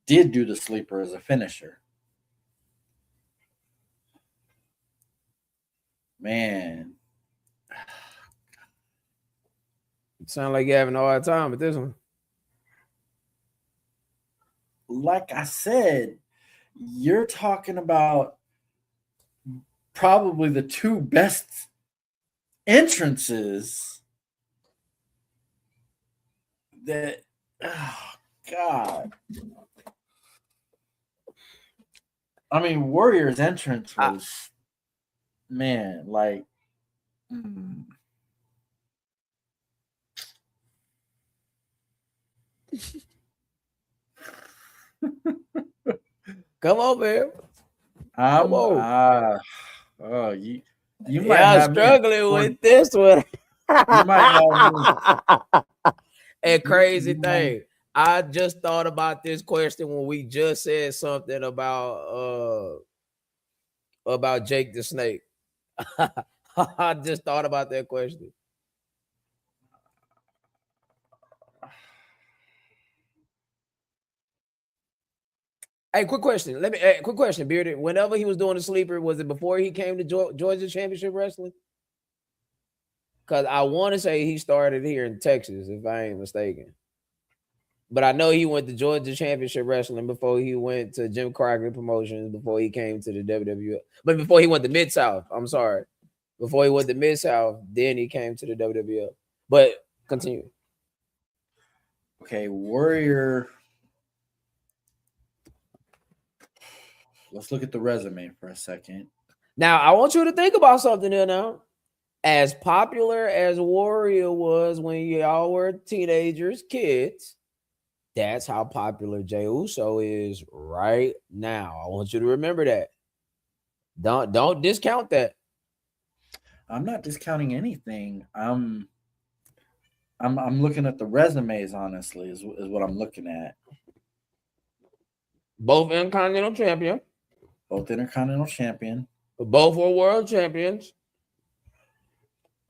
did do the sleeper as a finisher. Man. You sound like you're having a hard time with this one. Like I said, you're talking about probably the two best entrances that, oh God. I mean, Warrior's entrance was, man, like, Come on, man. I'm, you might I'm have struggling with this one. You might have me. A crazy thing. I just thought about this question when we just said something about Jake the Snake. I just thought about that question. Hey, quick question. Quick question, Bearded. Whenever he was doing the sleeper, was it before he came to Georgia Championship Wrestling? Because I want to say he started here in Texas, if I ain't mistaken. But I know he went to Georgia Championship Wrestling before he went to Jim Crockett Promotions, before he came to the WWF. But before he went to Mid-South, I'm sorry. Before he went to Mid-South, then he came to the WWF. But continue. Okay, Warrior. Let's look at the resume for a second. Now, I want you to think about something here now. As popular as Warrior was when y'all were teenagers, kids, that's how popular Jey Uso is right now. I want you to remember that. Don't discount that. I'm not discounting anything. I'm looking at the resumes, honestly, is what I'm looking at. Both Intercontinental Champion. Both Intercontinental Champion. Both were World Champions.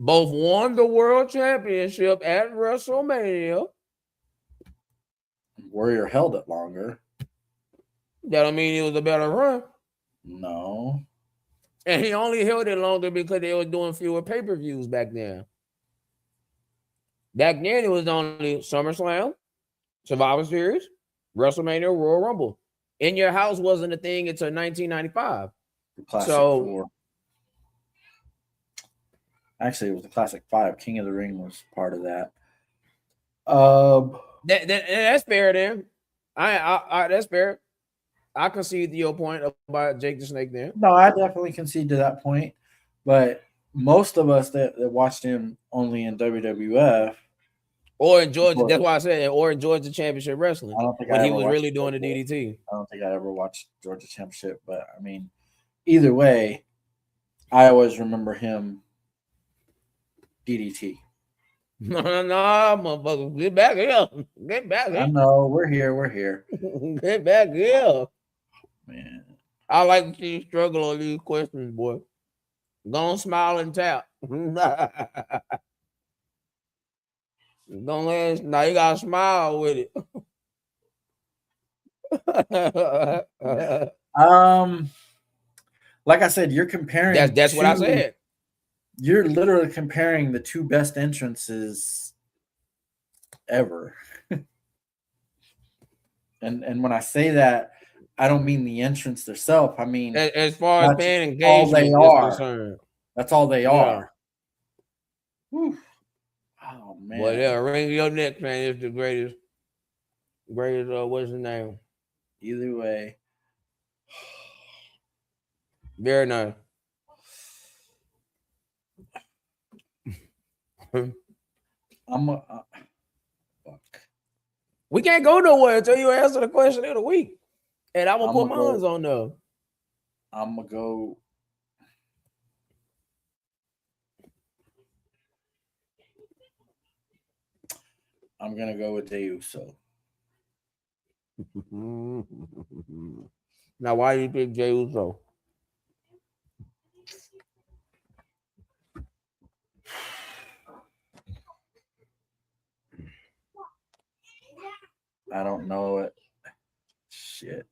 Both won the World Championship at WrestleMania. Warrior held it longer. That don't mean it was a better run. No. And he only held it longer because they were doing fewer pay-per-views back then. Back then, it was only SummerSlam, Survivor Series, WrestleMania, Royal Rumble. In Your House wasn't a thing until 1995. The Classic Four. Actually, it was the Classic Five. King of the Ring was part of that. That's fair then. I that's fair. I concede to your point about Jake the Snake then. No, I definitely concede to that point. But most of us that watched him only in WWF or in Georgia, that's why I said, or in Georgia Championship Wrestling. I don't think when he was really doing the DDT. I don't think I ever watched Georgia Championship, but I mean, either way, I always remember him DDT. No, motherfucker, get back here. Get back I here. know we're here. We're here, Get back here. man. I like to see you struggle on these questions, boy. Go on, smile and tap. Go ahead. Now you gotta smile with it. Like I said, you're comparing That's what I said. You're literally comparing the two best entrances ever. and when I say that, I don't mean the entrance themselves. I mean As far as that's fan all they engagement is are. concerned. That's all they Yeah. are. Whew. Oh man. But yeah, Ring Your Neck, man, is the greatest. What's the name? Either way. Very nice. Fuck. We can't go nowhere until you answer the question of the week. And I'm gonna put my hands on there. I'm gonna go. I'm gonna go with Jey Uso. Now, why do you pick Jey Uso? I don't know it. Shit.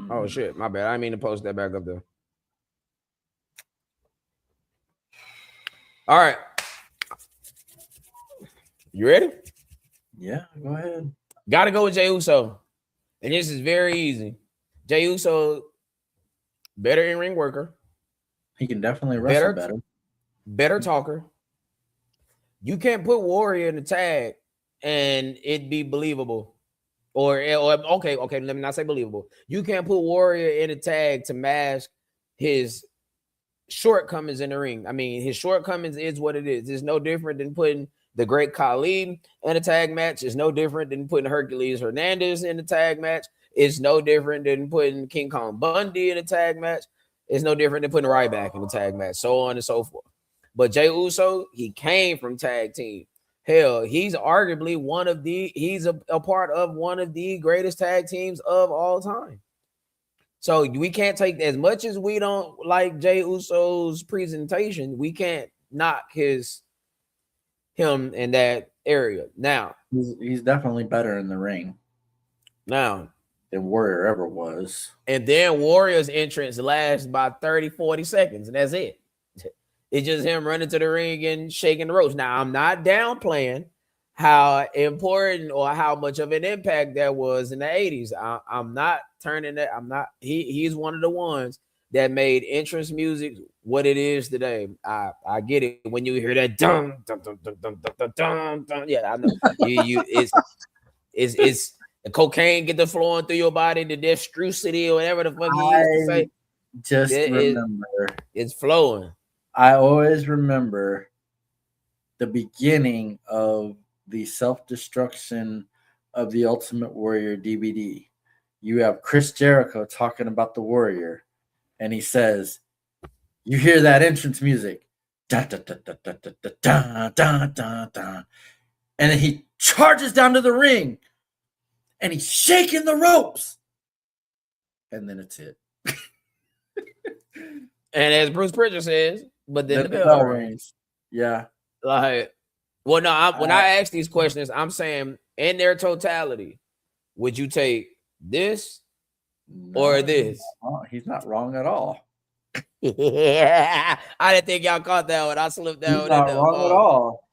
Oh shit, my bad. I didn't mean to post that back up there. All right. You ready? Yeah, go ahead. Gotta go with Jey Uso. And this is very easy. Jey Uso, better in-ring worker. He can definitely wrestle better. Better talker. You can't put Warrior in the tag and it be believable. Or okay, let me not say believable. You can't put Warrior in a tag to mask his shortcomings in the ring. I mean, his shortcomings is what it is. It's no different than putting the Great Khali in a tag match. It's no different than putting Hercules Hernandez in a tag match. It's no different than putting King Kong Bundy in a tag match. It's no different than putting Ryback in a tag match, so on and so forth. But Jey Uso, he came from tag team. Hell, he's arguably he's a part of one of the greatest tag teams of all time. So we can't take, as much as we don't like Jey Uso's presentation, we can't knock him in that area. Now, he's definitely better in the ring now than Warrior ever was. And then Warrior's entrance lasts about 30, 40 seconds, and that's it. It's just him running to the ring and shaking the ropes. Now, I'm not downplaying how important or how much of an impact that was in the 80s. I'm not turning that. He's one of the ones that made entrance music what it is today. I get it when you hear that dum dum dum dum dum dum dum dum. Yeah, I know. It's the cocaine get the flowing through your body, the destrucity or whatever the fuck he used to say. Just remember, it's flowing. I always remember the beginning of the self-destruction of the Ultimate Warrior DVD. You have Chris Jericho talking about the Warrior, and he says, "You hear that entrance music, da da da da da da da da da da," and then he charges down to the ring, and he's shaking the ropes, and then it's it. And as Bruce Pritchard says, but then the bell rings. Yeah. Like, well, no, when I ask these questions, I'm saying in their totality, would you take this or this? He's not wrong at all. Yeah, I didn't think y'all caught that one. I slipped that one. He's not wrong at all.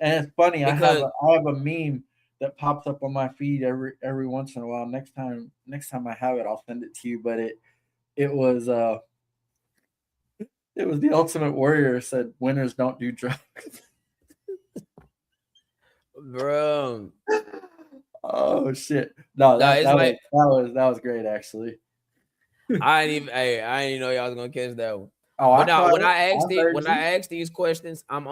And it's funny, I have a meme that pops up on my feed every once in a while. Next time I have it, I'll send it to you. But it was the Ultimate Warrior said, "Winners don't do drugs." Bro. Oh shit! No, that was great actually. I didn't even know y'all was gonna catch that one. Oh, but now when I ask these questions, I'm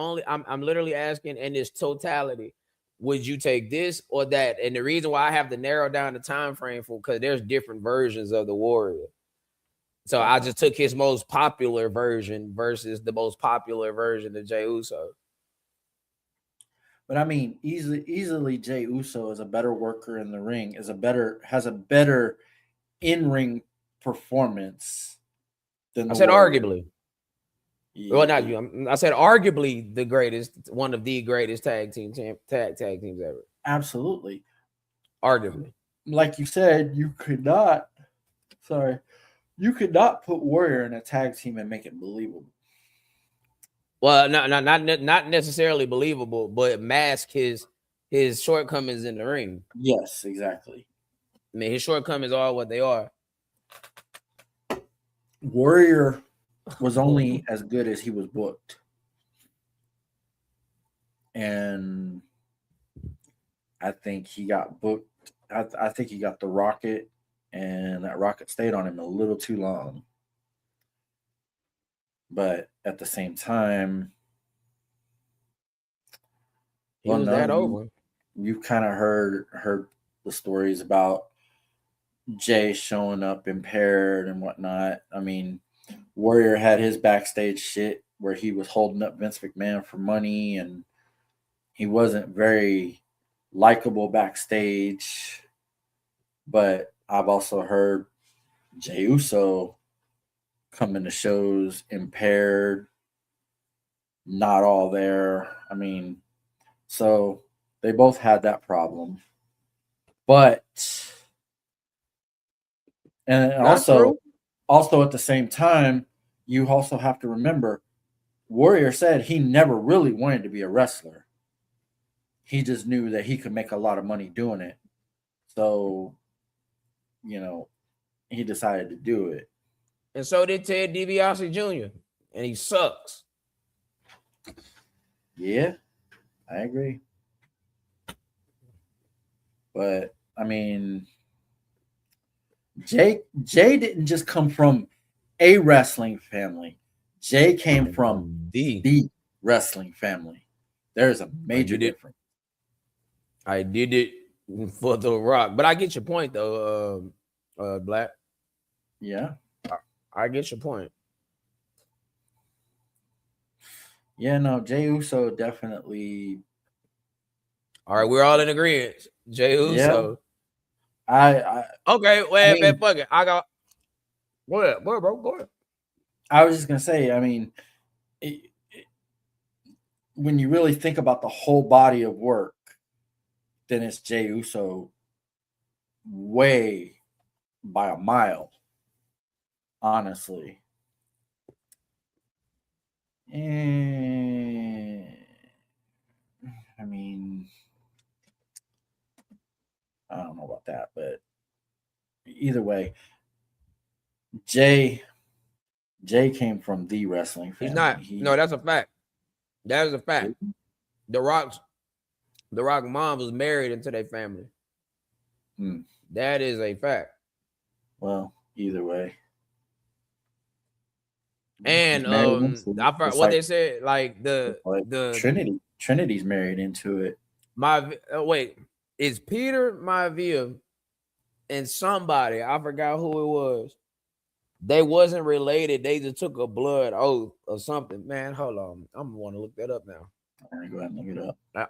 literally asking in this totality, would you take this or that? And the reason why I have to narrow down the time frame for, because there's different versions of the Warrior. So I Okay. just took his most popular version versus the most popular version of Jey Uso. But I mean, easily Jey Uso is a better worker in the ring, has a better in ring performance than I the said Warrior. arguably. Well, not Yeah, you. I said arguably the greatest, one of the greatest tag teams ever. absolutely. Arguably. Like you said, you could not. Sorry, you could not put Warrior in a tag team and make it believable. Well, not necessarily believable, but mask his shortcomings in the ring. Yes, exactly. I mean, his shortcomings are what they are. Warrior was only as good as he was booked. And I think he got booked. I think he got the rocket, and that rocket stayed on him a little too long. But at the same time, He well, was no, that over. you kind of heard the stories about Jay showing up impaired and whatnot. I mean, Warrior had his backstage shit where he was holding up Vince McMahon for money, and he wasn't very likable backstage. But I've also heard Jey Uso coming to shows impaired, not all there. I mean, so they both had that problem. But and Not true. also at the same time, you also have to remember Warrior said he never really wanted to be a wrestler. He just knew that he could make a lot of money doing it. So, you know, he decided to do it. And so did Ted DiBiase Jr. And he sucks. Yeah, I agree. But I mean, Jay didn't just come from a wrestling family. Jay came from D. the wrestling family. There's a I major did it. difference. I did it for The Rock. But I get your point though, Black. Yeah. I get your point. Yeah, no, Jay Uso definitely. All right, we're all in agreement. Jey Yeah. Uso. I Okay, I well, man, mean, fuck it. I got. Go ahead, bro. Go ahead. I was just gonna say, I mean, when you really think about the whole body of work, then it's Jay Uso way by a mile, honestly. And I mean, I don't know about that, but either way, Jay Jay came from the wrestling He's family. not. No, He that's a fact. That is a fact. The Rock's the Rock mom was married into their family. hmm, That is a fact. well, either way, he's And married into I it. forgot what they said. Like Just like the Trinity's married into it. my wait is Peter Maivia and somebody I forgot who it was. They wasn't related. They just took a blood oath or something. Man, hold on. I'm gonna want to look that up now. I'm gonna go ahead and look it up. Uh,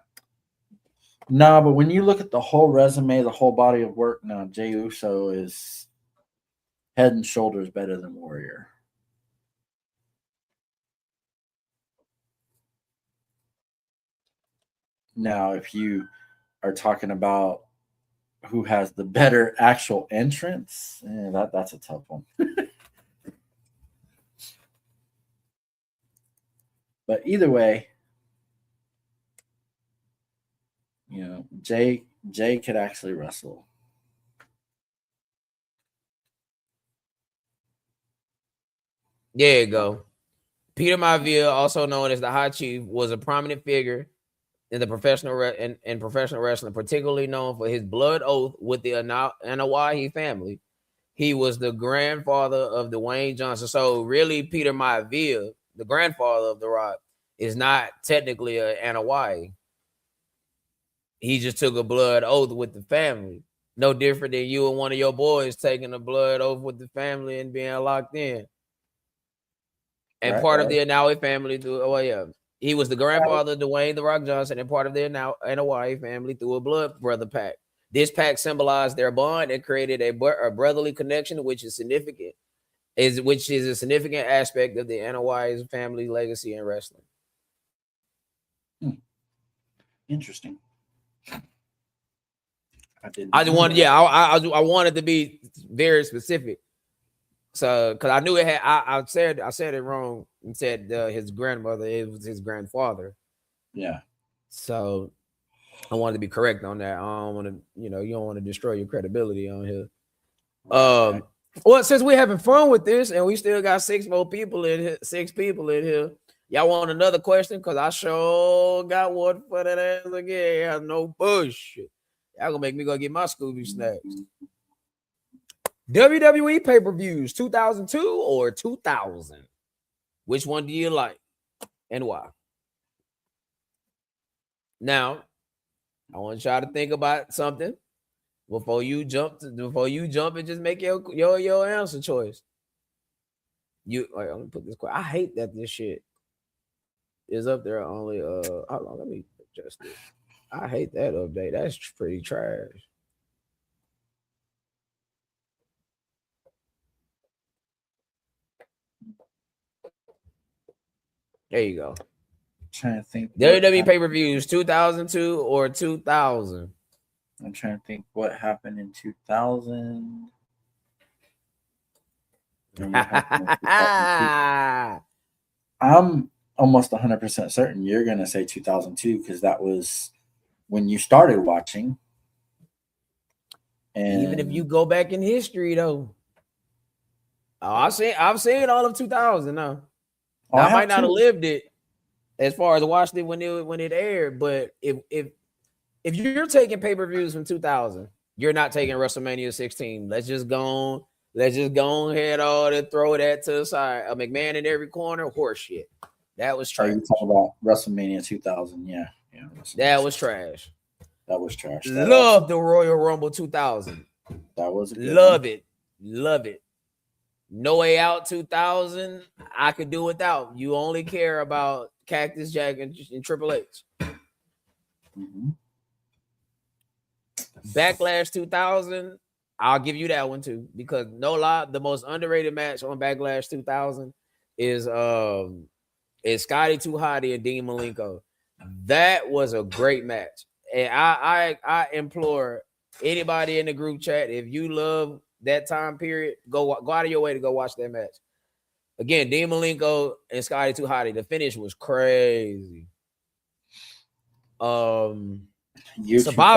Nah, but when you look at the whole resume, the whole body of work, now Jey Uso is head and shoulders better than Warrior. Now, if you are talking about who has the better actual entrance, that's a tough one. But either way, Jay could actually wrestle. there you go. Peter Maivia, also known as the High Chief, was a prominent figure in the in professional wrestling, particularly known for his blood oath with the Anoa'i family. He was the grandfather of Dwayne Johnson. So really, Peter Maivia, the grandfather of The Rock, is not technically an Anoa'i. He just took a blood oath with the family. No different than you and one of your boys taking the blood oath with the family and being locked in. And part of the Anoa'i family he was the grandfather of Dwayne The Rock Johnson, and part of the Anoa'i family through a blood brother pact. This pact symbolized their bond and created a brotherly connection, which is significant, which is a significant aspect of the Anoa'i's family legacy in wrestling. Interesting. I wanted to be very specific. So, because I knew it had, I said it wrong and said his grandmother, it was his grandfather. Yeah. So, I wanted to be correct on that. I don't want to, you don't want to destroy your credibility on here. Right. Well, since we're having fun with this and we still got 6 people in here, y'all want another question? Because I sure got one for that ass again. No bullshit. Y'all gonna make me go get my Scooby snacks. WWE pay-per-views, 2002 or 2000? Which one do you like and why? Now, I want y'all to think about something before you jump and just make your answer choice. I'm gonna put this question. I hate that this shit is up there only. Hold on, let me adjust it. I hate that update. That's pretty trash. There you go. Trying to think. WWE pay-per-views, 2002 or 2000? I'm trying to think what happened in 2000. I'm almost 100% certain you're going to say 2002 because that was when you started watching. And even if you go back in history, though, I've seen all of 2000 now. Now I might not have lived it as far as watched it when it aired, but if you're taking pay-per-views from 2000, you're not taking WrestleMania 16. Let's just go ahead and throw that to the side. A McMahon in every corner, horseshit. That was trash. Are you talking about WrestleMania 2000? Yeah. That was trash. That was trash. Love the Royal Rumble 2000. That was a good love one. it. Love it. No Way Out 2000, I could do without. You only care about Cactus Jack and Triple H. Mm-hmm. Backlash 2000, I'll give you that one too, because no lie, the most underrated match on Backlash 2000 is Scotty 2 Hotty and Dean Malenko. That was a great match, and I implore anybody in the group chat, if you love that time period, go out of your way to go watch that match. Again, Dean Malenko and Scotty 2 Hotty. The finish was crazy. Survivor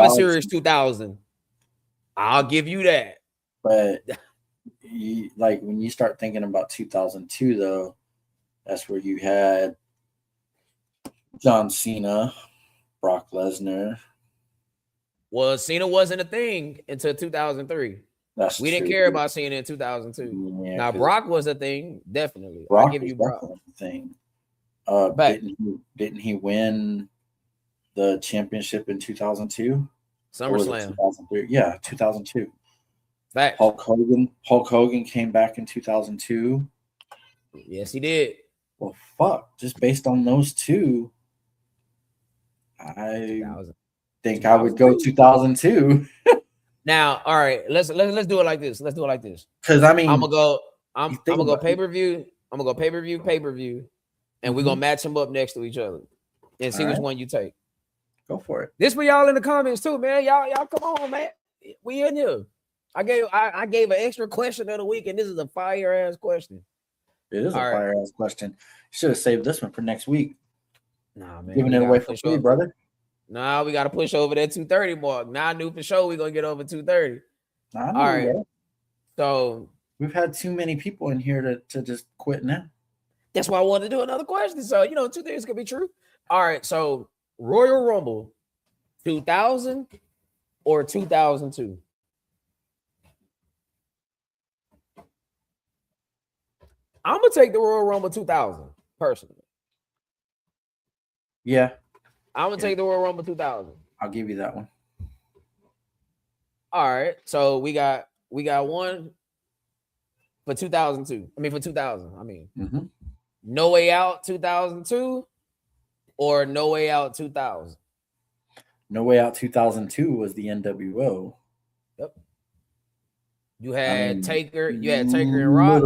Series 2000. I'll give you that. But when you start thinking about 2002, though, that's where you had John Cena, Brock Lesnar. Well, Cena wasn't a thing until 2003. We didn't care about Cena in 2002. Yeah, now Brock was a thing, definitely. I'll give you Brock. Thing. Didn't he win the championship in 2002? SummerSlam. 2003? Yeah, 2002. Fact. Hulk Hogan came back in 2002. Yes, he did. Well, fuck. Just based on those two, I think I would go 2002. Now, all right, let's do it like this. Because I mean, I'm gonna go pay-per-view. I'm gonna go pay-per-view, and we're gonna match them up next to each other and see which one you take. Go for it. This for y'all in the comments too, man. Y'all come on, man. We in here. I gave an extra question of the week, and this is a fire ass question. It is a fire ass question. You should have saved this one for next week. Nah, man. Giving it away for free, brother. Nah, we got to push over that 230 mark. Now I knew for sure we're going to get over 230. All right. So we've had too many people in here to just quit now. That's why I wanted to do another question. So, 2 things could be true. All right. So Royal Rumble 2000 or 2002? I'm going to take the Royal Rumble 2000 personally. Yeah. I'm going to take the Royal Rumble 2000. I'll give you that one. All right. So we got one for 2002. I mean for 2000. I mean, Mm-hmm. No Way Out 2002 or No Way Out 2000. No Way Out 2002 was the NWO. Yep. You I had mean, Taker. You had Taker and Rock.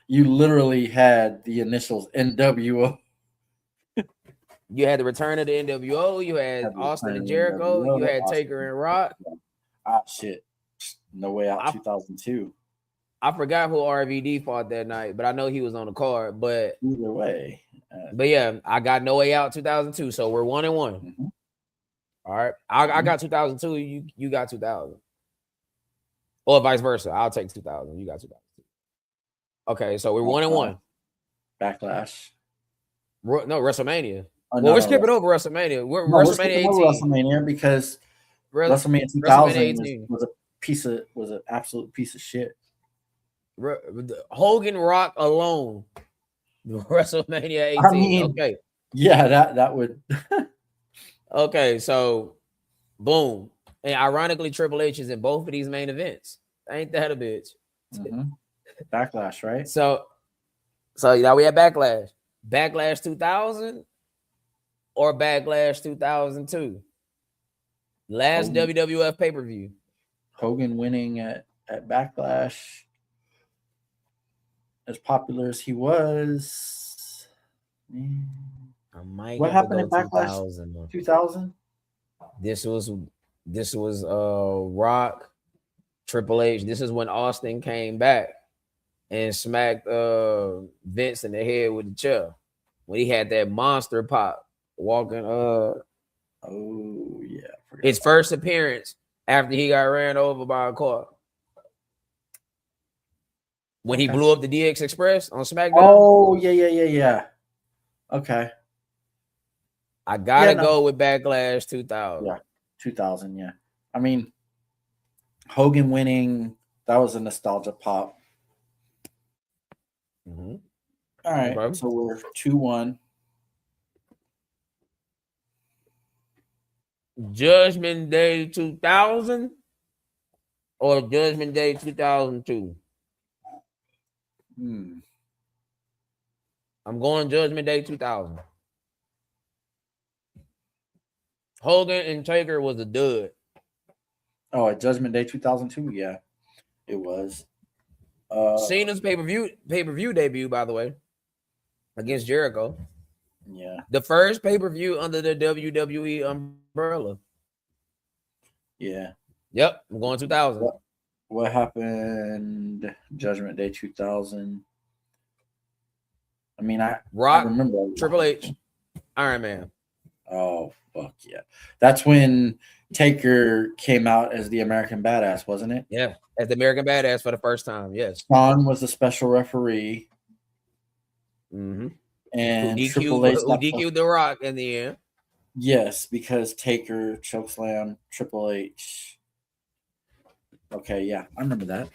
you literally had the initials NWO. You had the return of the NWO. You had Had the Austin return and of the Jericho. You NWO. had Austin. Taker and Rock. Ah, shit. No Way Out I 2002. I forgot who RVD fought that night, but I know he was on the card. Either way. But yeah, I got No Way Out 2002. So we're 1-1. Mm-hmm. All right. I got 2002. You got 2000. Or vice versa. I'll take 2000. You got 2002. Okay, so we're 1-1. Backlash. No, WrestleMania. Oh, Well, no, we're no, skipping over WrestleMania. We're we're WrestleMania skipping 18. over WrestleMania because WrestleMania 2000 WrestleMania 18. was an absolute piece of shit. Hogan Rock alone. WrestleMania 18. I mean, okay. Yeah, that would. Okay, so boom. And ironically, Triple H is in both of these main events. Ain't that a bitch? Mm-hmm. Backlash, right? So now we have Backlash. Backlash 2000 or Backlash 2002. Last WWF pay-per-view. Hogan winning at Backlash. As popular as he was. What happened in Backlash 2000? This was Rock, Triple H. This is when Austin came back and smacked Vince in the head with the chair when he had that monster pop walking. Oh yeah, his first appearance after he got ran over by a car. When he blew up the DX Express on SmackDown. Oh yeah. Okay. I gotta go with Backlash 2000. Yeah, 2000. Yeah, I mean, Hogan winning, that was a nostalgia pop. Mm-hmm. All right, okay. So we're 2-1. Judgment Day 2000 or Judgment Day 2002? I'm going Judgment Day 2000. Hogan and Taker was a dud. Oh, at Judgment Day 2002? Yeah, it was. Cena's pay-per-view debut, by the way, against Jericho. Yeah. The first pay-per-view under the WWE umbrella. Yeah. Yep, I'm going 2000. What happened Judgment Day 2000? I mean, I remember Triple H, Iron Man. Oh, fuck yeah. That's when Taker came out as the American Badass, wasn't it? Yeah, as the American Badass for the first time, yes. Shawn was the special referee. Mm-hmm. And Triple H who DQ'd The Rock in the end. Yes, because Taker, chokeslam, Triple H. Okay, yeah, I remember that.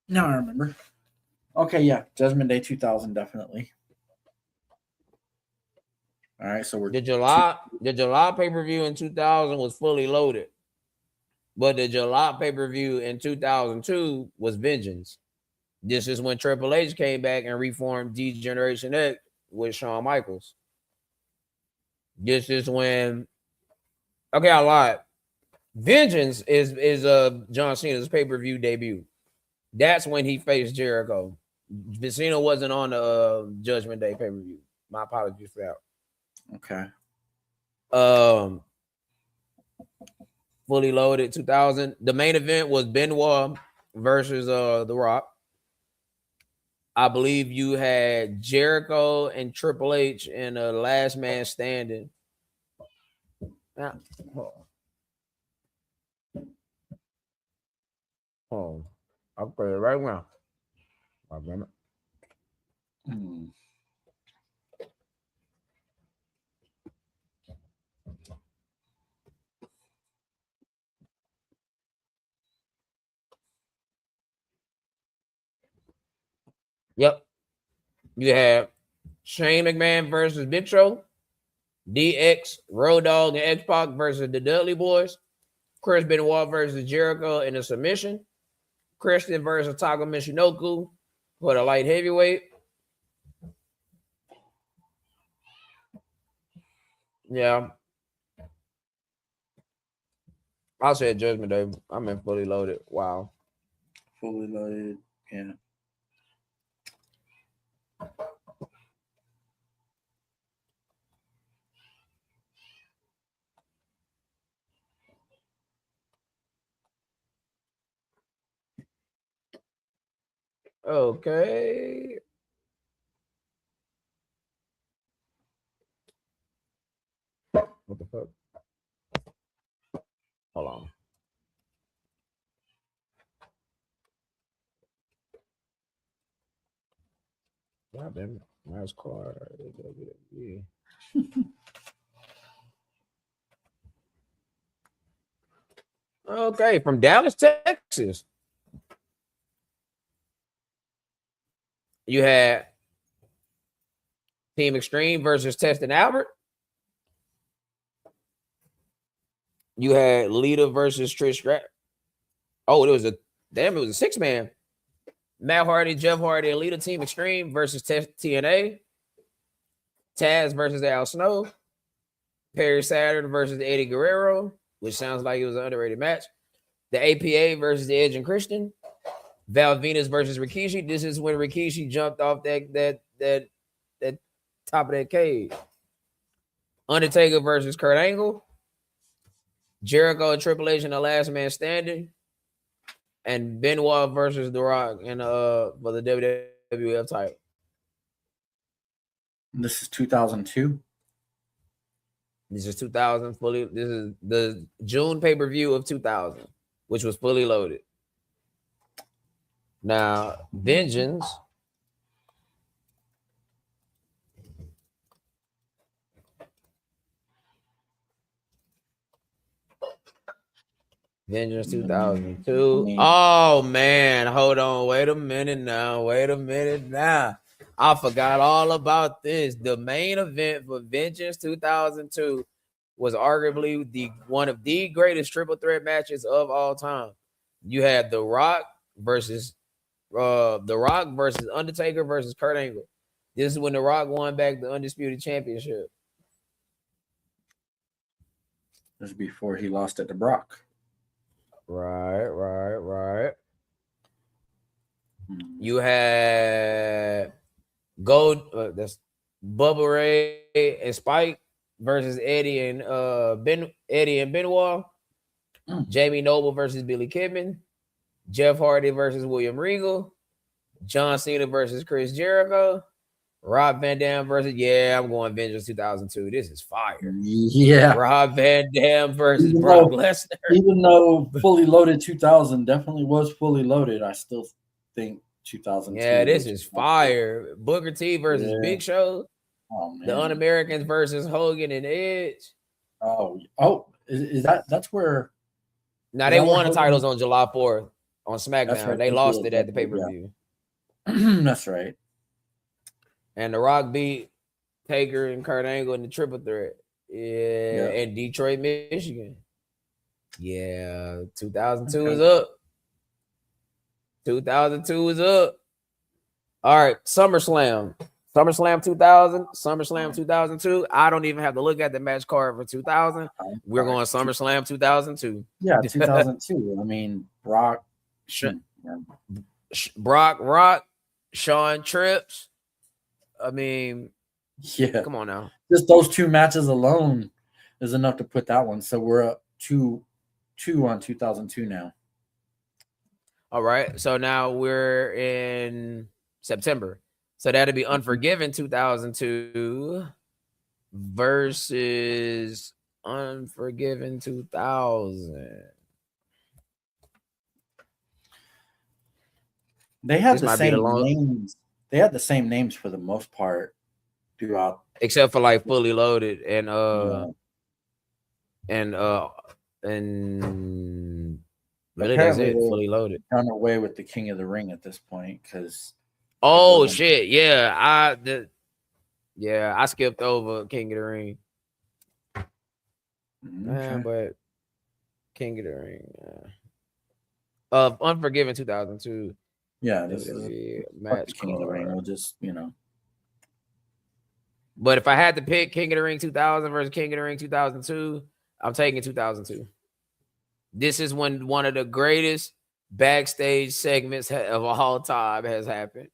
No, I remember. Okay, yeah, Judgment Day 2000, definitely. All right, so we're the July pay-per-view in 2000 was fully loaded, but the July pay-per-view in 2002 was Vengeance. This is when Triple H came back and reformed D-Generation X with Shawn Michaels. This is when, okay, I lied. Vengeance is John Cena's pay-per-view debut. That's when he faced Jericho. Cena wasn't on the Judgment Day pay-per-view. My apologies for that. Okay. Fully loaded 2000. The main event was Benoit versus The Rock. I believe you had Jericho and Triple H in a last man standing. Oh, I'll play it right now. Yep. You have Shane McMahon versus Big Show, DX, Road Dogg, and X-Pac versus the Dudley Boys, Chris Benoit versus Jericho in a submission. Christian versus Taka Michinoku for the light heavyweight. Yeah. I said Judgment Day. I'm in Fully Loaded. Wow. Fully Loaded. Yeah. Okay. What the fuck? Hold on. God damn it. Nice card. Yeah. Okay, from Dallas, Texas. You had Team Extreme versus Testin Albert. You had Lita versus Trish Stratus. Oh, it was a 6-man. Matt Hardy, Jeff Hardy, Lita Team Extreme versus TNA. Taz versus Al Snow. Perry Saturn versus Eddie Guerrero, which sounds like it was an underrated match. The APA versus the Edge and Christian. Val Venus versus Rikishi. This is when Rikishi jumped off that top of that cage. Undertaker versus Kurt Angle. Jericho and Triple H in the Last Man Standing. And Benoit versus The Rock in for the WWF title. This is 2002. This is 2000 fully. This is the June pay-per-view of 2000, which was Fully Loaded. Now, Vengeance. Vengeance 2002. Oh, man. Hold on. Wait a minute now. I forgot all about this. The main event for Vengeance 2002 was arguably one of the greatest triple threat matches of all time. You had The Rock versus Undertaker versus Kurt Angle. This is when The Rock won back the Undisputed Championship. This is before he lost it to Brock. Right. You had that's Bubba Ray and Spike versus Eddie and Benoit. Jamie Noble versus Billy Kidman. Jeff Hardy versus William Regal. John Cena versus Chris Jericho. Rob Van Dam versus I'm going Vengeance 2002. This is fire. Yeah. Rob Van Dam versus Brock Lesnar. Even though Fully Loaded 2000 definitely was Fully Loaded, I still think 2002. Yeah, this is fire. Booker T versus Big Show. Oh, man. The Un-Americans versus Hogan and Edge. Is that's where? Now they won the titles on July 4th on SmackDown. Right. They lost it at the pay-per-view. Yeah. That's right. And The Rock beat Taker and Kurt Angle in the triple threat. Yeah. In Detroit, Michigan. Yeah, 2002 is up. 2002 is up. All right, SummerSlam 2000, SummerSlam 2002. I don't even have to look at the match card for 2000. We're going SummerSlam 2002. Yeah, 2002. I mean, Brock, Rock, Sean Trips. I mean, come on now. Just those two matches alone is enough to put that one. So we're up 2-2 on 2002 now. All right. So now we're in September. So that'd be Unforgiven 2002 versus Unforgiven 2000. They had the same names. They had the same names for the most part throughout, except for like Fully Loaded and really that's it. Fully Loaded. Done away with the King of the Ring at this point because. Oh shit! Yeah, I skipped over King of the Ring. Man, but King of the Ring. Of Unforgiven 2002. Yeah, this is WWE fuck the match King of the Ring. card. We'll just, But if I had to pick King of the Ring 2000 versus King of the Ring 2002, I'm taking 2002. This is when one of the greatest backstage segments of all time has happened.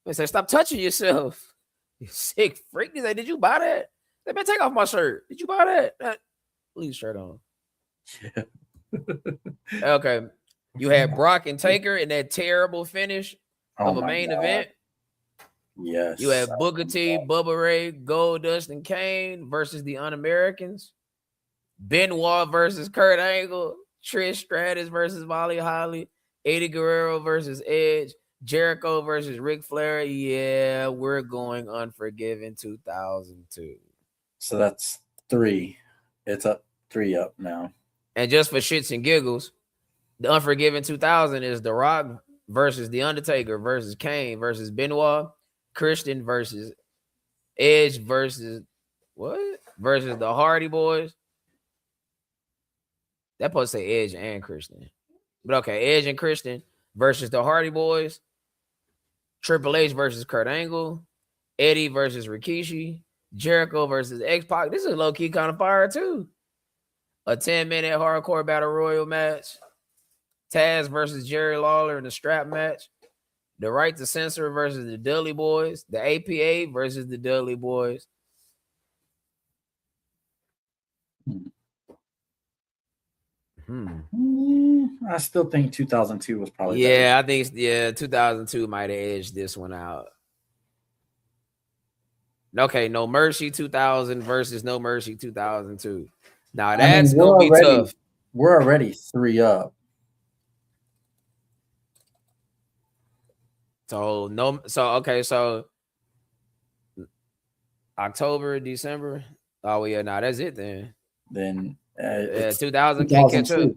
They say, "Stop touching yourself, you sick freak." They say, "Did you buy that?" They man, take off my shirt. Did you buy that? Leave shirt on. Yeah. Okay. You had Brock and Taker in that terrible finish Oh of a my main God. event. Yes. You had Booker T, Bubba Ray, Goldust, and Kane versus the Un-Americans. Benoit versus Kurt Angle. Trish Stratus versus Molly Holly. Eddie Guerrero versus Edge. Jericho versus Ric Flair. Yeah, we're going Unforgiven 2002. So that's 3. It's up 3 up now. And just for shits and giggles, the Unforgiven 2000 is The Rock versus The Undertaker versus Kane versus Benoit. Christian versus Edge versus what? Versus the Hardy Boys. That supposed to say Edge and Christian. But okay, Edge and Christian versus the Hardy Boys. Triple H versus Kurt Angle. Eddie versus Rikishi. Jericho versus X-Pac. This is low-key kind of fire too. A 10-minute hardcore battle royal match. Taz versus Jerry Lawler in the strap match. The Right to Censor versus the Dudley Boys. The APA versus the Dudley Boys. I still think 2002 was probably better. Yeah, I think 2002 might have edged this one out. Okay, No Mercy 2000 versus No Mercy 2002. Now that's gonna be tough. We're already 3 up. So October, December. Oh yeah, that's it then. Then 2000 can't catch up.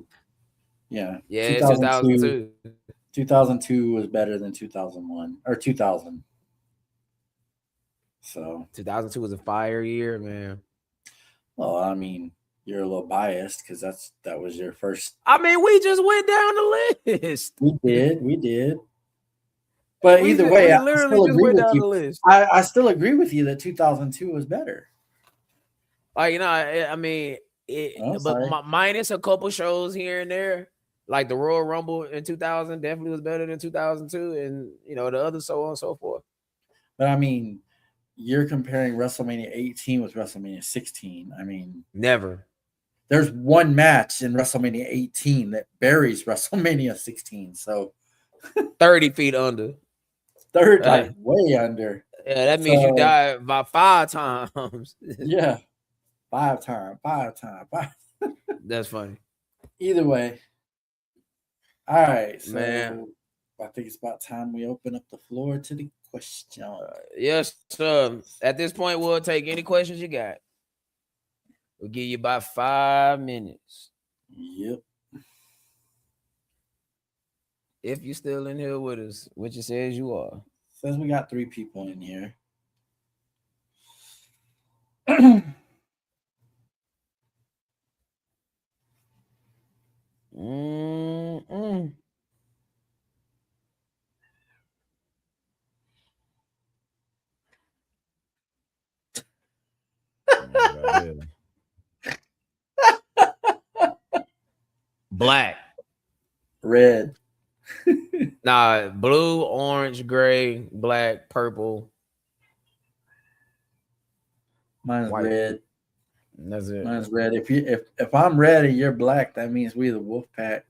Yeah. Yeah, 2002. 2002 was better than 2001 or 2000. So 2002 was a fire year, man. Well, I mean, you're a little biased because that was your first. I mean, we just went down the list. We did. But either way, I still agree with you. I still agree with you that 2002 was better. I mean, minus a couple shows here and there, like the Royal Rumble in 2000 definitely was better than 2002, and the other so on and so forth. But I mean, you're comparing WrestleMania 18 with WrestleMania 16. I mean, never. There's one match in WrestleMania 18 that buries WrestleMania 16. So 30 feet under. Way under. Yeah, that means you died about 5 times. Yeah. 5 times. That's funny. Either way. All right. So man, I think it's about time we open up the floor to the question. Yes, sir. At this point, we'll take any questions you got. We'll give you about 5 minutes. Yep. If you're still in here with us, which it says you are. Says we got 3 people in here. Black. Red. Nah, blue, orange, gray, black, purple. Mine's white. Red. That's it. Mine's red. If I'm red and you're black, that means we the wolf pack.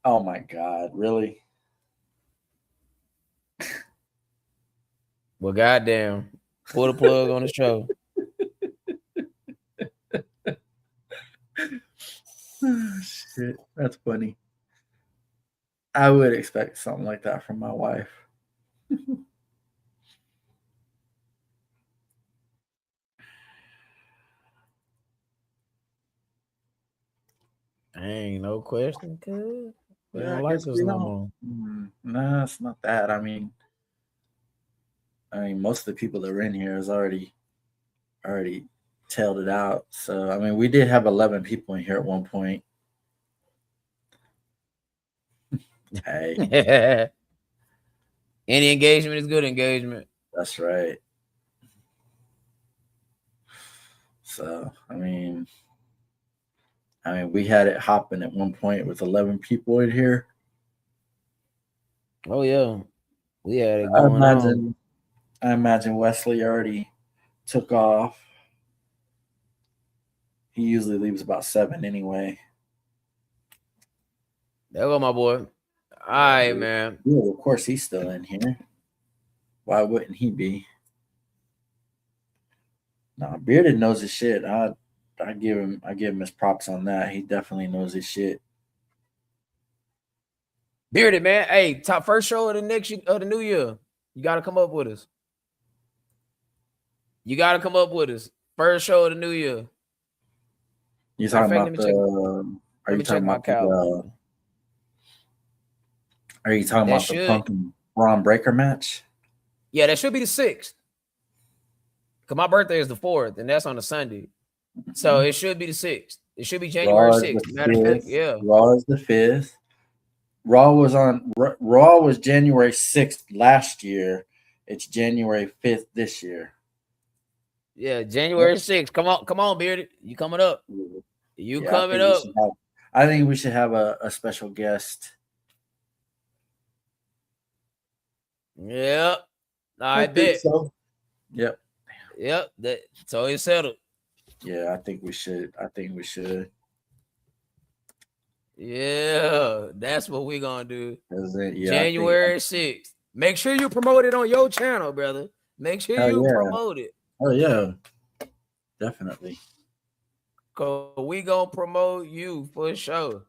Oh my God, really? Well, goddamn. Pull the plug on the show. Oh, shit, that's funny. I would expect something like that from my wife. Ain't no question, cuz. We don't like us no more. Nah, it's not that. I mean, most of the people that are in here is already already tailed it out. So I mean, we did have 11 people in here at one point. Hey, Any engagement is good engagement. that's right. So I mean, we had it hopping at one point with 11 people in here. Oh yeah, we had it I going on. imagine, Wesley already took off. He usually leaves about 7 anyway. There go my boy. All right, man. Yeah, of course he's still in here. Why wouldn't he be? Nah, Bearded knows his shit. I give him his props on that. He definitely knows his shit. Bearded, man. Hey, top first show of the new year. You gotta come up with us. You gotta come up with us. First show of the new year. You talking about the? Are you talking about the? Are you talking about the Punk and Braun Breaker match? Yeah, that should be the 6th. Because my birthday is the 4th, and that's on a Sunday. So it should be the 6th. It should be January 6th. Matter of fact, yeah. Raw is the 5th. Raw was January 6th last year. It's January 5th this year. Yeah, January 6th. Come on, Bearded. You coming up. You coming up. I think we should have a special guest. Yep. I bet. So. Yep. So it's settled. Yeah, I think we should. Yeah, that's what we're gonna do. Yeah, January 6th. Make sure you promote it on your channel, brother. Make sure you promote it. Oh yeah, definitely. Cause we gonna promote you for sure.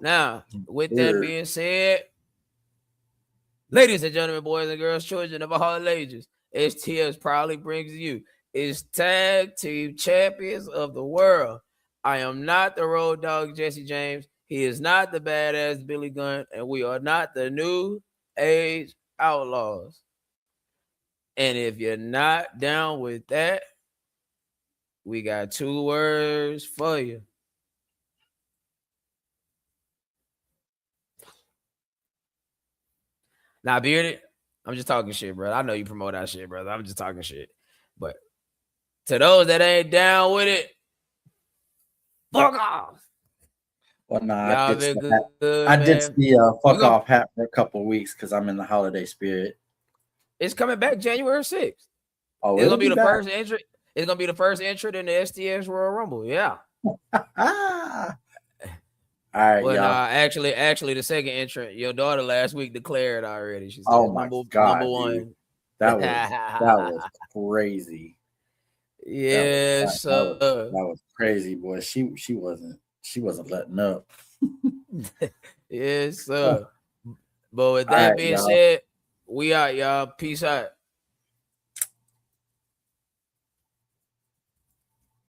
Now, with that being said, ladies and gentlemen, boys and girls, children of all ages, STS proudly brings you its Tag Team Champions of the World. I am not the Road Dogg Jesse James. He is not the badass Billy Gunn, and we are not the New Age Outlaws. And if you're not down with that, we got 2 words for you. Now, Bearded, I'm just talking shit, bro. I know you promote that shit, brother. I'm just talking shit. But to those that ain't down with it, fuck off. Well, nah, I ditched the fuck off hat for a couple of weeks because I'm in the holiday spirit. It's coming back January 6th. Oh, it's gonna be the first entry. It's gonna be the first entrant in the STS Royal Rumble. Yeah. All right, well, y'all. Actually, the second entrant, your daughter last week declared already. She said, "Oh my god, number 1." Dude. That was crazy. Yes, that was crazy, boy. She wasn't letting up. Yes, sir. But with that being said, we out, y'all. Peace out.